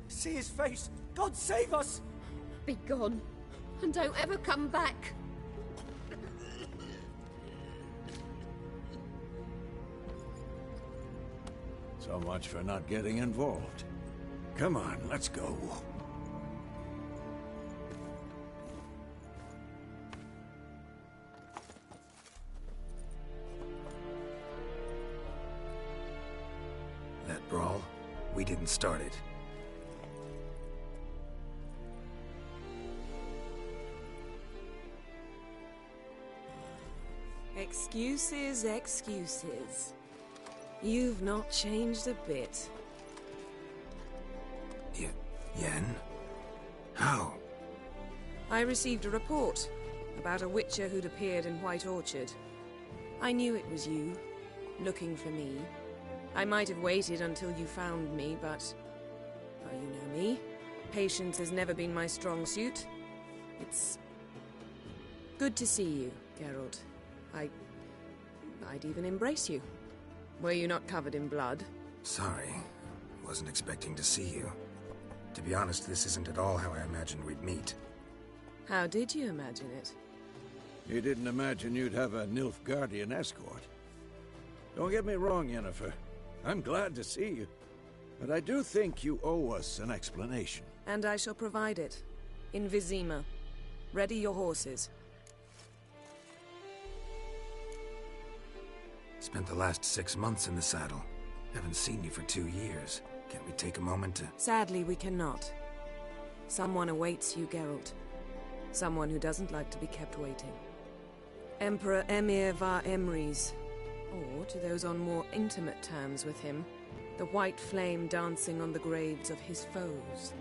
Speaker 13: See his face! God save us!
Speaker 9: Be gone, and don't ever come back.
Speaker 3: So much for not getting involved. Come on, let's go.
Speaker 1: That brawl, we didn't start it.
Speaker 7: Excuses, excuses. You've not changed a bit.
Speaker 1: Yen? How?
Speaker 7: I received a report about a witcher who'd appeared in White Orchard. I knew it was you, looking for me. I might have waited until you found me, but... well, you know me. Patience has never been my strong suit. It's... good to see you, Geralt. I'd even embrace you. Were you not covered in blood?
Speaker 1: Sorry. Wasn't expecting to see you. To be honest, this isn't at all how I imagined we'd meet.
Speaker 7: How did you imagine it?
Speaker 3: You didn't imagine you'd have a Nilfgaardian escort. Don't get me wrong, Yennefer. I'm glad to see you. But I do think you owe us an explanation.
Speaker 7: And I shall provide it. In Vizima. Ready your horses.
Speaker 1: Spent the last 6 months in the saddle. Haven't seen you for 2 years. Can't we take a moment to...
Speaker 7: Sadly, we cannot. Someone awaits you, Geralt. Someone who doesn't like to be kept waiting. Emperor Emir var Emrys. Or, to those on more intimate terms with him, the white flame dancing on the graves of his foes.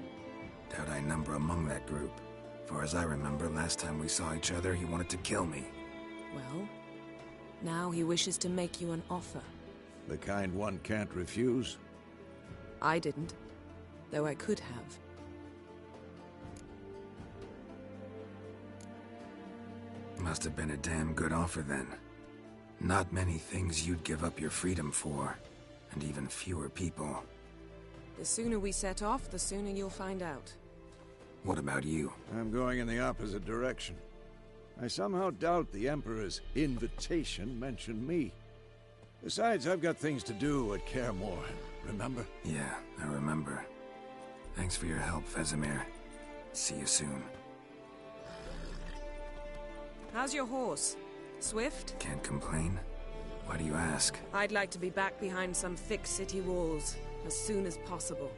Speaker 1: Doubt I number among that group. For as I remember, last time we saw each other, he wanted to kill me.
Speaker 7: Well, now he wishes to make you an offer.
Speaker 3: The kind one can't refuse?
Speaker 7: I didn't, though I could have.
Speaker 1: Must have been a damn good offer then. Not many things you'd give up your freedom for, and even fewer people.
Speaker 7: The sooner we set off, the sooner you'll find out.
Speaker 1: What about you?
Speaker 3: I'm going in the opposite direction. I somehow doubt the Emperor's invitation mentioned me. Besides, I've got things to do at Kaer Morhen, remember?
Speaker 1: Yeah, I remember. Thanks for your help, Vesemir. See you soon.
Speaker 7: How's your horse? Swift?
Speaker 1: Can't complain. Why do you ask?
Speaker 7: I'd like to be back behind some thick city walls as soon as possible.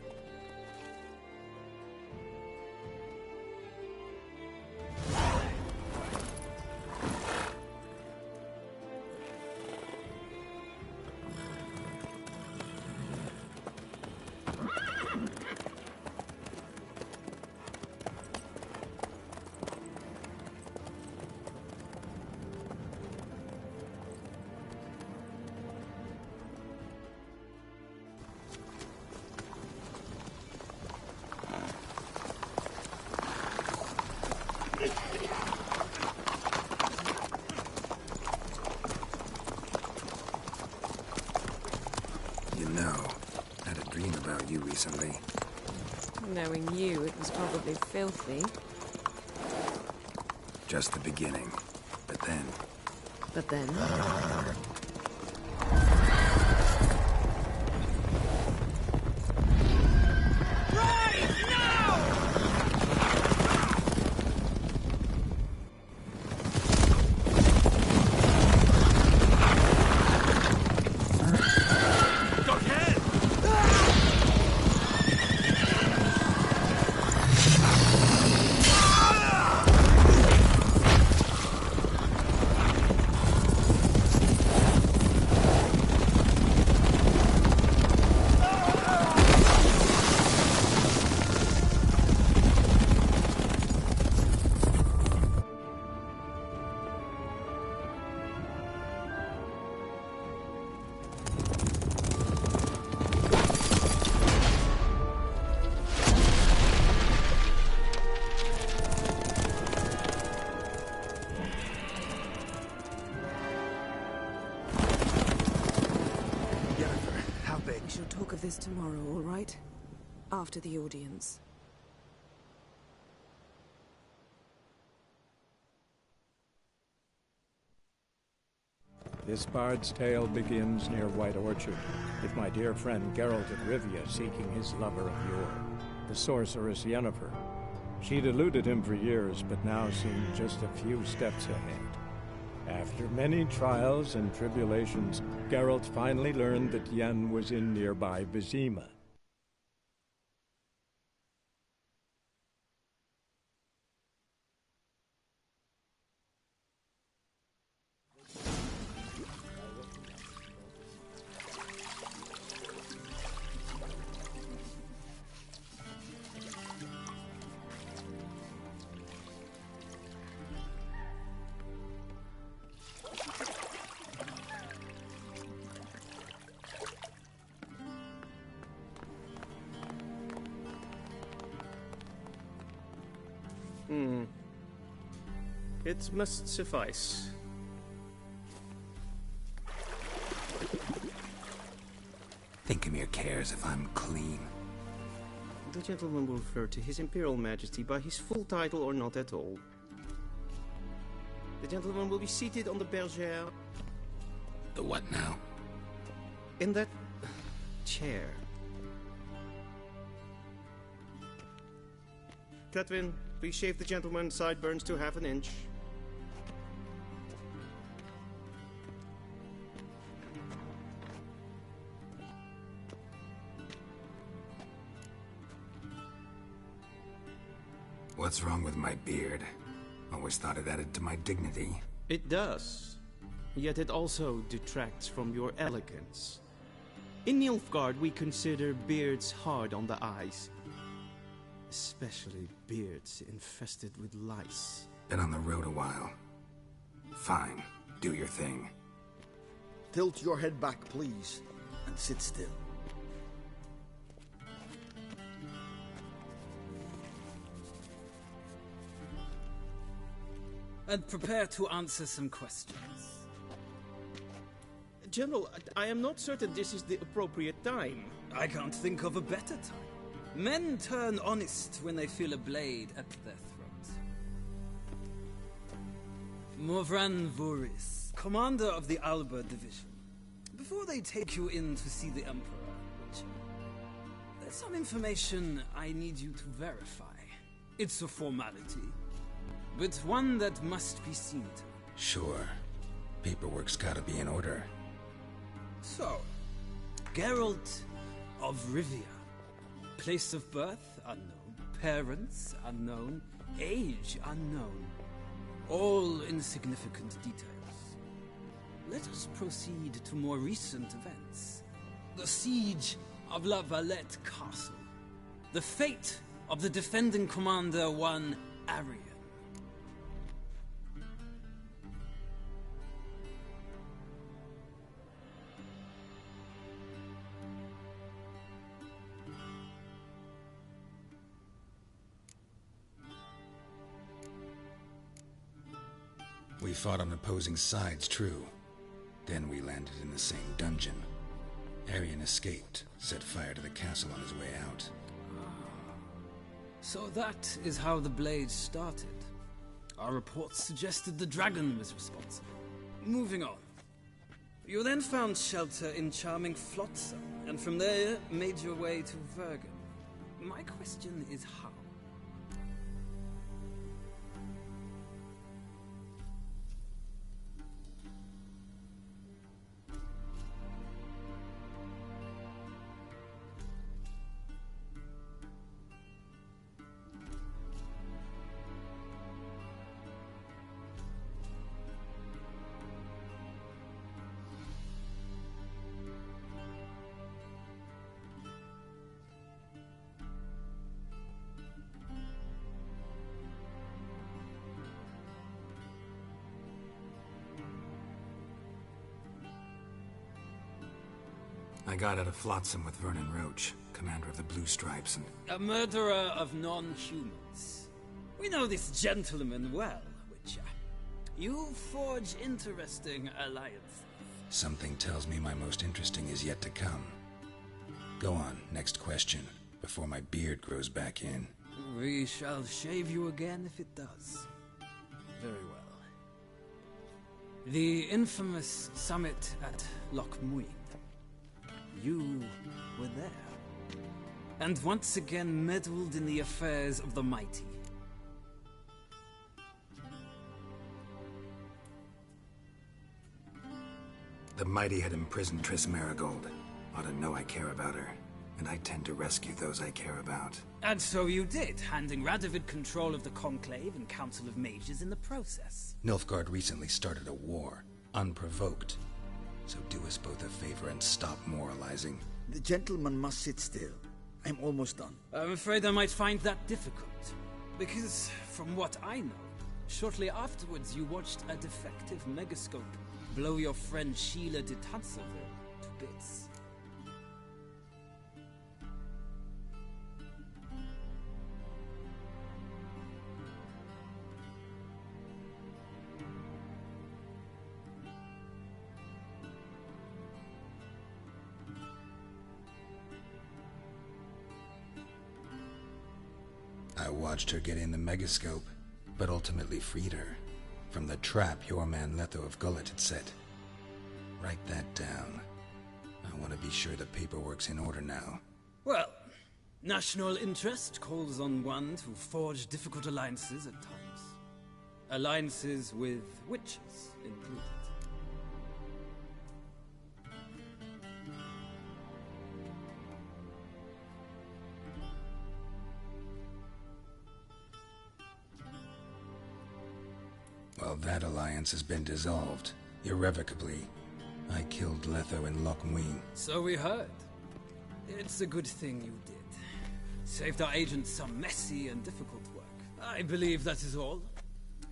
Speaker 1: Recently.
Speaker 7: Knowing you, it was probably filthy.
Speaker 1: Just the beginning. But then...
Speaker 7: But then? This tomorrow, all right? After the audience.
Speaker 22: This bard's tale begins near White Orchard, with my dear friend Geralt of Rivia seeking his lover of yore, the sorceress Yennefer. She'd eluded him for years, but now seemed just a few steps ahead. After many trials and tribulations, Geralt finally learned that Yen was in nearby Vizima.
Speaker 5: It must suffice.
Speaker 1: Thinkamere cares if I'm clean.
Speaker 5: The gentleman will refer to His Imperial Majesty by his full title or not at all. The gentleman will be seated on the bergère.
Speaker 1: The what now?
Speaker 5: In that chair. Catwin, please shave the gentleman's sideburns to half an inch.
Speaker 1: What's wrong with my beard? Always thought it added to my dignity.
Speaker 5: It does. Yet it also detracts from your elegance. In Nilfgaard, we consider beards hard on the eyes. Especially beards infested with lice.
Speaker 1: Been on the road a while. Fine. Do your thing.
Speaker 15: Tilt your head back, please, and sit still.
Speaker 13: And prepare to answer some questions.
Speaker 5: General, I am not certain this is the appropriate time.
Speaker 13: I can't think of a better time. Men turn honest when they feel a blade at their throat. Morvran Voris, commander of the Alba Division. Before they take you in to see the Emperor, there's some information I need you to verify. It's a formality, but one that must be seen to.
Speaker 1: Sure. Paperwork's gotta be in order.
Speaker 13: So, Geralt of Rivia. Place of birth, unknown. Parents, unknown. Age, unknown. All insignificant details. Let us proceed to more recent events. The siege of La Valette Castle. The fate of the defending commander, one Arian.
Speaker 1: We fought on opposing sides, true. Then we landed in the same dungeon. Arian escaped, set fire to the castle on his way out.
Speaker 13: So that is how the blade started. Our reports suggested the dragon was responsible. Moving on. You then found shelter in charming Flotsam, and from there made your way to Vergen. My question is how?
Speaker 1: I got out of Flotsam with Vernon Roach, commander of the Blue Stripes, and...
Speaker 13: A murderer of non-humans. We know this gentleman well, Witcher. You forge interesting alliances.
Speaker 1: Something tells me my most interesting is yet to come. Go on, next question, before my beard grows back in.
Speaker 13: We shall shave you again if it does. Very well. The infamous summit at Loch Muin. You were there. And once again meddled in the affairs of the mighty.
Speaker 1: The mighty had imprisoned Triss Marigold. Ought to know I care about her. And I tend to rescue those I care about.
Speaker 13: And so you did, handing Radovid control of the Conclave and Council of Mages in the process.
Speaker 1: Nilfgaard recently started a war, unprovoked. So do us both a favor and stop moralizing.
Speaker 15: The gentleman must sit still. I'm almost done.
Speaker 13: I'm afraid I might find that difficult. Because, from what I know, shortly afterwards you watched a defective megascope blow your friend Sheila de Tanserville to bits.
Speaker 1: I watched her get in the megascope, but ultimately freed her from the trap your man Letho of Gullet had set. Write that down. I want to be sure the paperwork's in order now.
Speaker 13: Well, national interest calls on one to forge difficult alliances at times. Alliances with witches included.
Speaker 1: Well, that alliance has been dissolved, irrevocably. I killed Letho and Loch Muin.
Speaker 13: So we heard. It's a good thing you did. Saved our agents some messy and difficult work. I believe that is all.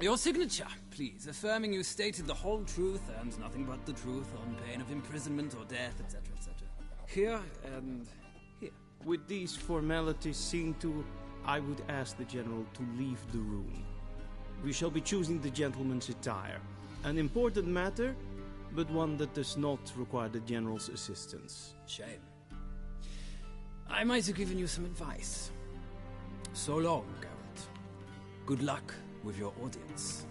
Speaker 13: Your signature, please, affirming you stated the whole truth and nothing but the truth on pain of imprisonment or death, etc., etc. Here and here.
Speaker 5: With these formalities seen to, I would ask the General to leave the room. We shall be choosing the gentleman's attire. An important matter, but one that does not require the General's assistance.
Speaker 13: Shame. I might have given you some advice. So long, Geralt. Good luck with your audience.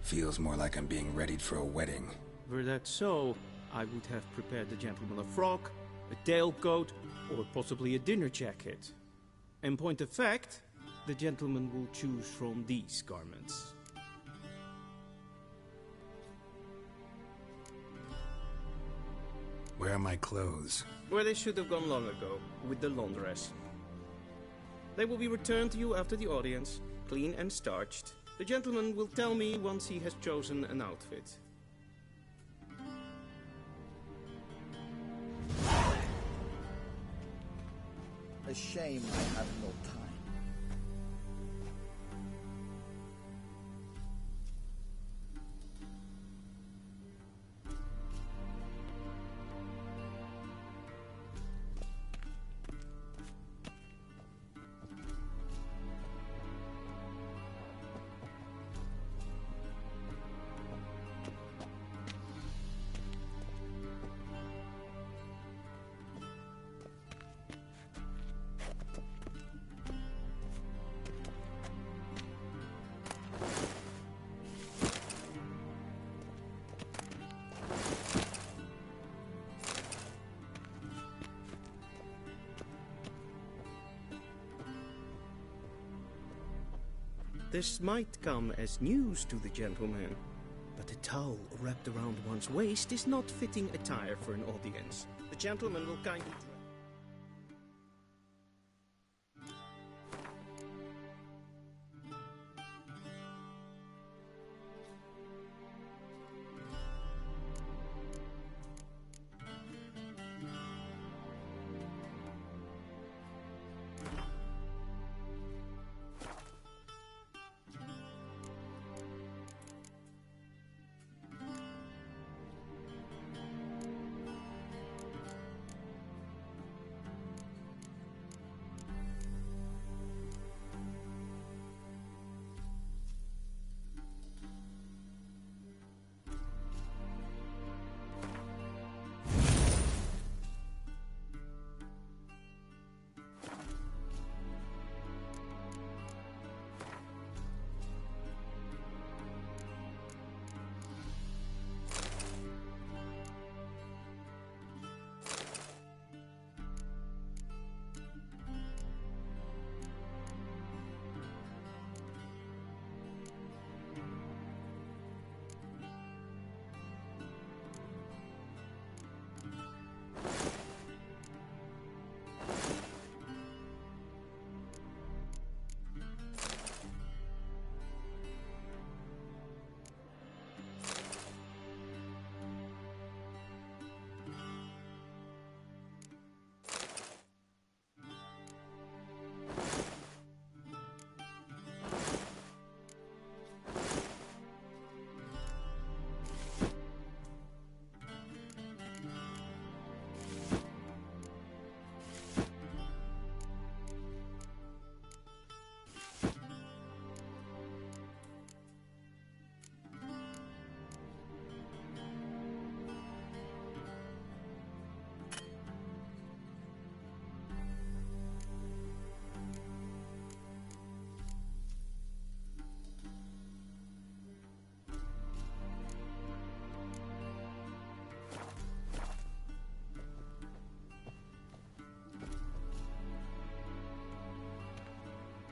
Speaker 1: Feels more like I'm being readied for a wedding.
Speaker 5: Were that so, I would have prepared the gentleman a frock, a tailcoat, or possibly a dinner jacket. In point of fact, the gentleman will choose from these garments.
Speaker 1: Where are my clothes?
Speaker 5: Where they should have gone long ago, with the laundress. They will be returned to you after the audience, clean and starched. The gentleman will tell me once he has chosen an outfit.
Speaker 4: A shame I have no time.
Speaker 5: This might come as news to the gentleman, but a towel wrapped around one's waist is not fitting attire for an audience. The gentleman will kindly...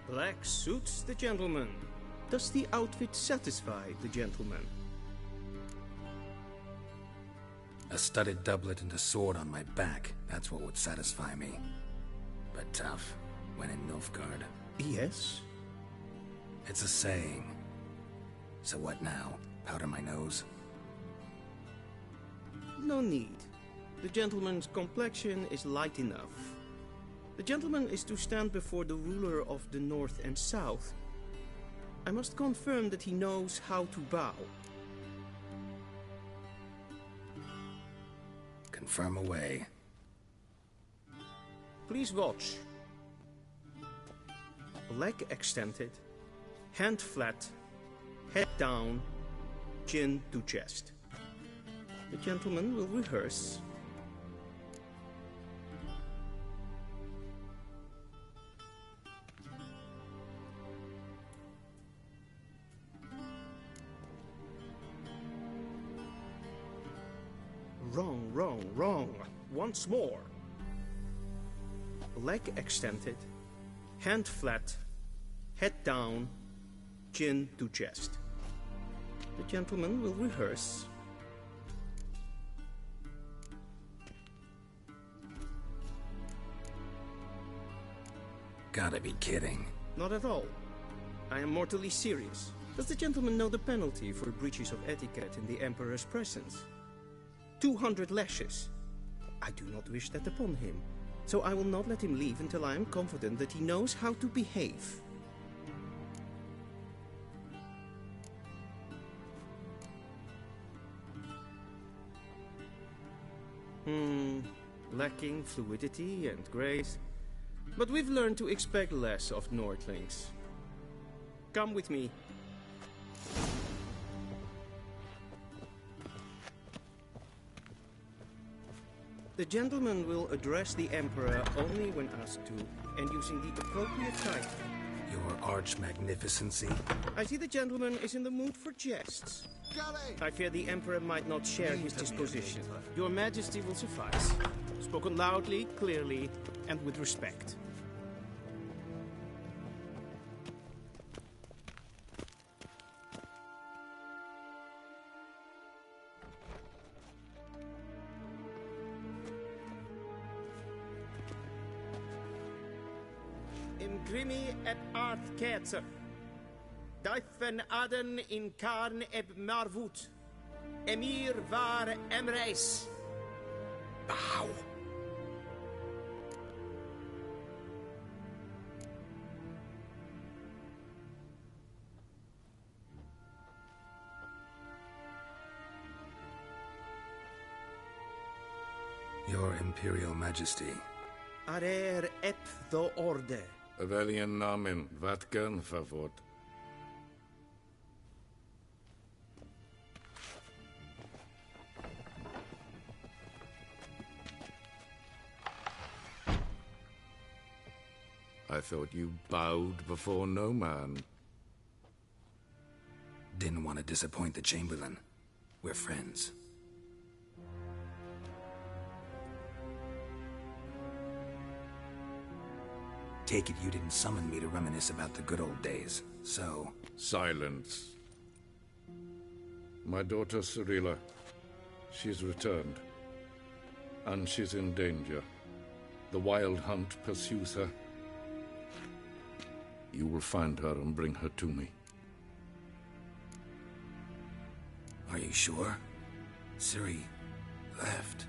Speaker 5: Black suits the gentleman. Does the outfit satisfy the gentleman?
Speaker 1: A studded doublet and a sword on my back, that's what would satisfy me. But tough, when in Nilfgaard.
Speaker 5: Yes?
Speaker 1: It's a saying. So what now? Powder my nose?
Speaker 5: No need. The gentleman's complexion is light enough. The gentleman is to stand before the ruler of the North and South. I must confirm that he knows how to bow.
Speaker 1: Confirm away.
Speaker 5: Please watch. Leg extended, hand flat, head down, chin to chest. The gentleman will rehearse. Wrong, wrong, wrong. Once more. Leg extended, hand flat, head down, chin to chest. The gentleman will rehearse.
Speaker 1: Gotta be kidding.
Speaker 5: Not at all. I am mortally serious. Does the gentleman know the penalty for breaches of etiquette in the Emperor's presence? 200 lashes. I do not wish that upon him, so I will not let him leave until I am confident that he knows how to behave. Lacking fluidity and grace. But we've learned to expect less of Nordlings. Come with me. The gentleman will address the Emperor only when asked to, and using the appropriate title.
Speaker 1: Your arch-magnificency?
Speaker 5: I see the gentleman is in the mood for jests. I fear the Emperor might not share his disposition. Your Majesty will suffice. Spoken loudly, clearly, and with respect. Imgrimi eb art ketzer. Daifen aden in karn eb marvut. Emir var emreis.
Speaker 1: Bow. Your Imperial Majesty.
Speaker 5: Arer ep the orde.
Speaker 3: Welchen Namen? Wat gern favort? I thought you bowed before no man.
Speaker 1: Didn't want to disappoint the Chamberlain. We're friends. Take it you didn't summon me to reminisce about the good old days, so...
Speaker 3: Silence. My daughter Cyrilla, she's returned. And she's in danger. The Wild Hunt pursues her. You will find her and bring her to me.
Speaker 1: Are you sure? Ciri left.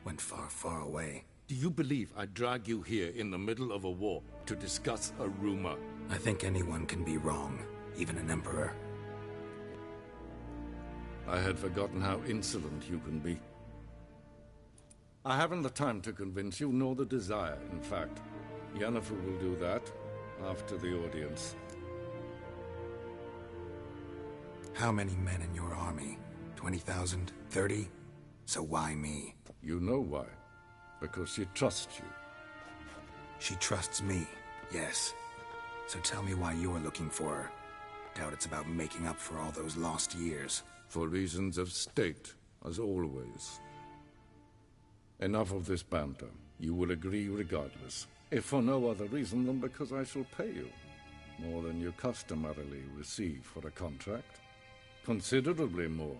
Speaker 1: Went far, far away.
Speaker 3: Do you believe I'd drag you here in the middle of a war to discuss a rumor?
Speaker 1: I think anyone can be wrong, even an emperor.
Speaker 3: I had forgotten how insolent you can be. I haven't the time to convince you, nor the desire, in fact. Yennefer will do that after the audience.
Speaker 1: How many men in your army? 20,000? 30? So why me?
Speaker 3: You know why. Because she trusts you.
Speaker 1: She trusts me, yes. So tell me why you're looking for her. Doubt it's about making up for all those lost years.
Speaker 3: For reasons of state, as always. Enough of this banter. You will agree regardless. If for no other reason than because I shall pay you.
Speaker 16: More than you customarily receive for a contract. Considerably more.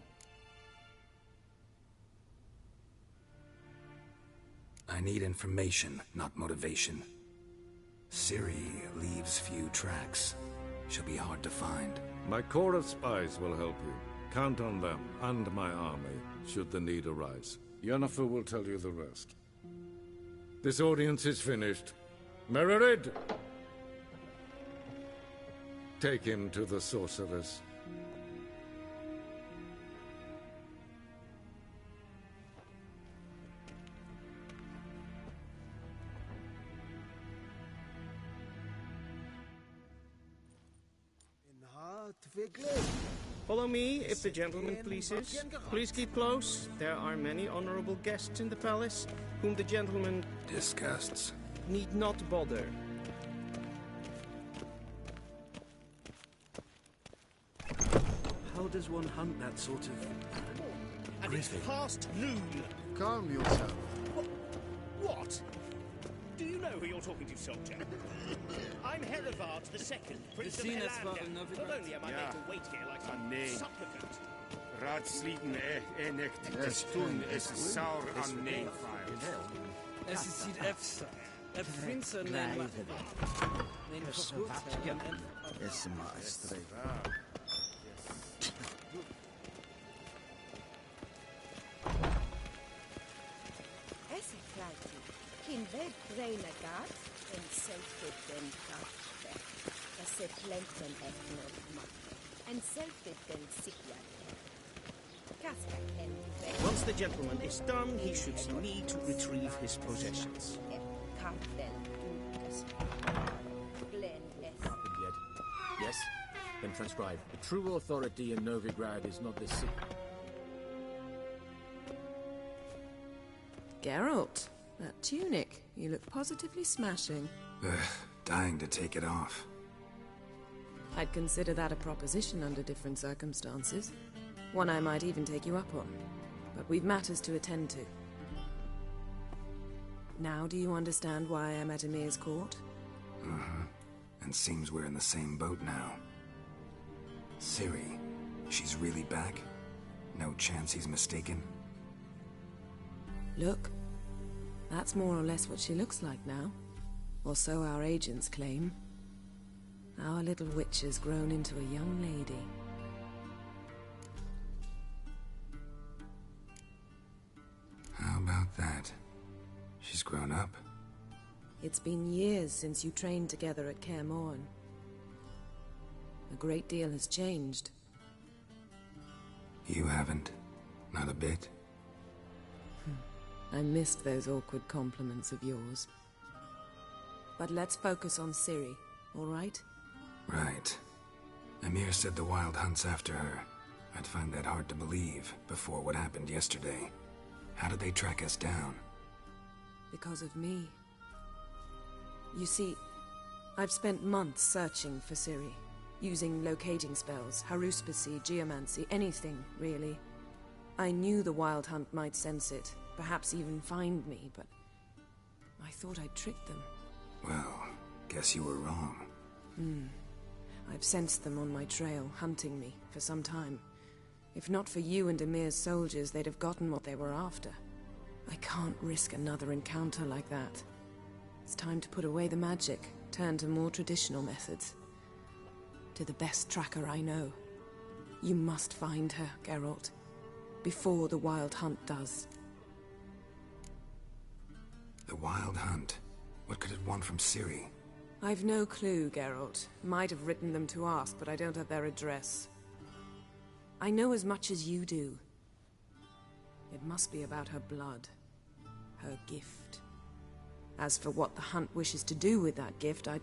Speaker 1: I need information, not motivation. Ciri leaves few tracks. She'll be hard to find.
Speaker 16: My corps of spies will help you. Count on them, and my army, should the need arise. Yennefer will tell you the rest. This audience is finished. Mererid! Take him to the sorceress.
Speaker 5: Follow me, if the gentleman pleases. Please keep close. There are many honorable guests in the palace, whom the gentleman
Speaker 1: disgusts.
Speaker 5: Need not bother. How does one hunt that sort of
Speaker 10: And it's past noon.
Speaker 14: Calm yourself.
Speaker 10: What? Do you know who you're talking to, soldier? I'm Herivard II, Prince of Helander. Not only am I made to wait here like some supplicant.
Speaker 20: Raadsleden echt te doen is saur aan neemvaart.
Speaker 13: Es ist hier Efsa. Prinsen nemen
Speaker 4: Is maestre.
Speaker 19: Esse flighty. Kin ved reina gat en selfit den kafe. Esse plenten etnod makke. En selfit den sikya. Kaska ken ved.
Speaker 5: Once the gentleman is done, he should see me to retrieve his possessions.
Speaker 19: Kapten dukas. Glen es.
Speaker 12: Yes? Then transcribe. The true authority in Novigrad is not the
Speaker 7: Geralt, that tunic. You look positively smashing.
Speaker 1: Dying to take it off.
Speaker 7: I'd consider that a proposition under different circumstances. One I might even take you up on. But we've matters to attend to. Now do you understand why I'm at Emir's court?
Speaker 1: Uh-huh. And seems we're in the same boat now. Ciri, she's really back? No chance he's mistaken?
Speaker 7: Look, that's more or less what she looks like now. Or so our agents claim. Our little witch has grown into a young lady.
Speaker 1: How about that? She's grown up.
Speaker 7: It's been years since you trained together at Kaer Morhen. A great deal has changed.
Speaker 1: You haven't. Not a bit.
Speaker 7: I missed those awkward compliments of yours. But let's focus on Ciri, all right?
Speaker 1: Right. Emir said the Wild Hunt's after her. I'd find that hard to believe before what happened yesterday. How did they track us down?
Speaker 7: Because of me. You see, I've spent months searching for Ciri, using locating spells, haruspicy, geomancy, anything, really. I knew the Wild Hunt might sense it, perhaps even find me, but I thought I'd tricked them.
Speaker 1: Well, guess you were wrong.
Speaker 7: I've sensed them on my trail, hunting me, for some time. If not for you and Emir's soldiers, they'd have gotten what they were after. I can't risk another encounter like that. It's time to put away the magic, turn to more traditional methods. To the best tracker I know. You must find her, Geralt. Before the Wild Hunt does.
Speaker 1: The Wild Hunt? What could it want from Ciri?
Speaker 7: I've no clue, Geralt. Might have written them to ask, but I don't have their address. I know as much as you do. It must be about her blood. Her gift. As for what the Hunt wishes to do with that gift, I'd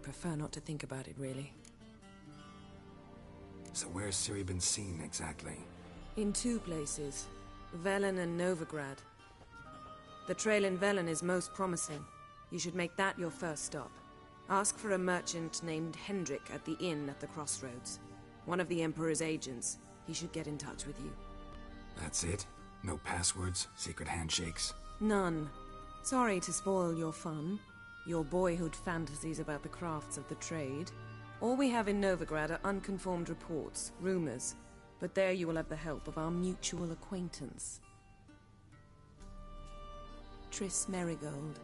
Speaker 7: prefer not to think about it, really.
Speaker 1: So where's Ciri been seen, exactly?
Speaker 7: In two places. Velen and Novigrad. The trail in Velen is most promising. You should make that your first stop. Ask for a merchant named Hendrik at the inn at the crossroads. One of the Emperor's agents. He should get in touch with you.
Speaker 1: That's it? No passwords, secret handshakes?
Speaker 7: None. Sorry to spoil your fun. your boyhood fantasies about the crafts of the trade. All we have in Novigrad are unconformed reports, rumors. But there you will have the help of our mutual acquaintance. Triss Merigold.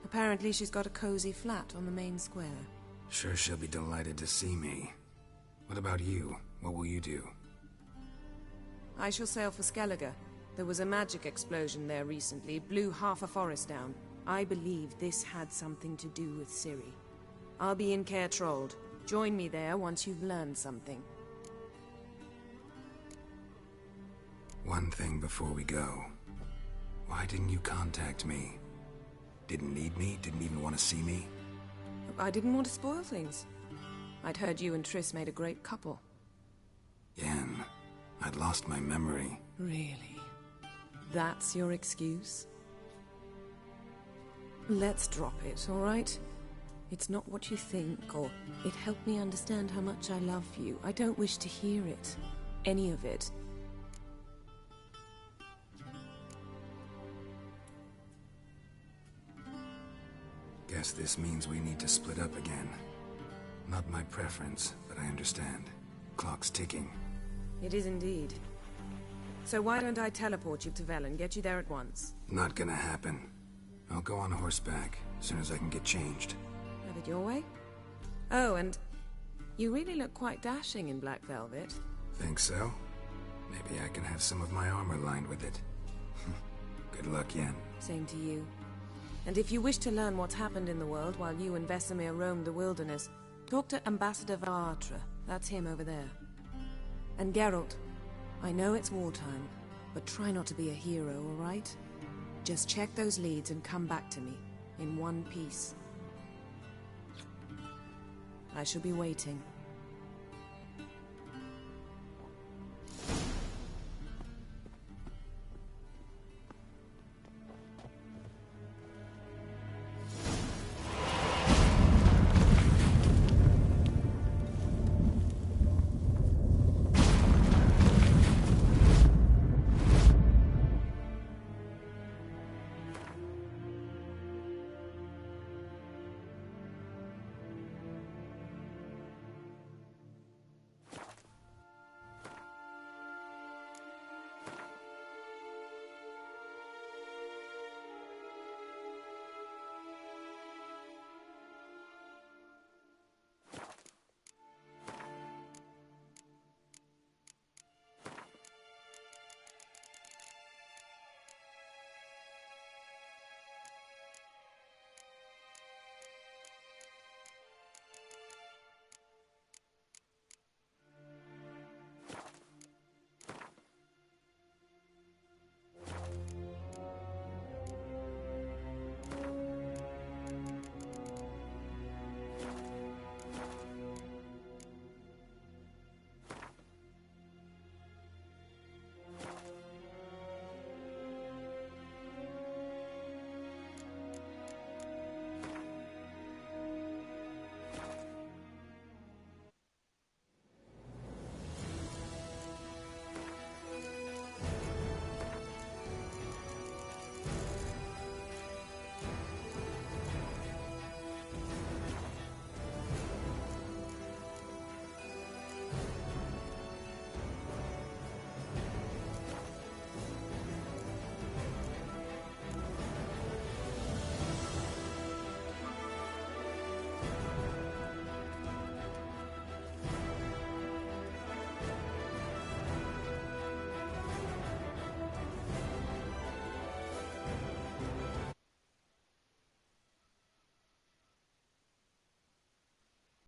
Speaker 7: Apparently she's got a cozy flat on the main square.
Speaker 1: Sure she'll be delighted to see me. What about you? What will you do?
Speaker 7: I shall sail for Skellige. There was a magic explosion there recently, blew half a forest down. I believe this had something to do with Ciri. I'll be in Caer Trold. Join me there once you've learned something.
Speaker 1: One thing before we go. Why didn't you contact me? Didn't need me? Didn't even want to see me?
Speaker 7: I didn't want to spoil things. I'd heard you and Triss made a great couple.
Speaker 1: Yen, I'd lost my memory.
Speaker 7: Really? That's your excuse? Let's drop it, all right? It's not what you think, or it helped me understand how much I love you. I don't wish to hear it. Any of it.
Speaker 1: Guess this means we need to split up again. Not my preference, but I understand. Clock's ticking.
Speaker 7: It is indeed. So why don't I teleport you to Velen, get you there at once?
Speaker 1: Not gonna happen. I'll go on horseback, as soon as I can get changed.
Speaker 7: Have it your way? Oh, and you really look quite dashing in black velvet.
Speaker 1: Think so? Maybe I can have some of my armor lined with it. Good luck, Yen.
Speaker 7: Same to you. And if you wish to learn what's happened in the world while you and Vesemir roamed the wilderness, talk to Ambassador Varatra. That's him over there. And Geralt, I know it's wartime, but try not to be a hero, all right? Just check those leads and come back to me, in one piece. I shall be waiting.